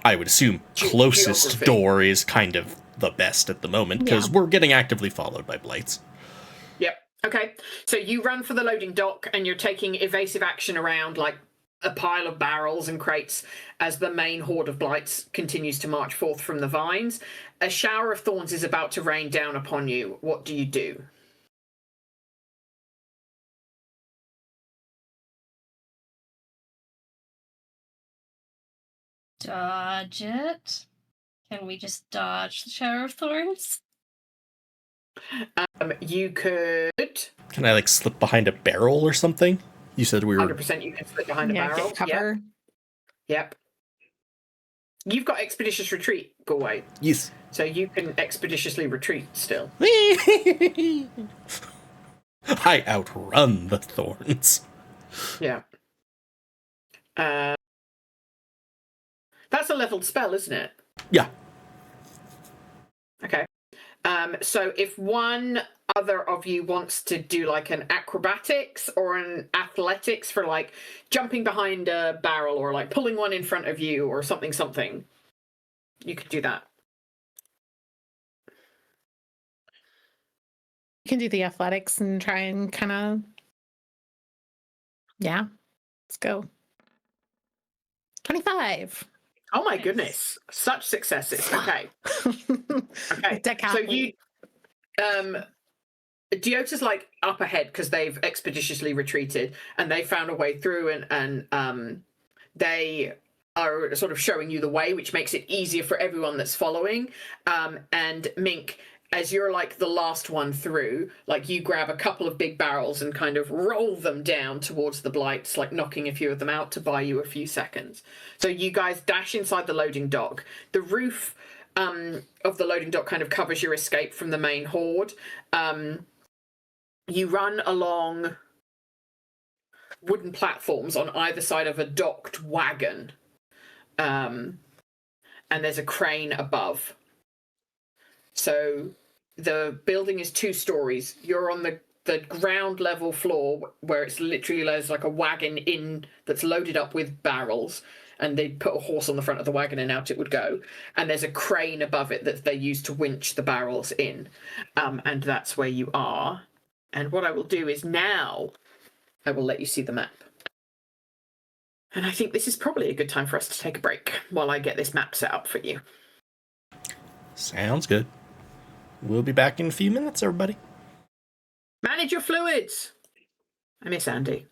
I would assume closest geography. door is kind of the best at the moment, because we're getting actively followed by blights. Yep. Okay. So you run for the loading dock and you're taking evasive action around like a pile of barrels and crates as the main horde of blights continues to march forth from the vines. A shower of thorns is about to rain down upon you. What do you do? Dodge it. Can we just dodge the shower of thorns? You could Can I like slip behind a barrel or something? You said we were 100% you can slip behind a barrel. Get cover. Yep. You've got expeditious retreat, Galway. yes. So you can expeditiously retreat still. I outrun the thorns. Yeah. That's a leveled spell, isn't it? Yeah. Okay. So if one other of you wants to do like an acrobatics or an athletics for like jumping behind a barrel or like pulling one in front of you or something, you could do that. You can do the athletics and try and kind of. Yeah. Let's go. 25. Oh my Nice. goodness. Such successes. Okay. Okay. So you Diota's like up ahead because they've expeditiously retreated and they found a way through and they are sort of showing you the way, which makes it easier for everyone that's following. And Mink, as you're like the last one through, like you grab a couple of big barrels and kind of roll them down towards the blights, like knocking a few of them out to buy you a few seconds. So you guys dash inside the loading dock. The roof of the loading dock kind of covers your escape from the main horde. You run along wooden platforms on either side of a docked wagon. And there's a crane above. So the building is 2 stories. You're on the ground level floor where it's literally there's like a wagon in that's loaded up with barrels. And they put a horse on the front of the wagon and out it would go. And there's a crane above it that they use to winch the barrels in. And that's where you are. And what I will do is now I will let you see the map. And I think this is probably a good time for us to take a break while I get this map set up for you. Sounds good. We'll be back in a few minutes, everybody. Manage your fluids. I miss Andy.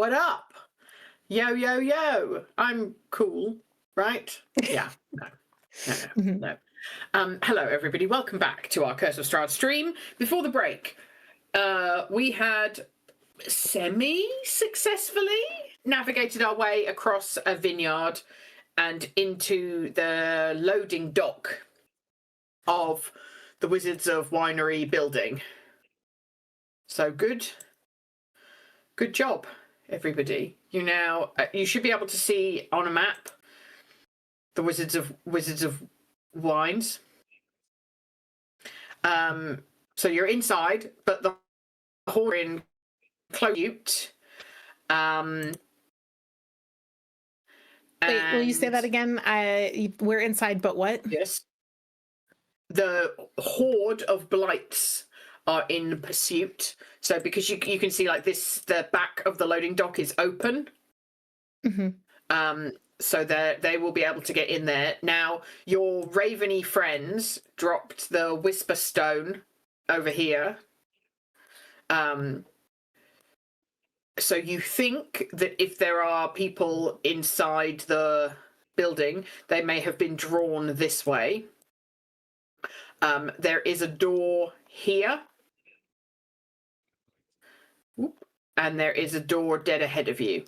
What up? Yo, yo, yo. I'm cool, right? Yeah. No. Mhm. No. Hello, everybody. Welcome back to our Curse of Strahd stream. Before the break, we had semi-successfully navigated our way across a vineyard and into the loading dock of the Wizards of Winery building. So good job, everybody. You should be able to see on a map the Wizards of Wines. So you're inside, but the hall in closed. Wait, will you say and- that again? We're inside, but what? Yes. The horde of blights are in pursuit. So because you can see like this, the back of the loading dock is open. Mm-hmm. So they will be able to get in there. Now, your raveny friends dropped the Whisper Stone over here. So you think that if there are people inside the building, they may have been drawn this way. There is a door here. And there is a door dead ahead of you,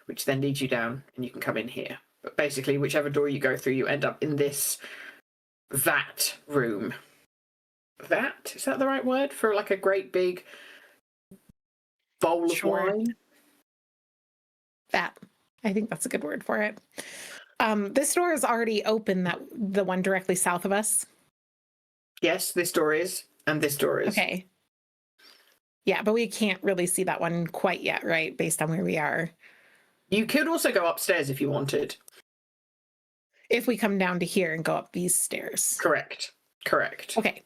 which then leads you down and you can come in here. But basically, whichever door you go through, you end up in this vat room. Vat? Is that the right word for like a great big bowl Sure. of wine? That. I think that's a good word for it. This door is already open, the one directly south of us. Yes, this door is, and this door is. Okay. Yeah, but we can't really see that one quite yet, right? Based on where we are. You could also go upstairs if you wanted. If we come down to here and go up these stairs. Correct. Okay.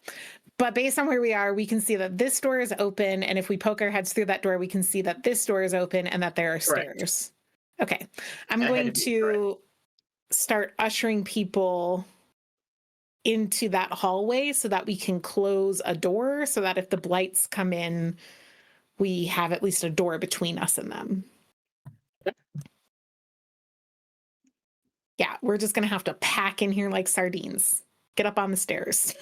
But based on where we are, we can see that this door is open. And if we poke our heads through that door, we can see that this door is open and that there are Correct. stairs. Okay. I'm Ahead going of you, to start ushering people into that hallway so that we can close a door so that if the blights come in, we have at least a door between us and them. Yeah, we're just going to have to pack in here like sardines. Get up on the stairs.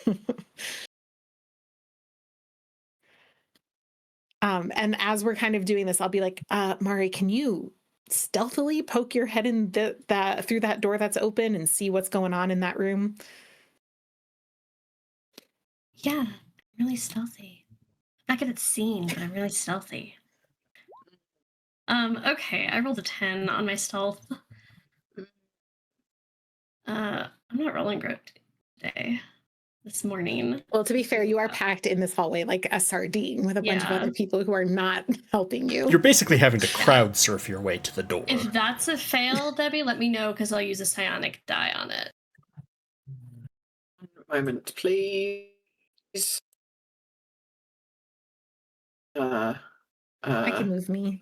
And as we're kind of doing this, I'll be like, Mari, can you stealthily poke your head in through that door that's open and see what's going on in that room? Yeah, really stealthy. Not good at seeing, but I'm really stealthy. Okay, I rolled a 10 on my stealth. I'm not rolling great today. This morning. Well, to be fair, you are packed in this hallway like a sardine with a bunch of Yeah. other people who are not helping you. You're basically having to crowd surf your way to the door. If that's a fail, Debbie, let me know because I'll use a psionic die on it. Moment, please. I can move me.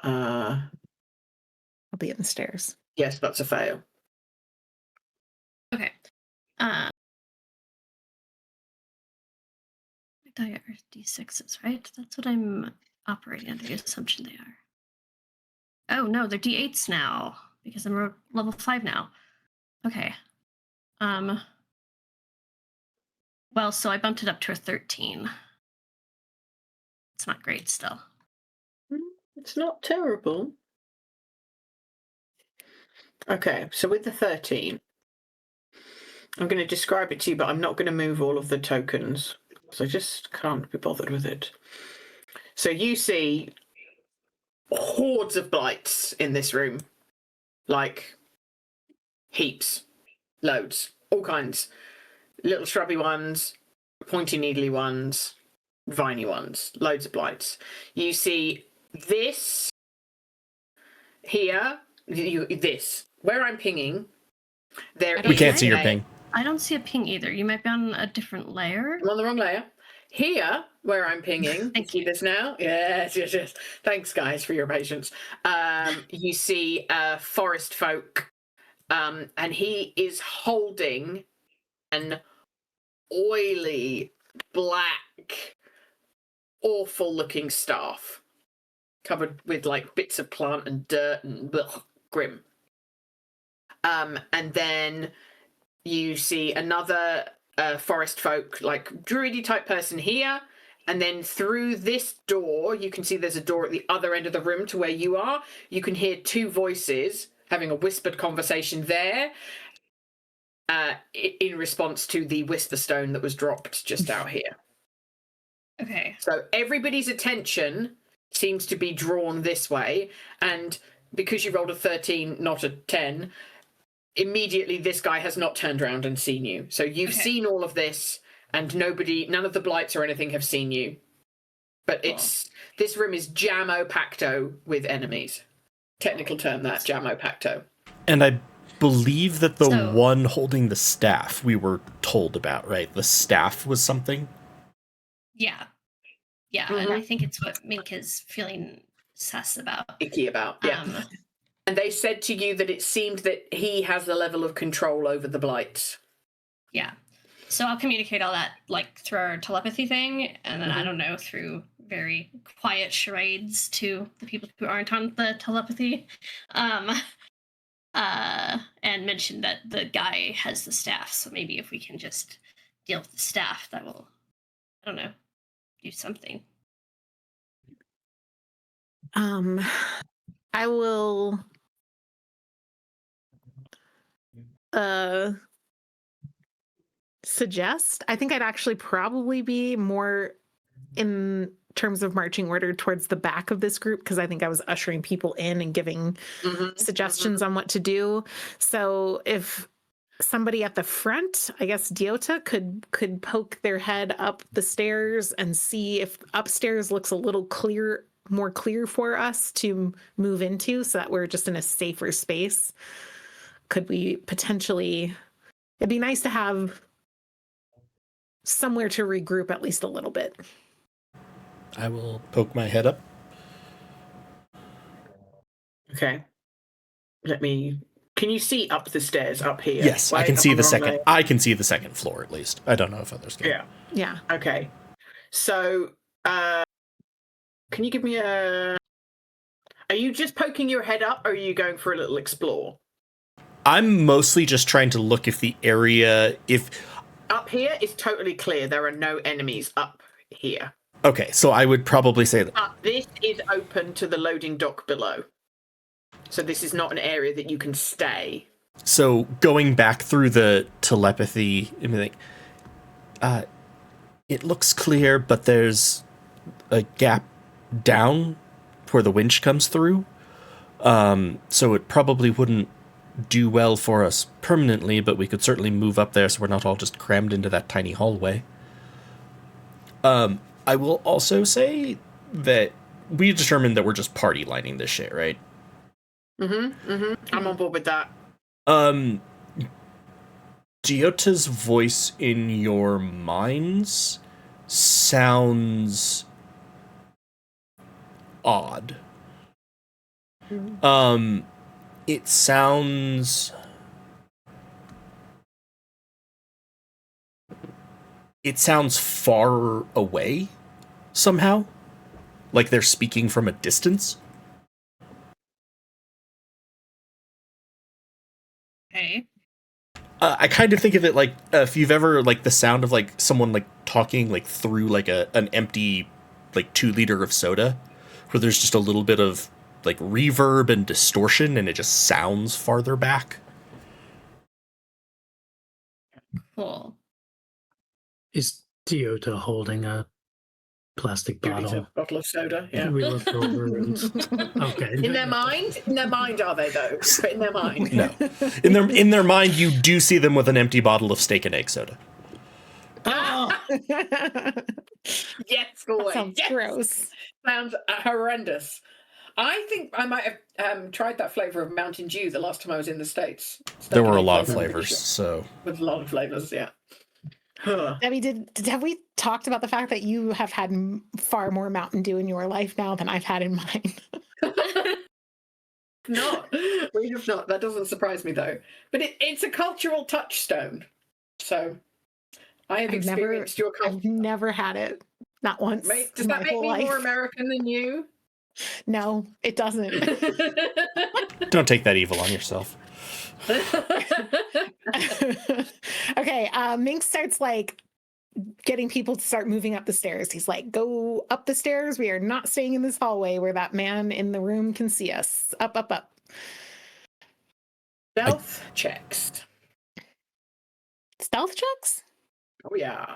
I'll be in the stairs. Yes, that's a fail. Okay. Die are D6s, right? That's what I'm operating under the assumption they are. Oh no, they're D8s now because I'm level 5 now. Okay. Well, so I bumped it up to a 13. It's not great still. It's not terrible. Okay, so with the 13, I'm going to describe it to you, but I'm not going to move all of the tokens, because I just can't be bothered with it. So you see hordes of blights in this room. Like, heaps. Loads. All kinds. Little shrubby ones, pointy needly ones, viney ones. Loads of blights. You see this here. This. Where I'm pinging, there We can't is see your a- ping. I don't see a ping either. You might be on a different layer. I'm on the wrong layer. Here, where I'm pinging, you see this now? Yes. Thanks, guys, for your patience. You see forest folk, and he is holding an oily, black, awful-looking staff. covered with like bits of plant and dirt and grim. And then you see another forest folk, like druidy type person here. And then through this door, you can see there's a door at the other end of the room to where you are. You can hear two voices having a whispered conversation there in response to the whisper stone that was dropped just out here. Okay. So everybody's attention seems to be drawn this way. And because you rolled a 13, not a 10, immediately this guy has not turned around and seen you. So you've seen all of this. And none of the blights or anything have seen you. But this room is jammo-pacto with enemies. Technical term, that, jammo-pacto. And I believe that the one holding the staff we were told about, right? The staff was something? Yeah. Yeah, and I think it's what Mink is feeling sus about. Icky about, yeah. And they said to you that it seemed that he has the level of control over the blights. Yeah. So I'll communicate all that like through our telepathy thing, and then I don't know, through very quiet charades to the people who aren't on the telepathy, and mention that the guy has the staff. So maybe if we can just deal with the staff, that will, I don't know, do something. I will suggest, I think I'd actually probably be more in terms of marching order towards the back of this group, because I think I was ushering people in and giving suggestions on what to do. So if somebody at the front, I guess Diota could poke their head up the stairs and see if upstairs looks a little more clear for us to move into, so that we're just in a safer space. Could we potentially, it'd be nice to have somewhere to regroup at least a little bit. I will poke my head up. Okay. Can you see up the stairs up here? Yes, I can see the second. I can see the second floor at least. I don't know if others can. Yeah. Okay. So, can you give me are you just poking your head up, or are you going for a little explore? I'm mostly just trying to look if the area, Up here is totally clear. There are no enemies up here. Okay, so I would probably say that. This is open to the loading dock below. So this is not an area that you can stay. So going back through the telepathy, it looks clear, but there's a gap down where the winch comes through. So it probably wouldn't do well for us permanently, but we could certainly move up there so we're not all just crammed into that tiny hallway. I will also say that we determined that we're just party lining this shit, right? I'm on board with that. Diota's voice in your minds sounds odd. It sounds far away somehow, like they're speaking from a distance. Okay. I kind of think of it like if you've ever like the sound of like someone like talking like through like an empty like 2 liter of soda, where there's just a little bit of like reverb and distortion and it just sounds farther back. Cool. Is Diota holding a plastic bottle? Bottle of soda, yeah. We look over and okay. In their mind are they though? But in their mind. No. In their mind, you do see them with an empty bottle of steak and egg soda. Oh. Yes, boy. That sounds gross. Sounds horrendous. I think I might have tried that flavor of Mountain Dew the last time I was in the States. There were a lot of flavors, so. With a lot of flavors, yeah. Debbie, have we talked about the fact that you have had far more Mountain Dew in your life now than I've had in mine? Not. We have not. That doesn't surprise me, though. But it's a cultural touchstone. So I have experienced your culture. I've never had it. Not once. Does that make me more American than you? No, it doesn't. Don't take that evil on yourself. Okay, Mink starts like getting people to start moving up the stairs. He's like, go up the stairs. We are not staying in this hallway where that man in the room can see us. Up, up, up. Stealth checks. Stealth checks? Oh, yeah.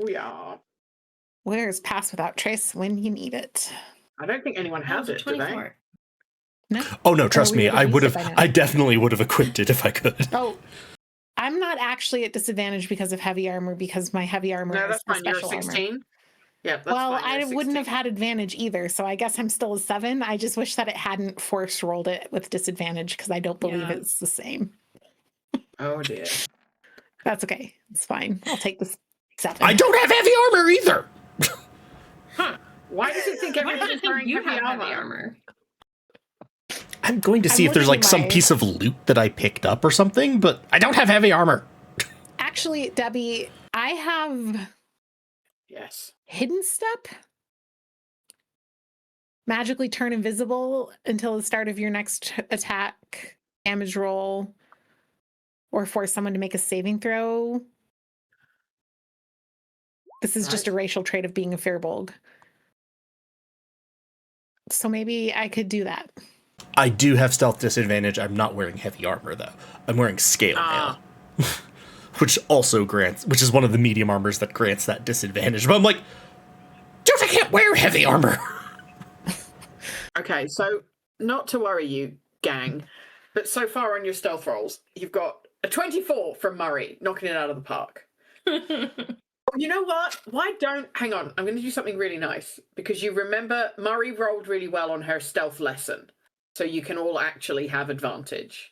Oh, yeah. Where's Pass Without Trace when you need it? I don't think anyone has it, do they? 24. No? Oh no, trust we me, would've I used would it have. by now. I definitely would have equipped it if I could. Oh, I'm not actually at disadvantage because of heavy armor because my heavy armor No, is that's the fine. You're a special armor. 16. Yeah, that's Well, fine. You're I a wouldn't 16. have had advantage either, so I guess I'm still a 7. I just wish that it hadn't force rolled it with disadvantage because I don't believe Yeah. it's the same. Oh, dear. That's okay. It's fine. I'll take this 7. I don't have heavy armor either. Huh. Why does it think Why does everybody's it think wearing you heavy have armor? heavy armor? I'm going to I'm see if there's looking like at some my- piece of loot that I picked up or something, but I don't have heavy armor. Actually, Debbie, I have Yes. hidden step. Magically turn invisible until the start of your next attack, damage roll, or force someone to make a saving throw. This is just a Right. racial trait of being a Firbolg. So maybe I could do that. I do have stealth disadvantage. I'm not wearing heavy armor though. I'm wearing scale mail, which is one of the medium armors that grants that disadvantage. But I'm like, dude, I can't wear heavy armor. Okay, so not to worry you, gang, but so far on your stealth rolls, you've got a 24 from Murray, knocking it out of the park. You know what? Hang on, I'm going to do something really nice because you remember Murray rolled really well on her stealth lesson, so you can all actually have advantage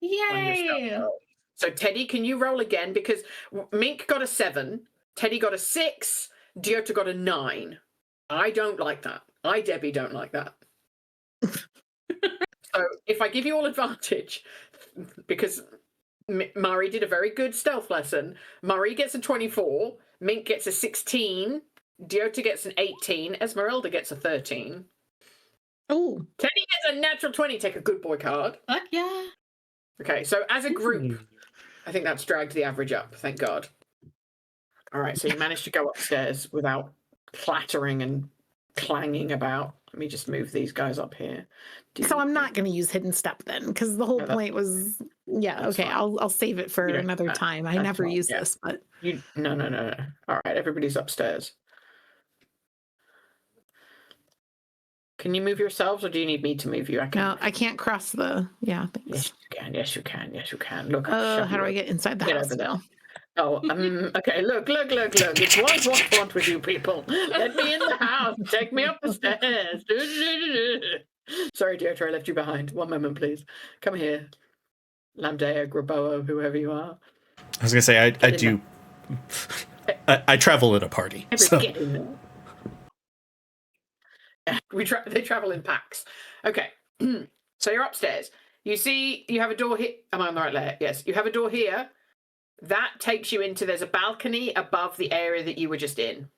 on your stealth Yay! roll. So Teddy, can you roll again? Because Mink got a 7, Teddy got a 6, Diota got a 9. I don't like that. Debbie, don't like that. So if I give you all advantage, because Murray did a very good stealth lesson, Murray gets a 24, Mink gets a 16, Diota gets an 18, Esmeralda gets a 13. Oh, Teddy gets a natural 20, take a good boy card. Fuck yeah. Okay, so as a group, I think that's dragged the average up, thank God. All right, so you managed to go upstairs without clattering and clanging about. Let me just move these guys up here. so I'm not going to use hidden step then, because the whole No, that's- point was, yeah, that's okay, fine. I'll save it for You don't- another time. I that's never fine, use yeah. this, but No. All right, everybody's upstairs. Can you move yourselves, or do you need me to move you? no, I can't cross the, yeah, Yes, thanks. you can. Yes, you can. Yes, you can. Look. How shove do you I up. get inside the Get house over there. now? Oh, okay. Look. It's want with you people. Let me in the house. Take me up the stairs. Sorry, Deirdre, I left you behind. One moment, please. Come here, Lambdea, Graboa, whoever you are. I was gonna say I do. I travel in a party. So. Get in there. Yeah, they travel in packs. Okay, so you're upstairs. You see, you have a door here. Am I on the right layer? Yes, you have a door here. That takes you into. There's a balcony above the area that you were just in.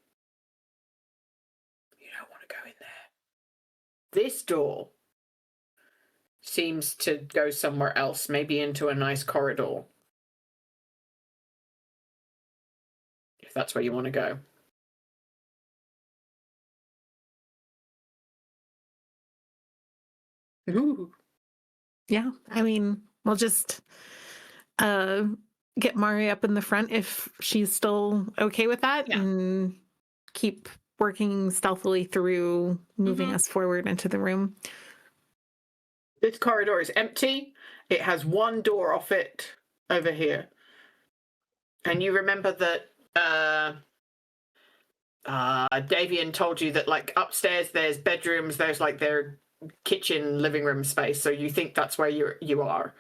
You don't want to go in there. This door seems to go somewhere else, maybe into a nice corridor. If that's where you want to go. Ooh. Yeah, I mean, we'll just get Mari up in the front if she's still okay with that, Yeah. and keep working stealthily through moving Mhm. us forward into the room. This corridor is empty. It has one door off it over here. And you remember that Davian told you that, like, upstairs there's bedrooms, there's like their kitchen, living room space. So you think that's where you are.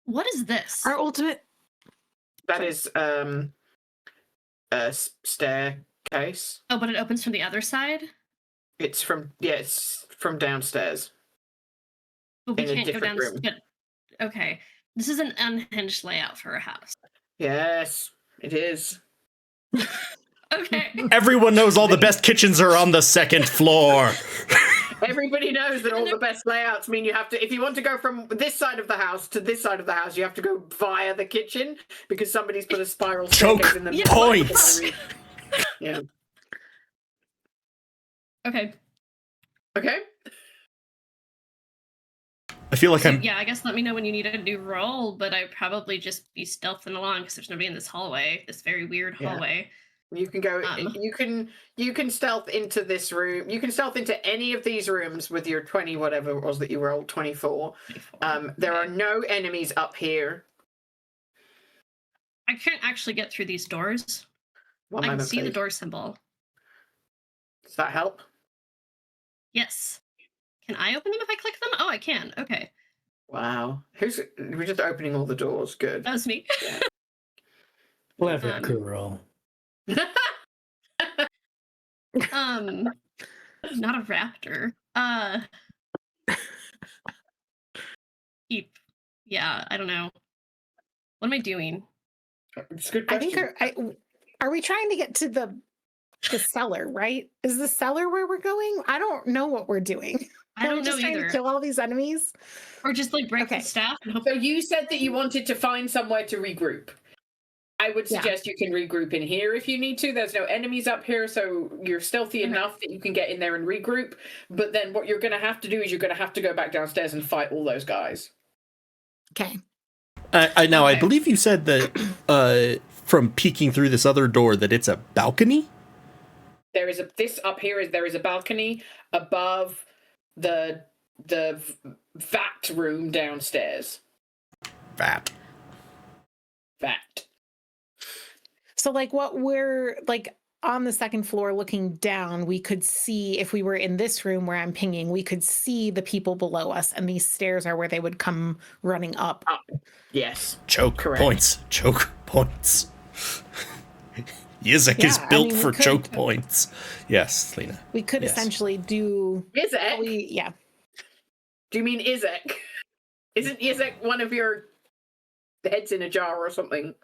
What is this? Our ultimate. That is a staircase. Oh, but it opens from the other side? It's from downstairs. But we In a can't go different down. room. But, okay. This is an unhinged layout for a house. Yes, it is. Okay. Everyone knows all the best kitchens are on the second floor. Everybody knows that all the best layouts mean you have to, if you want to go from this side of the house to this side of the house, you have to go via the kitchen because somebody's put a spiral staircase Choke in the middle. points. Yeah. Okay. Okay. I feel like So, I'm. yeah, I guess let me know when you need a new roll, but I'd probably just be stealthing along because there's nobody in this hallway, this very weird Yeah. hallway. You can go. You can stealth into this room. You can stealth into any of these rooms with your 20 whatever it was that you rolled, 24. 24. There are Okay. no enemies up here. I can't actually get through these doors. One I can moment, see the please. door symbol. Does that help? Yes. Can I open them if I click them? Oh, I can. Okay. Wow. We're just opening all the doors. Good. That was me. Yeah. Clever Um, crew roll. Not a raptor. Keep. Yeah, I don't know. What am I doing? It's a good I question. think are we trying to get to the cellar, right? Is the cellar where we're going? I don't know what we're doing. I Are we don't know just trying either. to kill all these enemies? Or just like break Okay. the staff and hope. So you said that you wanted to find somewhere to regroup. I would Yeah. suggest you can regroup in here if you need to. There's no enemies up here, so you're stealthy Okay. enough that you can get in there and regroup. But then what you're going to have to do is you're going to have to go back downstairs and fight all those guys. Okay. I Okay. believe you said that from peeking through this other door that it's a balcony. There is there is a balcony above the vat room downstairs. Vat. So like what we're like on the second floor looking down, we could see if we were in this room where I'm pinging, we could see the people below us, and these stairs are where they would come running up. Yes. Choke Correct. points. Choke points. Yizek is Yeah, I built mean, we for could- choke points. Yes, Lena. We could Yes. essentially do Izek? yeah. Do you mean Izek? Isn't Izek one of your heads in a jar or something?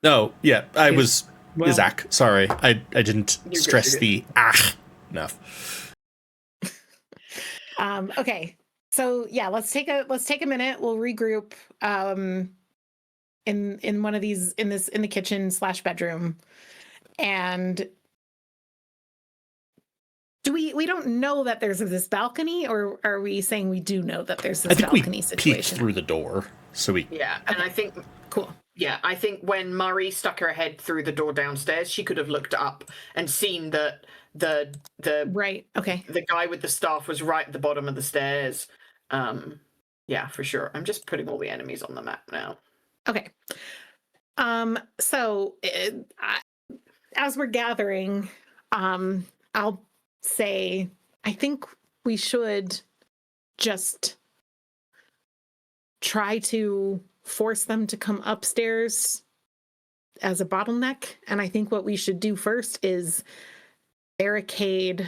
No, yeah, I Is- was well- Isaac. Sorry, I didn't You're good, stress you're the enough. Okay. So yeah, let's take a minute. We'll regroup in one of these in the kitchen/bedroom. And do we don't know that there's this balcony, or are we saying we do know that there's this I think we balcony peeked situation? through the door, so we. Yeah, and I think Cool. yeah, I think when Murray stuck her head through the door downstairs, she could have looked up and seen that the Right. Okay. the guy with the staff was right at the bottom of the stairs. Yeah, for sure. I'm just putting all the enemies on the map now. Okay. So as we're gathering, I'll say I think we should just try to force them to come upstairs as a bottleneck. And I think what we should do first is barricade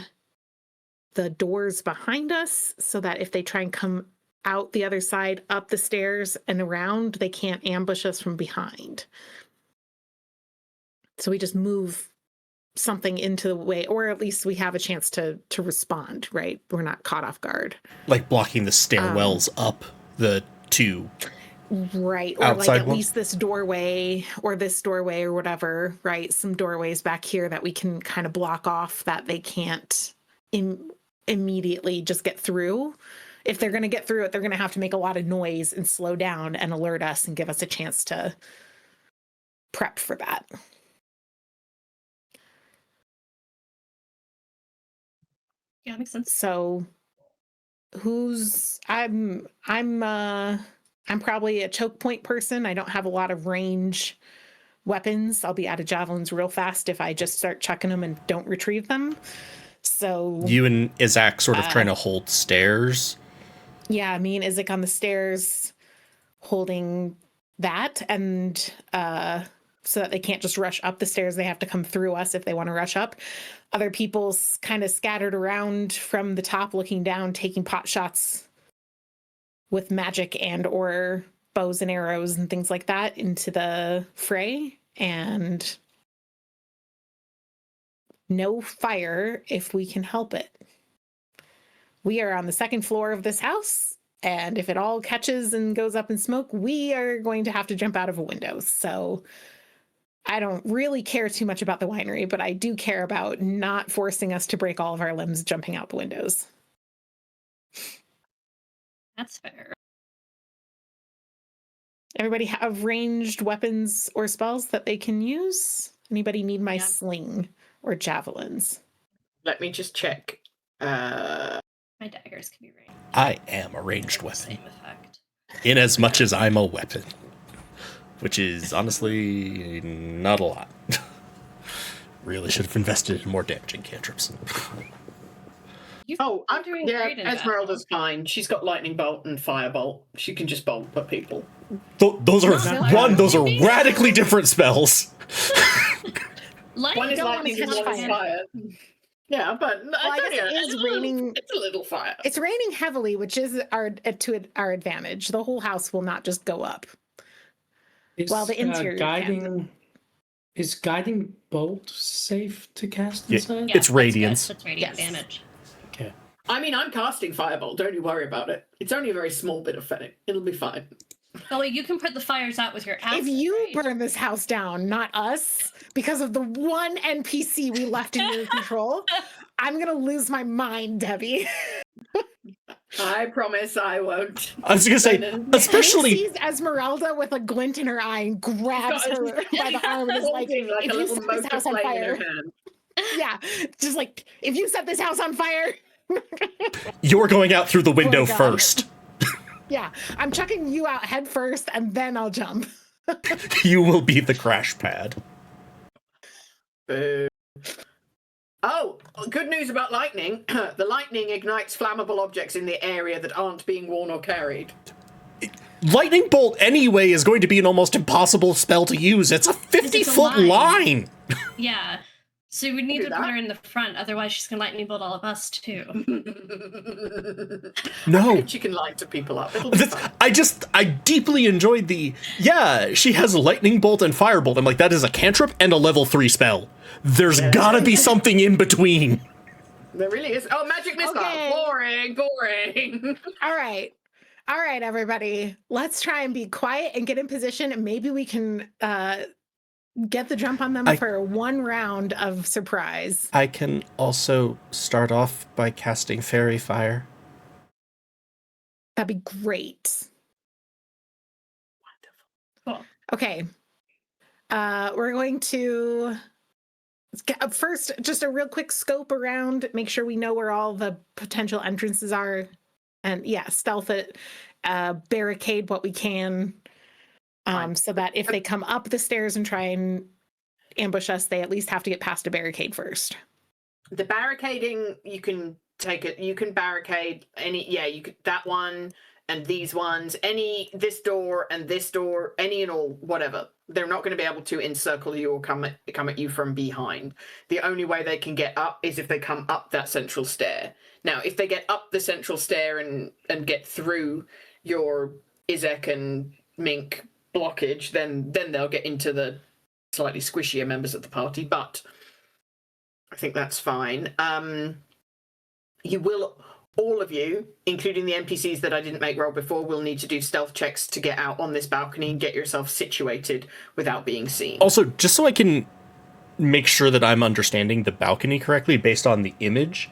the doors behind us so that if they try and come out the other side, up the stairs and around, they can't ambush us from behind. So we just move something into the way, or at least we have a chance to respond, right? We're not caught off guard. Like blocking the stairwells up the two. Right. Or Outside like at ones? least this doorway or whatever, right? Some doorways back here that we can kind of block off that they can't immediately just get through. If they're going to get through it, they're going to have to make a lot of noise and slow down and alert us and give us a chance to prep for that. Yeah, makes sense. So I'm probably a choke point person. I don't have a lot of range weapons. I'll be out of javelins real fast if I just start chucking them and don't retrieve them. So You and Isaac sort of trying to hold stairs. yeah, me and Isaac on the stairs holding that, and so that they can't just rush up the stairs. They have to come through us if they want to rush up. Other people kind of scattered around from the top looking down, taking pot shots with magic and or bows and arrows and things like that into the fray. And no fire if we can help it. We are on the second floor of this house, and if it all catches and goes up in smoke, we are going to have to jump out of a window. So I don't really care too much about the winery, but I do care about not forcing us to break all of our limbs jumping out the windows. That's fair. Everybody have ranged weapons or spells that they can use? Anybody need my Yeah. sling or javelins? Let me just check. My daggers can be ranged. I am a ranged They have the weapon, Same effect. in as much as I'm a weapon, which is honestly not a lot. Really should have invested in more damaging cantrips. You've Oh, been I'm doing yeah. great in Esmeralda's fine. She's got lightning bolt and firebolt. She can just bolt at people. Those are No. those are radically different spells. Lightning One is don't wanna lightning and catch one is fire. fire. Yeah, but I guess it is raining. It's a little fire. It's raining heavily, which is our advantage. The whole house will not just go up. Well, the interior Is guiding bolt safe to cast Yeah. inside? It's radiance. That's radiant Yes. damage. Okay. I mean, I'm casting firebolt. Don't you worry about it. It's only a very small bit of fennec. It'll be fine. Oh, wait, you can put the fires out with your If outfit, you right? burn this house down, not us, because of the one NPC we left in your control, I'm gonna lose my mind, Debbie. I promise I won't. I was gonna say, He especially sees Esmeralda with a glint in her eye and grabs her by the arm and is like, Holding like if a you little set this motor house on flame in her fire, hand. yeah, just like, if you set this house on fire, you're going out through the window God. first. yeah, I'm chucking you out head first and then I'll jump. You will be the crash pad. Boo. Oh, good news about lightning. The lightning ignites flammable objects in the area that aren't being worn or carried. Lightning bolt anyway is going to be an almost impossible spell to use. It's a 50-foot line. Yeah. So we need Do to that. put her in the front, otherwise she's gonna lightning bolt all of us too. No. She can light to people up. It'll be fine. I deeply enjoyed she has lightning bolt and firebolt. I'm like, that is a cantrip and a level 3 spell. There's gotta be something in between. There really is. Oh, magic missile. Okay. Boring. All right, everybody. Let's try and be quiet and get in position, and maybe we can get the jump on them for one round of surprise. I can also start off by casting Fairy Fire. That'd be great. Cool. Okay. We're going to first just a real quick scope around, make sure we know where all the potential entrances are, and yeah, stealth it, barricade what we can, so that if they come up the stairs and try and ambush us, they at least have to get past a barricade first. The barricading, you can take it. You can barricade any. Yeah, you could that one and these ones. This door and this door. Any and all, whatever. They're not going to be able to encircle you or come at you from behind. The only way they can get up is if they come up that central stair. Now, if they get up the central stair and get through your Izek and Mink blockage, then they'll get into the slightly squishier members of the party. But I think that's fine. You will, all of you, including the NPCs that I didn't make roll before, will need to do stealth checks to get out on this balcony and get yourself situated without being seen. Also, just so I can make sure that I'm understanding the balcony correctly based on the image,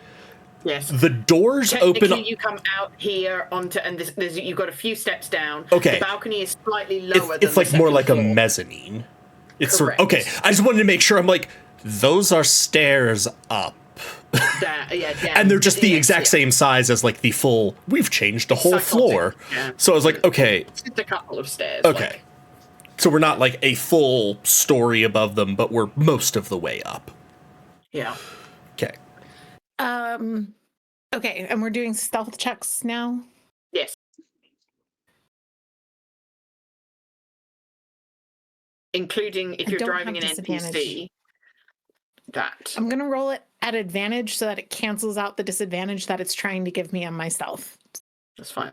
Yes. the doors Technically, open. you come out here onto, and you've got a few steps down. Okay. The balcony is slightly lower. It's than like more the like a second floor. mezzanine. It's Correct. okay. I just wanted to make sure. I'm like, those are stairs up. Yeah, And they're just the yes, exact yeah. same size as like the full. We've changed a whole Psychotic, floor. yeah. So I was like, okay, It's just a couple of stairs. okay. like- So we're not like a full story above them, but we're most of the way up. yeah. Okay. Okay, and we're doing stealth checks now. Yes. Including if I you're don't driving an have disadvantage. NPC. That. I'm gonna roll it at advantage so that it cancels out the disadvantage that it's trying to give me on my stealth, That's fine.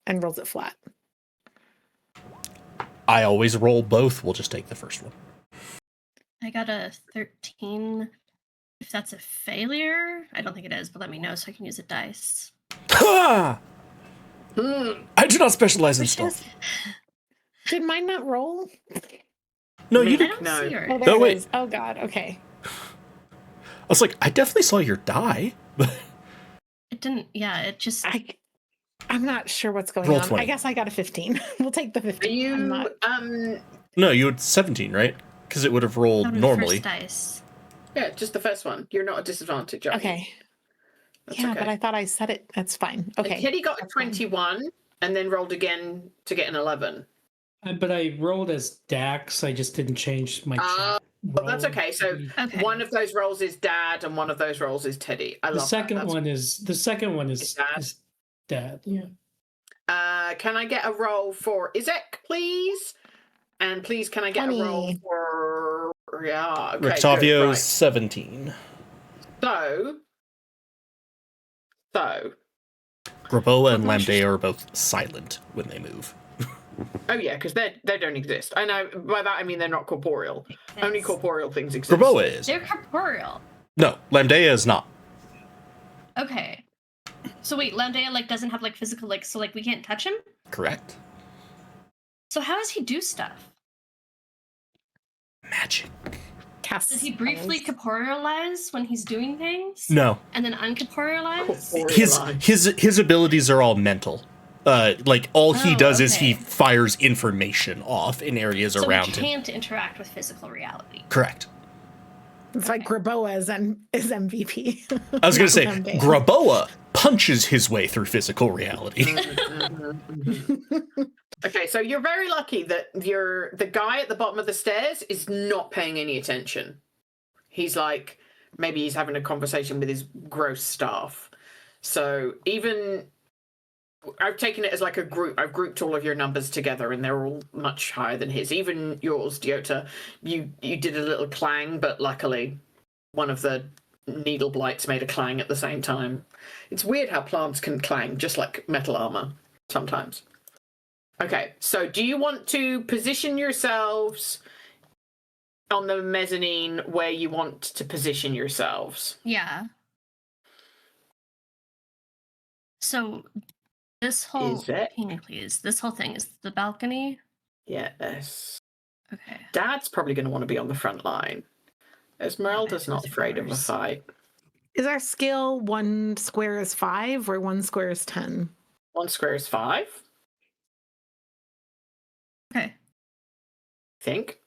and rolls it flat. I always roll both. We'll just take the first one. I got a 13 If that's a failure, I don't think it is, but let me know so I can use a dice. Ha! Hmm. I do not specialize in Which stealth. Did mine not roll? No, you I did. don't No. see her. Oh, there Oh, it wait. is. Oh God. Okay. I was like, I definitely saw your die. It didn't. Yeah, it just. I'm not sure what's going Roll on. 20. I guess I got a 15. We'll take the Are 15. I'm not. you No, you had 17, right? Because it would have rolled Out of the normally. first dice. yeah, just the first one. You're not at disadvantage, are you? Okay. That's Yeah, okay. but I thought I said it. That's fine. And Okay. Teddy got a That's fine. 21 and then rolled again to get an 11. But I rolled as Dax. I just didn't change my chat. But that's roll. okay. So Okay. one of those rolls is Dad and one of those rolls is Teddy. I the love second that. one is Dad. is Dad. Yeah. Can I get a roll for Izek, please? And please, can I get 20. a roll for... Yeah, okay, Rictavio's good, right. 17. So... Graboa and Oh, gosh. Lamdea are both silent when they move. Oh yeah, because they don't exist. I know, by that I mean they're not corporeal. Only Yes. corporeal things exist. Graboa is. They're corporeal. No, Lamdea is not. Okay. So wait, Lamdea like doesn't have like physical so we can't touch him? Correct. So how does he do stuff? Magic. Cast Does he briefly spells. corporealize when he's doing things? No. And then uncorporealize? His abilities are all mental. Like all he Oh, does is he okay. fires information off in areas So around he him. can't interact with physical reality. Correct. It's like Graboa is MVP. I was going to say, Lamdea. Graboa punches his way through physical reality. Okay, so you're very lucky that the guy at the bottom of the stairs is not paying any attention. He's like, maybe he's having a conversation with his gross staff. So even I've taken it as like a group. I've grouped all of your numbers together, and they're all much higher than his. Even yours, Diota, you did a little clang, but luckily, one of the needle blights made a clang at the same time. It's weird how plants can clang, just like metal armor sometimes. Okay, so do you want to position yourselves on the mezzanine where you want to position yourselves? Yeah. So this whole Is it? Hang on, please. This whole thing is the balcony. Yes. Okay. Dad's probably going to want to be on the front line. Esmeralda's not afraid of a fight. Is our skill 1 square is 5 or 1 square is 10? 1 square is 5, Okay. I think.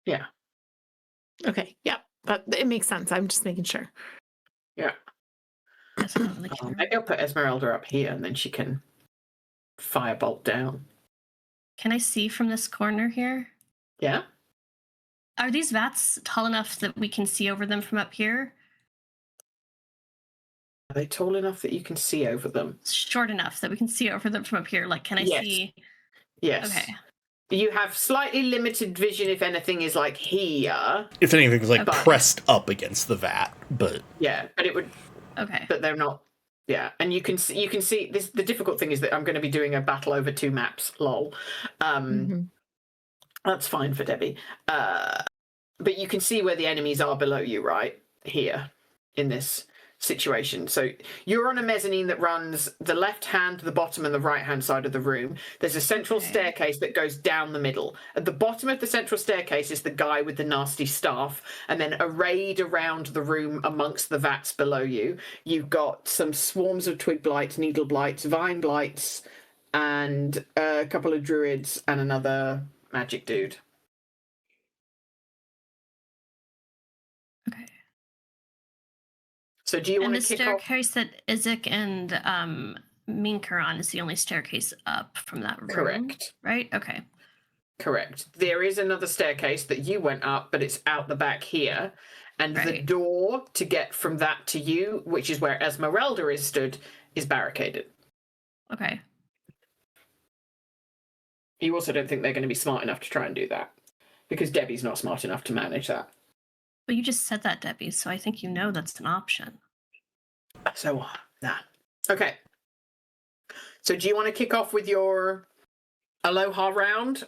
Yeah. Okay. Yep. But it makes sense. I'm just making sure. Yeah. That's not really clear. Maybe I'll put Esmeralda up here and then she can firebolt down. Can I see from this corner here? Yeah? Are these vats tall enough that we can see over them from up here? Are they tall enough that you can see over them? Short enough that we can see over them from up here? Like, can I Yes. see? Yes. Okay. You have slightly limited vision if anything is like here. If anything's like Okay. pressed up against the vat, but Yeah, but it would Okay. but they're not. Yeah, and you can see this. The difficult thing is that I'm going to be doing a battle over 2 maps. Lol. Mhm. That's fine for Debbie. But you can see where the enemies are below you, right here in this situation. So you're on a mezzanine that runs the left hand, the bottom, and the right hand side of the room. There's a central Okay. staircase that goes down the middle. At the bottom of the central staircase is the guy with the nasty staff, and then arrayed around the room amongst the vats below you, you've got some swarms of twig blights, needle blights, vine blights, and a couple of druids and another magic dude. Okay. So do you And want the to kick off? staircase that Izek and Mink are on is the only staircase up from that room. Correct. Right? Okay. Correct. There is another staircase that you went up, but it's out the back here. And the Right. door to get from that to you, which is where Esmeralda is stood, is barricaded. Okay. You also don't think they're going to be smart enough to try and do that, because Debbie's not smart enough to manage that. But you just said that, Debbie, so I think you know that's an option. So, nah. Okay. So do you want to kick off with your Aloha round?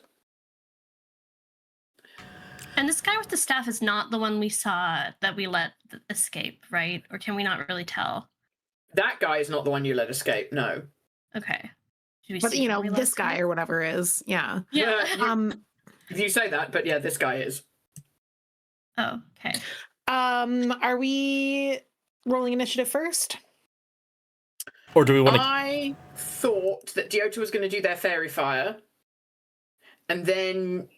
And this guy with the staff is not the one we saw that we let escape, right? Or can we not really tell? That guy is not the one you let escape. No. Okay. Should we But see you know, who we let this guy escape? or whatever is, yeah. Yeah. You say that, but yeah, this guy is. Oh, okay. Are we rolling initiative first? Or do we want to? I thought that Deota was going to do their fairy fire, and then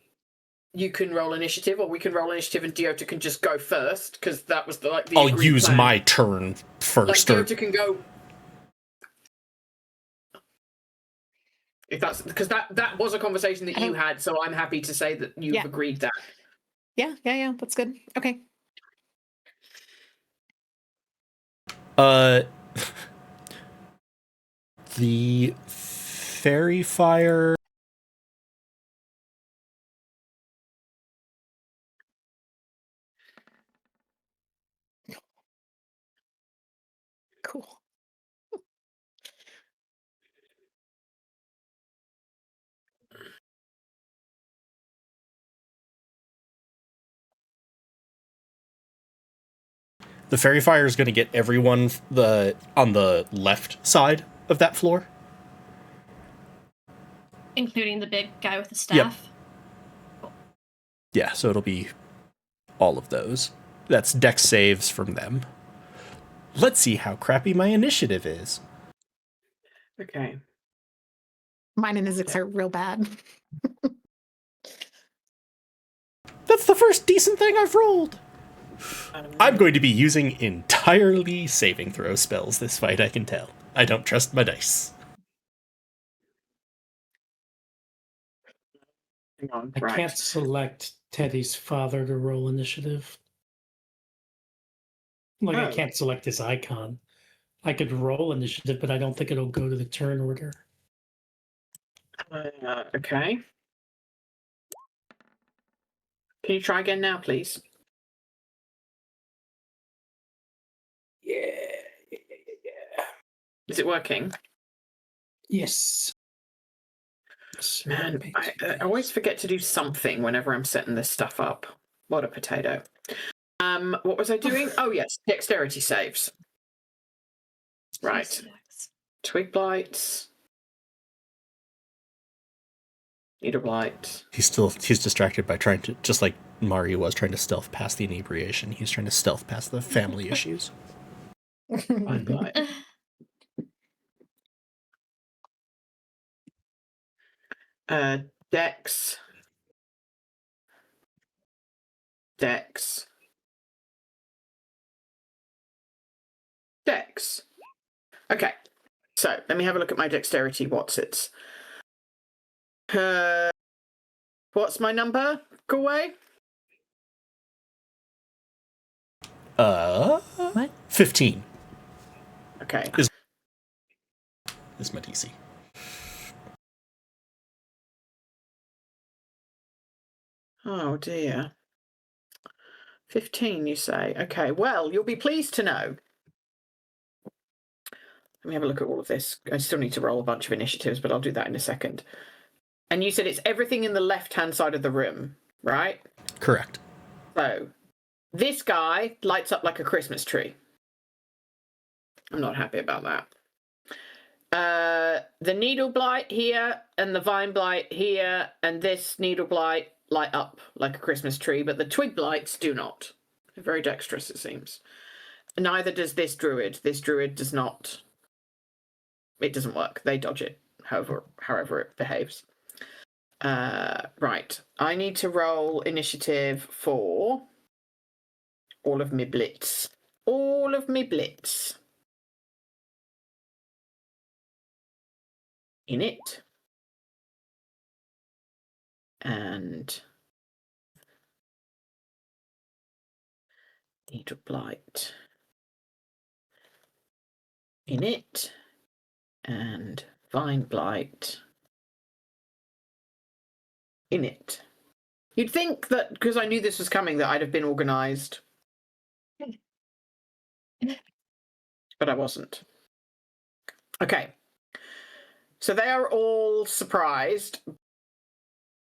you can roll initiative, or we can roll initiative and Deota can just go first, because that was the I'll agreed use plan. my turn first. Like Deota can go. If that's because that was a conversation that you had, so I'm happy to say that you've agreed that. Yeah, that's good. Okay. The fairy fire. Cool. The fairy fire is going to get everyone on the left side of that floor. Including the big guy with the staff? Yep. Yeah, so it'll be all of those. That's dex saves from them. Let's see how crappy my initiative is. Okay. Mine and Izix are real bad. That's the first decent thing I've rolled. I'm going to be using entirely saving throw spells this fight, I can tell. I don't trust my dice. Hang on. I can't select Teddy's father to roll initiative. Like, I can't select his icon. I could roll initiative, but I don't think it'll go to the turn order. Okay. Can you try again now, please? Yeah. Is it working? Yes. Man, I always forget to do something whenever I'm setting this stuff up. What a potato. What was I doing? Oh, yes, dexterity saves. Right. Twig blights. Needle blight. He's distracted by trying to, just like Mario was trying to stealth past the inebriation. He's trying to stealth past the family issues. Vine blight. Dex. Dex. Dex. Okay. So let me have a look at my dexterity. What's it? What's my number? Go away. What? 15 Okay. is my DC. Oh dear. 15, you say? Okay, well, you'll be pleased to know. Let me have a look at all of this. I still need to roll a bunch of initiatives, but I'll do that in a second. And you said it's everything in the left-hand side of the room, right? Correct. So, this guy lights up like a Christmas tree. I'm not happy about that. The needle blight here and the vine blight here and this needle blight light up like a Christmas tree, but the twig blights do not. They're very dexterous, it seems. Neither does this druid. This druid does not. It doesn't work. They dodge it, however it behaves. Right. I need to roll initiative for all of me blitz. All of me blitz. In it. And needle blight. In it. And vine blight. In it. You'd think that, because I knew this was coming, that I'd have been organised. But I wasn't. Okay. So they are all surprised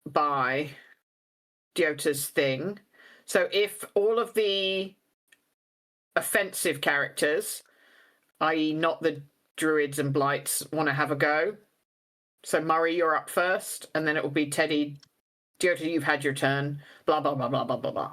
by Deota's thing. So if all of the offensive characters, i.e. not the druids and blights, want to have a go, so Murray, you're up first, and then it will be Teddy. Deota, you've had your turn. Blah, blah, blah, blah, blah, blah, blah.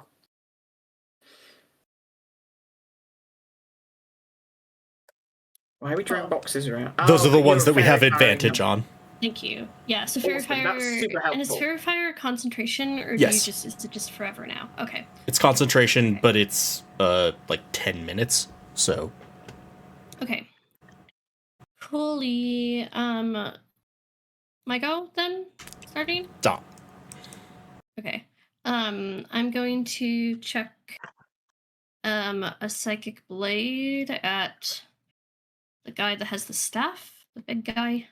Why are we drawing boxes around? Those are the ones that we have Fairy advantage firing on. Thank you. Yeah, so Awesome, Fairy Fire. that's super And is helpful. Fairy Fire concentration, or Yes. is it just forever now? Okay. It's concentration, but it's like 10 minutes. So Okay. Coolly. My go then? Starting? stop. Okay. I'm going to check a psychic blade at the guy that has the staff, the big guy.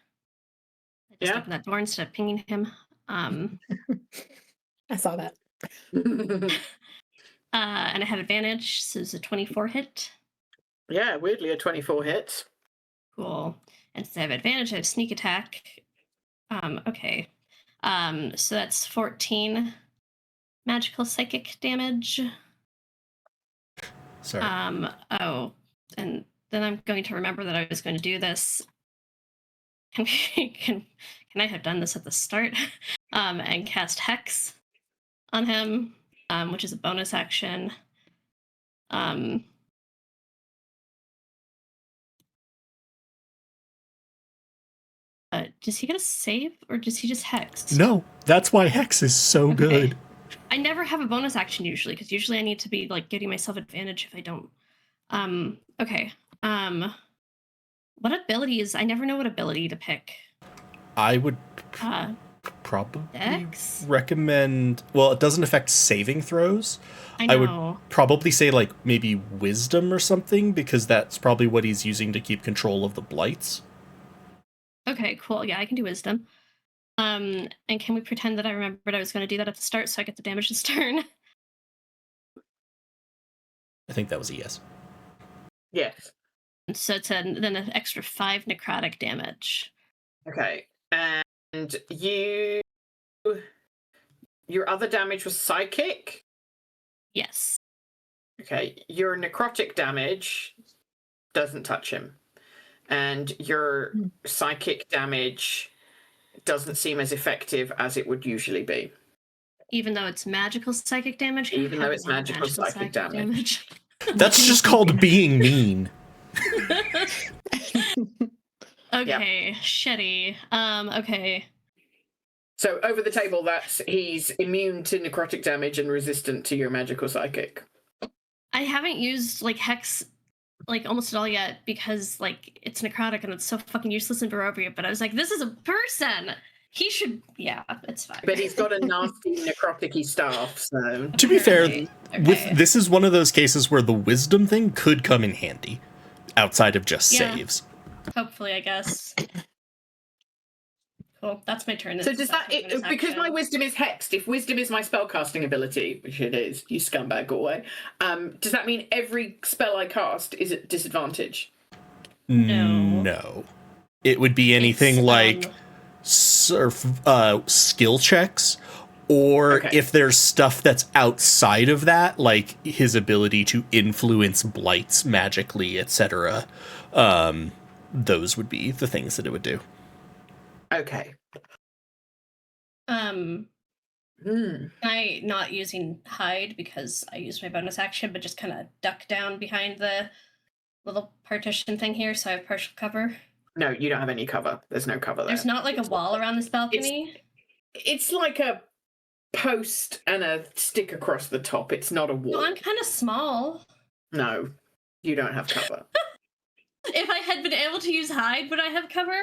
I just Yeah. opened that door instead of pinging him. I saw that. And I have advantage, so it's a 24 hit. Yeah, weirdly a 24 hits. Cool. And since I have advantage, I have sneak attack. Okay. So that's 14 magical psychic damage. Sorry. Oh, and then I'm going to remember that I was going to do this. Can I have done this at the start? And cast Hex on him, which is a bonus action. Does he get a save, or does he just Hex? No, that's why Hex is so good. I never have a bonus action usually, because usually I need to be like giving myself advantage if I don't. Okay. What abilities? I never know what ability to pick. I would Uh, probably Dex? recommend. Well, it doesn't affect saving throws. I I know. would probably say like maybe Wisdom or something, because that's probably what he's using to keep control of the blights. Okay, cool. Yeah, I can do Wisdom. And can we pretend that I remembered I was going to do that at the start so I get the damage this turn? I think that was a yes. Yes. So it's then an extra 5 necrotic damage. Okay. And your other damage was psychic? Yes. Okay. Your necrotic damage doesn't touch him. And your psychic damage doesn't seem as effective as it would usually be. Even though it's magical psychic damage? Even How though is it's that magical psychic damage. That's just called being mean. Okay, shitty. Okay. So over the table, he's immune to necrotic damage and resistant to your magical psychic. I haven't used like Hex like almost at all yet because like it's necrotic and it's so fucking useless in Barovia, but I was like, this is a person. He should, yeah, it's fine. But he's got a nasty necrotic-y staff, so... To be fair, Okay. this is one of those cases where the wisdom thing could come in handy, outside of just Yeah. saves. Hopefully, I guess. Cool, that's my turn. So does that... because my wisdom is hexed, if wisdom is my spellcasting ability, which it is, you scumbag, go away, does that mean every spell I cast is at disadvantage? No. It would be anything It's, like skill checks, or Okay. if there's stuff that's outside of that, like his ability to influence blights magically, etc. Those would be the things that it would do. Okay. I not using hide because I used my bonus action, but just kind of duck down behind the little partition thing here, so I have partial cover. No, you don't have any cover. There's no cover there. There's not like a wall around this balcony. It's like a post and a stick across the top. It's not a wall. Well, I'm kind of small. No, you don't have cover. If I had been able to use hide, would I have cover?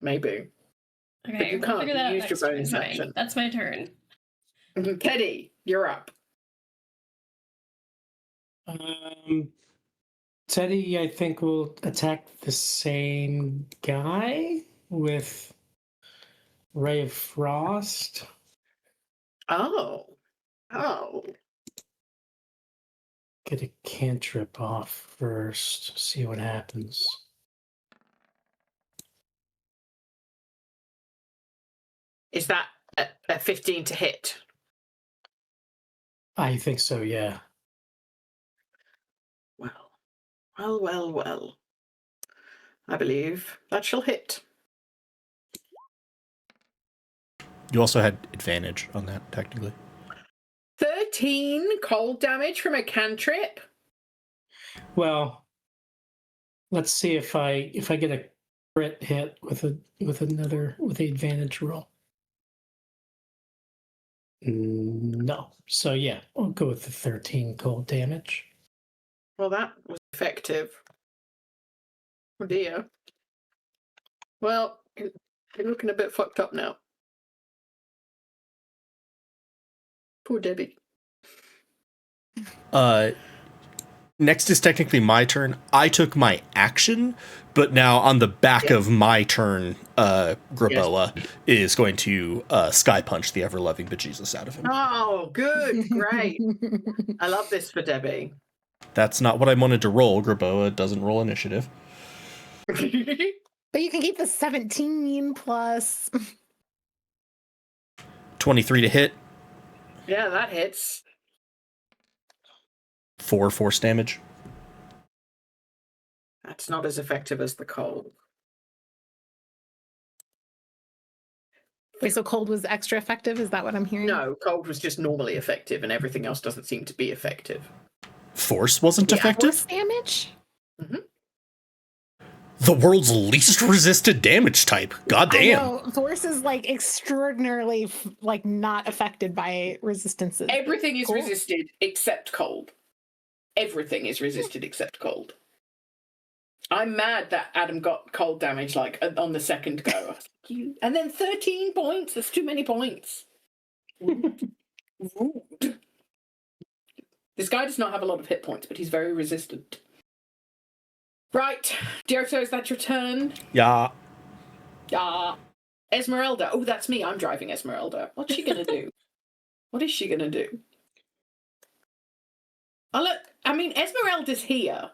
Maybe. Okay, you we'll can't. figure that You out used your next bonus turn. action. That's my turn. Teddy, you're up. Teddy, I think, will attack the same guy with Ray of Frost. Oh. Get a cantrip off first, see what happens. Is that a 15 to hit? I think so, yeah. Well. I believe that shall hit. You also had advantage on that, technically. 13 cold damage from a cantrip. Well, let's see if I get a crit hit with the advantage roll. No. So yeah, I'll go with the 13 cold damage. Well, that was effective. Oh dear. Well, you're looking a bit fucked up now. Poor Debbie. Next is technically my turn. I took my action, but now on the back of my turn, Graboa is going to sky punch the ever-loving bejesus out of him. Oh, good. Great. I love this for Debbie. That's not what I wanted to roll. Graboa doesn't roll initiative. But you can keep the 17 plus. 23 to hit. Yeah, that hits. 4 force damage. That's not as effective as the cold. Wait, so cold was extra effective? Is that what I'm hearing? No, cold was just normally effective, and everything else doesn't seem to be effective. Force wasn't effective? Force damage? Mm-hmm. The world's least resisted damage type. God damn. I know. Force is like extraordinarily like not affected by resistances. Everything is resisted except cold. Everything is resisted except cold. I'm mad that Adam got cold damage like on the second go. And then 13 points. That's too many points. Rude. This guy does not have a lot of hit points, but he's very resistant. Right, Dioto, is that your turn? Yeah. Yeah. Esmeralda. Oh, that's me. I'm driving Esmeralda. What's she gonna do? What is she gonna do? Oh, look. I mean, Esmeralda's here,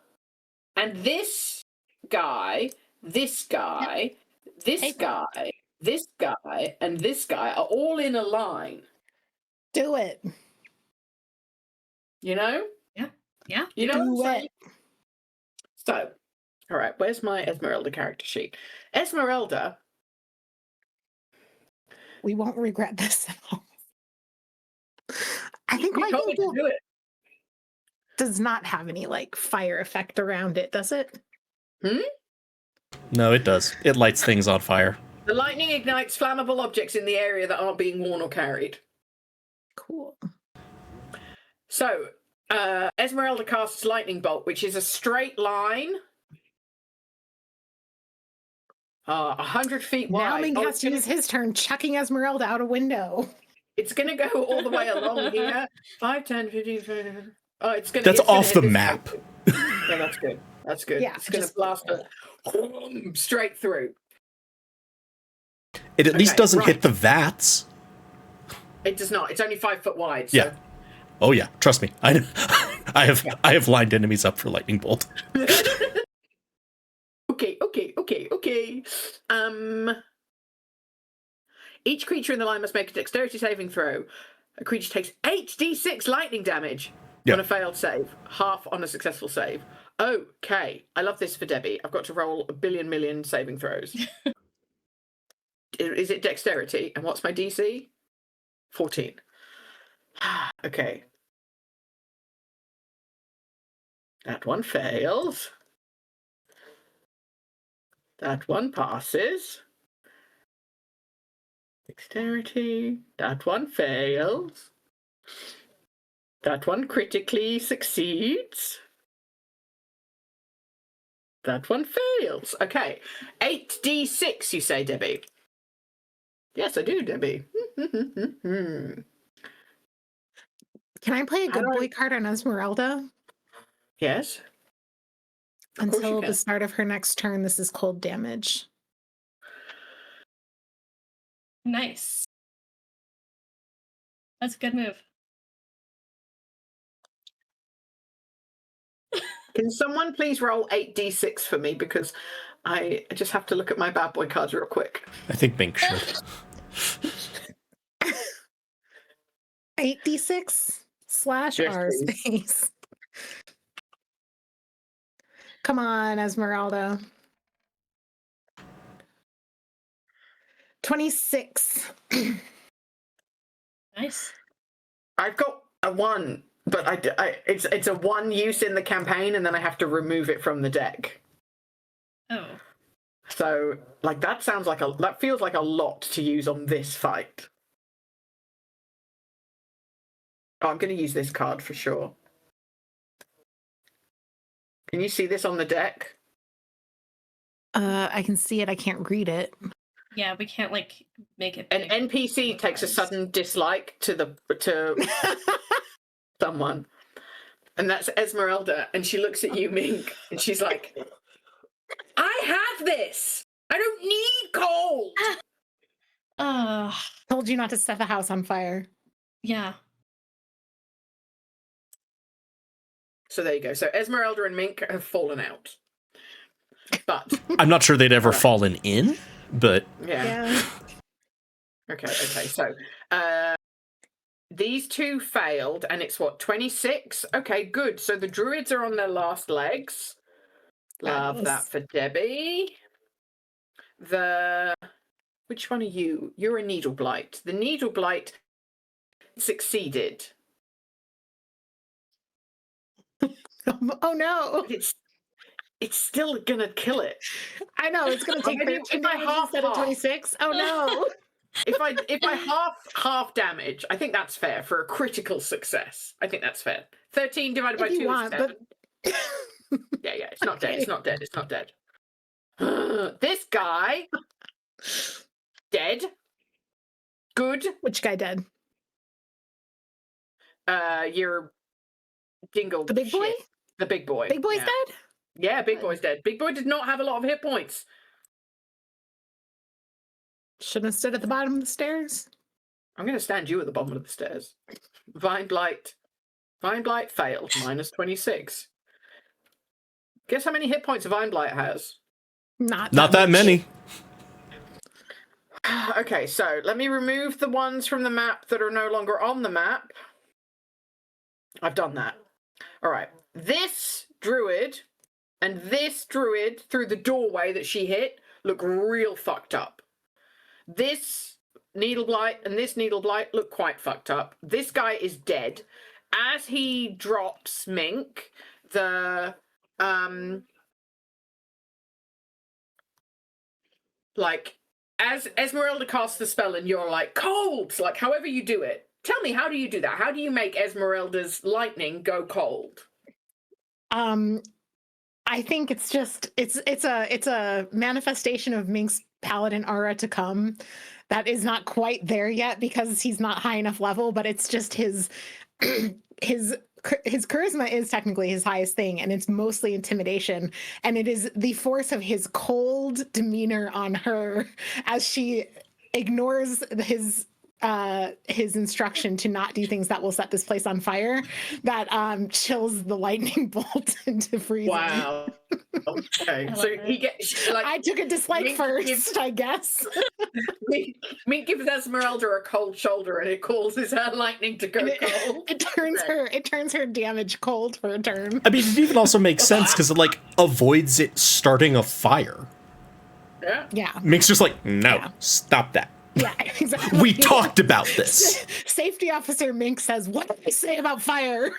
and this guy, this guy, this guy, this guy, and this guy are all in a line. Do it. You know? Yeah. You know Do what I'm saying? it. So, all right, where's my Esmeralda character sheet? Esmeralda. We won't regret this at all. I think You told me lightning to bolt do it. does not have any like fire effect around it, does it? No, it does. It lights things on fire. The lightning ignites flammable objects in the area that aren't being worn or carried. Cool. So, Esmeralda casts lightning bolt, which is a straight line, 100 feet wide. Now Ming Oh, has to use his turn chucking Esmeralda out a window. It's going to go all the way along here. 5, 10, 15, 20. Oh, it's going That's off the map. Yeah, that's good. That's good. Yeah, It's going to just- blast straight through. It at least Okay, doesn't right. hit the vats. It does not. It's only 5 foot wide. So. Yeah. Oh yeah, trust me. I have lined enemies up for lightning bolt. Okay. Each creature in the line must make a dexterity saving throw. A creature takes 8d6 lightning damage on a failed save, half on a successful save. Okay. I love this for Debbie. I've got to roll a million saving throws. Is it dexterity? And what's my DC? 14. Okay. That one fails. That one passes. Dexterity. That one fails. That one critically succeeds. That one fails. Okay. 8d6, you say, Debbie? Yes, I do, Debbie. Can I play a good boy card on Esmeralda? Yes. Of course you Until can. the start of her next turn, this is cold damage. Nice. That's a good move. Can someone please roll 8d6 for me? Because I just have to look at my bad boy cards real quick. I think Mink should. 8d6? slash Yes, R please. space. Come on, Esmeralda. 26. Nice. I've got a 1, but it's a 1 use in the campaign, and then I have to remove it from the deck. Oh. So, like, that feels like a lot to use on this fight. Oh, I'm going to use this card for sure. Can you see this on the deck? I can see it. I can't read it. Yeah, we can't like make it. An big. NPC takes a sudden dislike to someone, and that's Esmeralda, and she looks at you, Mink, and she's like, "I have this. I don't need cold." Told you not to set the house on fire. Yeah. So there you go. So Esmeralda and Mink have fallen out, but I'm not sure they'd ever fallen in, but yeah. Okay. So these two failed, and it's what, 26? Okay, good. So the druids are on their last legs. Love that for Debbie. Which one are you? You're a needle blight. The needle blight succeeded. Oh no! It's still gonna kill it. I know it's gonna take 13 damage instead of 26. Oh no! If I half damage, I think that's fair for a critical success. I think that's fair. 13 divided by 2 is 7. Yeah, it's not dead. It's not dead. It's not dead. This guy dead. Good. Which guy dead? Your dingle. The big boy? Shit. The big boy. Big boy's dead? Yeah, big boy's dead. Big boy did not have a lot of hit points. Shouldn't have stood at the bottom of the stairs. I'm going to stand you at the bottom of the stairs. Vine Blight failed. Minus 26. Guess how many hit points a Vine Blight has? not that many. Okay, so let me remove the ones from the map that are no longer on the map. I've done that. All right. This druid and this druid through the doorway that she hit look real fucked up. This needle blight and this needle blight look quite fucked up. This guy is dead. As he drops Mink, the as Esmeralda casts the spell and you're like, cold! Like, however you do it. Tell me, how do you do that? How do you make Esmeralda's lightning go cold? I think it's just it's a manifestation of Mink's paladin aura to come that is not quite there yet because he's not high enough level, but it's just his charisma is technically his highest thing, and it's mostly intimidation, and it is the force of his cold demeanor on her as she ignores his instruction to not do things that will set this place on fire that chills the lightning bolt into freezing. Wow. Okay, so he gets like, I took a dislike first, I guess. Mink gives Esmeralda a cold shoulder, and it causes her lightning to go cold. It turns her damage cold for a turn. I mean, it even also makes sense because it like avoids it starting a fire. Yeah. Mink's just like, no, stop that. Yeah, exactly. We talked about this. Safety officer Mink says, "What did I say about fire?"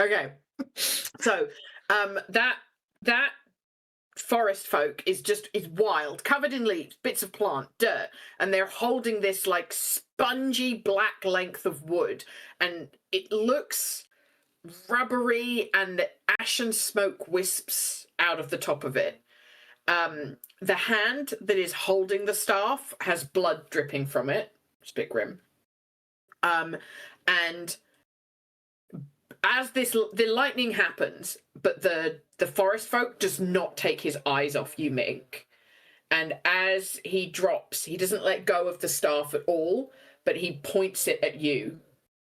Okay, so that forest folk is wild, covered in leaves, bits of plant, dirt, and they're holding this like spongy black length of wood, and it looks rubbery, and ash and smoke wisps out of the top of it. The hand that is holding the staff has blood dripping from it. It's a bit grim. And as the lightning happens, but the forest folk does not take his eyes off you, Mink. And as he drops, he doesn't let go of the staff at all, but he points it at you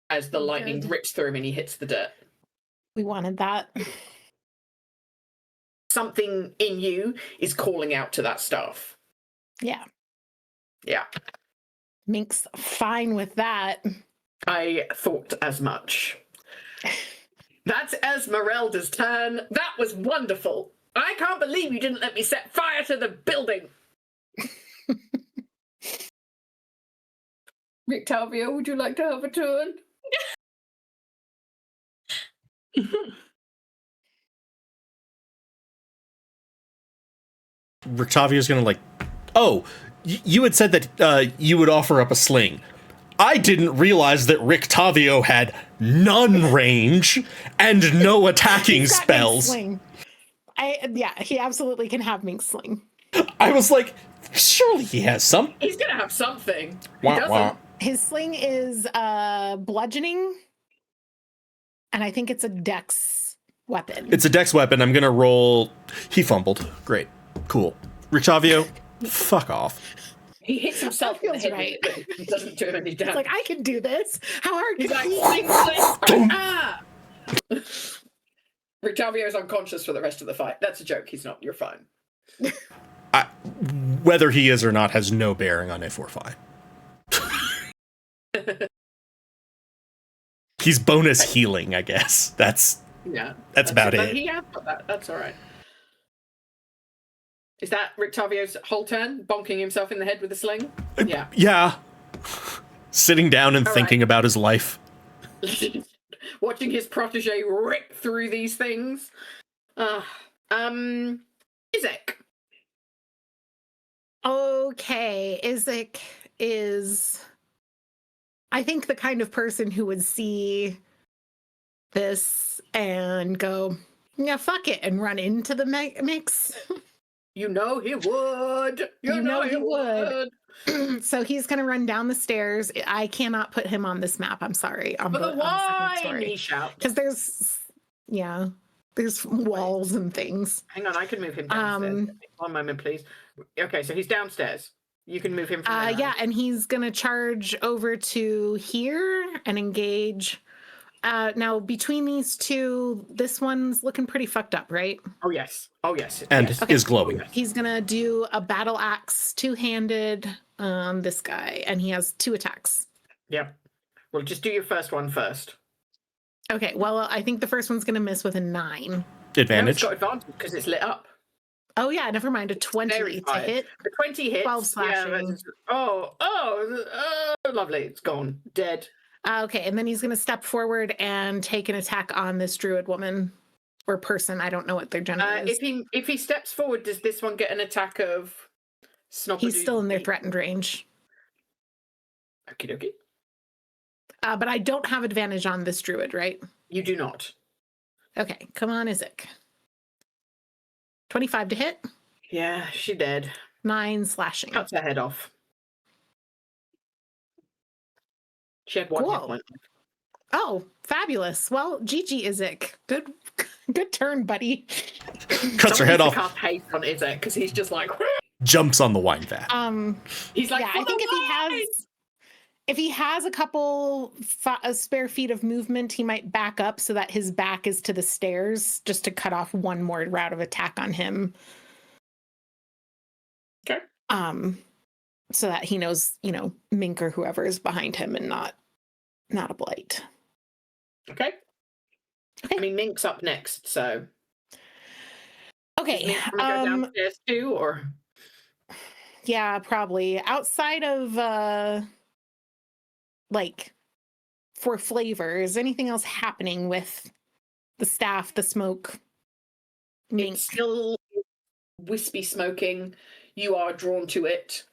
as the lightning rips through him and he hits the dirt. We wanted that. Something in you is calling out to that staff. Yeah. Yeah. Mink's fine with that. I thought as much. That's Esmeralda's turn. That was wonderful. I can't believe you didn't let me set fire to the building. Rictavio, would you like to have a turn? Rictavio's gonna like, oh, you had said that you would offer up a sling. I didn't realize that Rictavio had none range and no attacking He's got spells. Mink Sling. He absolutely can have Mink Sling. I was like, surely he has some. He's gonna have something. He Wah, doesn't. wah. His sling is bludgeoning, and I think it's a dex weapon. It's a dex weapon. I'm gonna roll. He fumbled. Great. Cool. Rictavio, fuck off. He hits himself in the Feels head. right. But it doesn't do any damage. It's like, I can do this. How hard He's can like, it be? sling, sling. Ah! Rictavio's unconscious for the rest of the fight. That's a joke. He's not. You're fine. Whether he is or not has no bearing on if we're fine. He's bonus healing, I guess. That's about But it. he has got that. That's all right. Is that Rictavio's whole turn? Bonking himself in the head with a sling? Yeah. Yeah. Sitting down and All thinking right. about his life. Watching his protege rip through these things. Izek. Okay, Izek is, I think, the kind of person who would see this and go, yeah, fuck it, and run into the mix. You know he would. You know he would. So he's going to run down the stairs. I cannot put him on this map. I'm sorry. For the second wine, story. he shouts. Because there's walls and things. Hang on, I can move him downstairs. One moment, please. Okay, so he's downstairs. You can move him from there. Yeah, and he's going to charge over to here and engage. Now, between these two, this one's looking pretty fucked up, right? Oh, yes. Oh, yes. And yes. is glowing. He's going to do a battle axe two-handed on this guy, and he has 2 attacks. Yep. Well, just do your first one first. Okay, well, I think the first one's going to miss with a 9. No, it's Advantage. got advantage because it's lit up. Oh, yeah, never mind. A 20 Very to fine. hit. The 20 hits. 12 slashing. that's- lovely. It's gone. Dead. Okay, and then he's going to step forward and take an attack on this druid woman or person. I don't know what their gender is. If he steps forward, does this one get an attack of Snobberdoodle? He's still in their threatened range. Okie dokie. But I don't have advantage on this druid, right? You do not. Okay, come on, Izek. 25 to hit, Yeah, she dead. 9 slashing. Cuts her head off. She had 1 hit Cool. point. Oh, fabulous. Well, GG, Izek. Good turn, buddy. Cuts her head off. Cast haste on Izek because he's just like Jumps on the wine vat. he's like. Yeah, I think if he has a couple spare feet of movement, he might back up so that his back is to the stairs, just to cut off one more route of attack on him. Okay. So that he knows, Mink or whoever is behind him and not a blight. Okay. Okay. I mean, Mink's up next, so. Okay. Mink go downstairs too, or Yeah, probably. Outside of for flavor, is anything else happening with the staff, the smoke, Mink? it's still wispy smoking. You are drawn to it,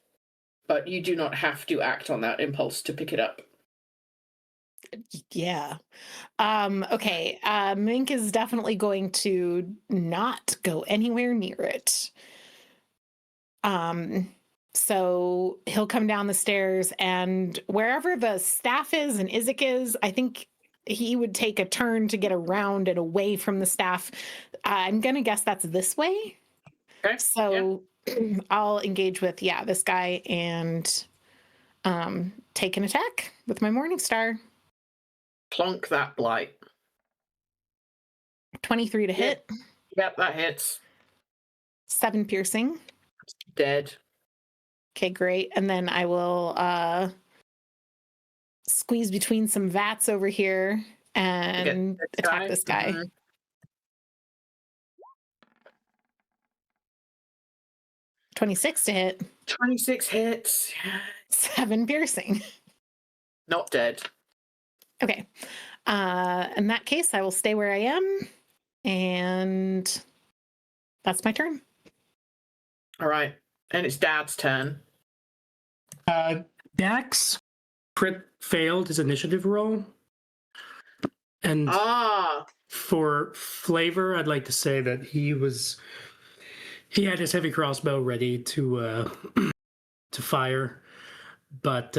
but you do not have to act on that impulse to pick it up. Yeah. Okay. Mink is definitely going to not go anywhere near it. So he'll come down the stairs, and wherever the staff is and Izek is, I think he would take a turn to get around and away from the staff. I'm gonna guess that's this way. Okay. So I'll engage with this guy and take an attack with my Morning Star. Plonk that blight. 23 to hit, Yep, that hits. 7 piercing. Dead. Okay, great. And then I will squeeze between some vats over here and attack this guy. Mhm. 26 to hit. 26 hits. 7 piercing. Not dead. Okay. In that case, I will stay where I am. And that's my turn. All right. And it's Dad's turn. Dax crit failed his initiative roll. And for flavor, I'd like to say that he had his heavy crossbow ready to fire, but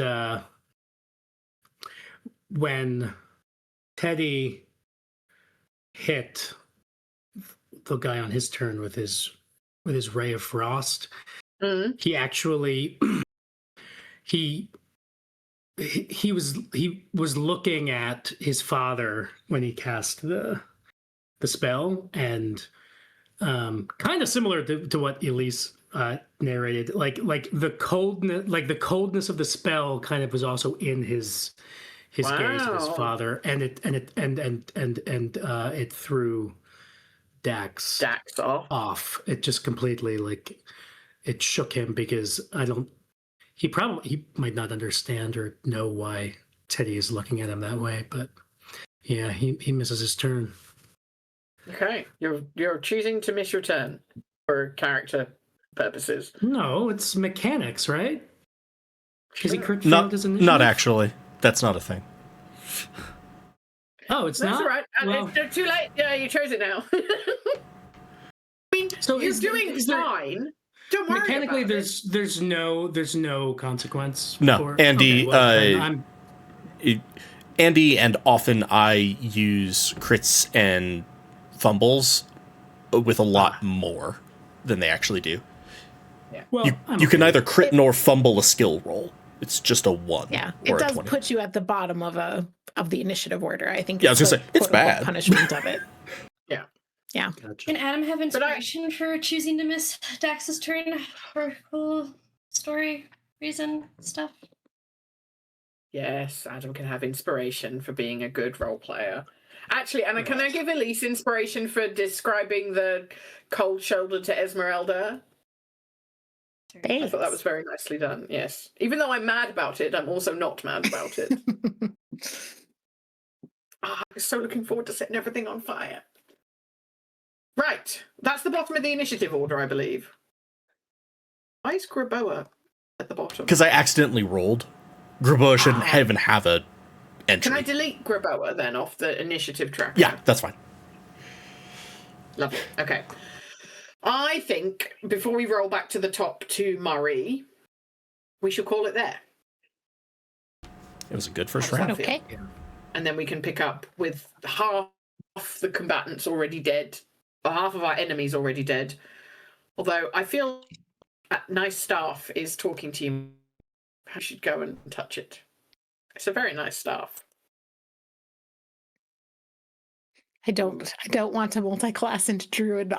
when Teddy hit the guy on his turn with his ray of frost, he actually he was looking at his father when he cast the spell, and kind of similar to what Elise narrated, like the coldness of the spell kind of was also in his gaze of his father, and it threw Dax off. It just completely, like, it shook him, because he might not understand or know why Teddy is looking at him that way, but yeah, he misses his turn. Okay, you're choosing to miss your turn for character purposes. No, it's mechanics, right? Sure. Is he crit failed his initiative? Not actually. That's not a thing. Oh, it's That's not? all right. Well, It's too late. Yeah, you chose it now. I mean, so you're doing fine. Don't worry. Mechanically, about there's no consequence. No, Andy. Andy, and often I use crits and fumbles with a lot more than they actually do. Yeah. Well, you can neither crit nor fumble a skill roll. It's just a 1. Yeah, or it does 20. put you at the bottom of the initiative order. I think. Yeah, I was gonna say it's bad. Punishment of it. Yeah. Yeah. Gotcha. Can Adam have inspiration for choosing to miss Dax's turn for cool story reason stuff? Yes, Adam can have inspiration for being a good role player. Actually, Anna, can I give Elise inspiration for describing the cold shoulder to Esmeralda? Thanks. I thought that was very nicely done, yes. Even though I'm mad about it, I'm also not mad about it. I'm so looking forward to setting everything on fire. Right, that's the bottom of the initiative order, I believe. Why is Graboa at the bottom? Because I accidentally rolled. Graboa shouldn't even have a entry. Can I delete Graboa then off the initiative tracker? Yeah, that's fine. Lovely. Okay. I think before we roll back to the top to Murray, we should call it there. It was a good first round. Okay. And then we can pick up with half the combatants already dead, or half of our enemies already dead. Although I feel nice staff is talking to you. I should go and touch it. It's a very nice staff. I don't want to multi-class into druid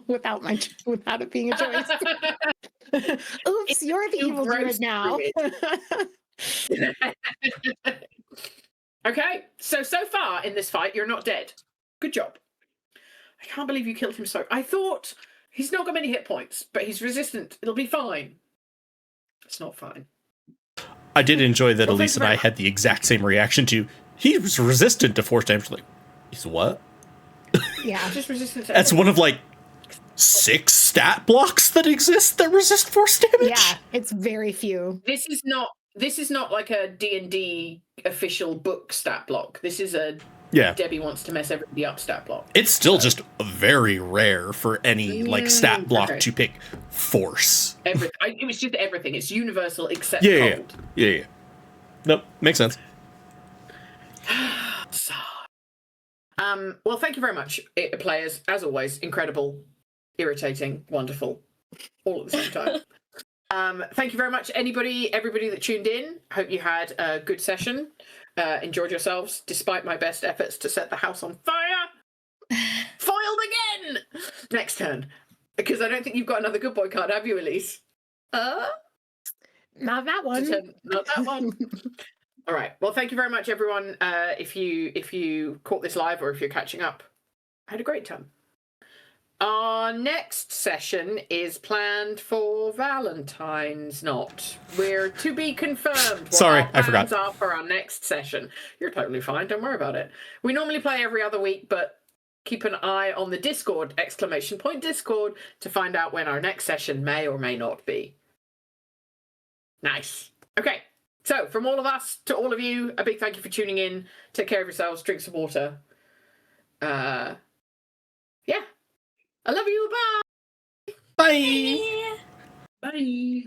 without it being a choice. Oops, you're the evil druid now. Okay, so far in this fight, you're not dead. Good job. I can't believe you killed him so. I thought he's not got many hit points, but he's resistant. It'll be fine. It's not fine. I did enjoy that Elise and I had the exact same reaction to, he was resistant to force damage. Like, he's what? Yeah. Just resistant to That's one of like 6 stat blocks that exist that resist force damage. Yeah, it's very few. This is not like a D&D official book stat block. This is a Debbie wants to mess everybody up stat block. It's still just very rare for any like stat block to pick force. It was just everything. It's universal except cold. Yeah. Nope, makes sense. Well, thank you very much, players. As always, incredible, irritating, wonderful, all at the same time. Thank you very much, everybody that tuned in. Hope you had a good session. Enjoyed yourselves, despite my best efforts to set the house on fire. Foiled again! Next turn. Because I don't think you've got another good boy card, have you, Elise? Not that one. Not that one. All right. Well, thank you very much, everyone. If you caught this live or if you're catching up, I had a great time. Our next session is planned for Valentine's Not. We're to be confirmed what Sorry, our I forgot. plans are for our next session. You're totally fine. Don't worry about it. We normally play every other week, but keep an eye on the Discord, !Discord, to find out when our next session may or may not be. Nice. Okay. So, from all of us to all of you, a big thank you for tuning in. Take care of yourselves. Drink some water. Yeah. I love you. Bye. Bye. Bye.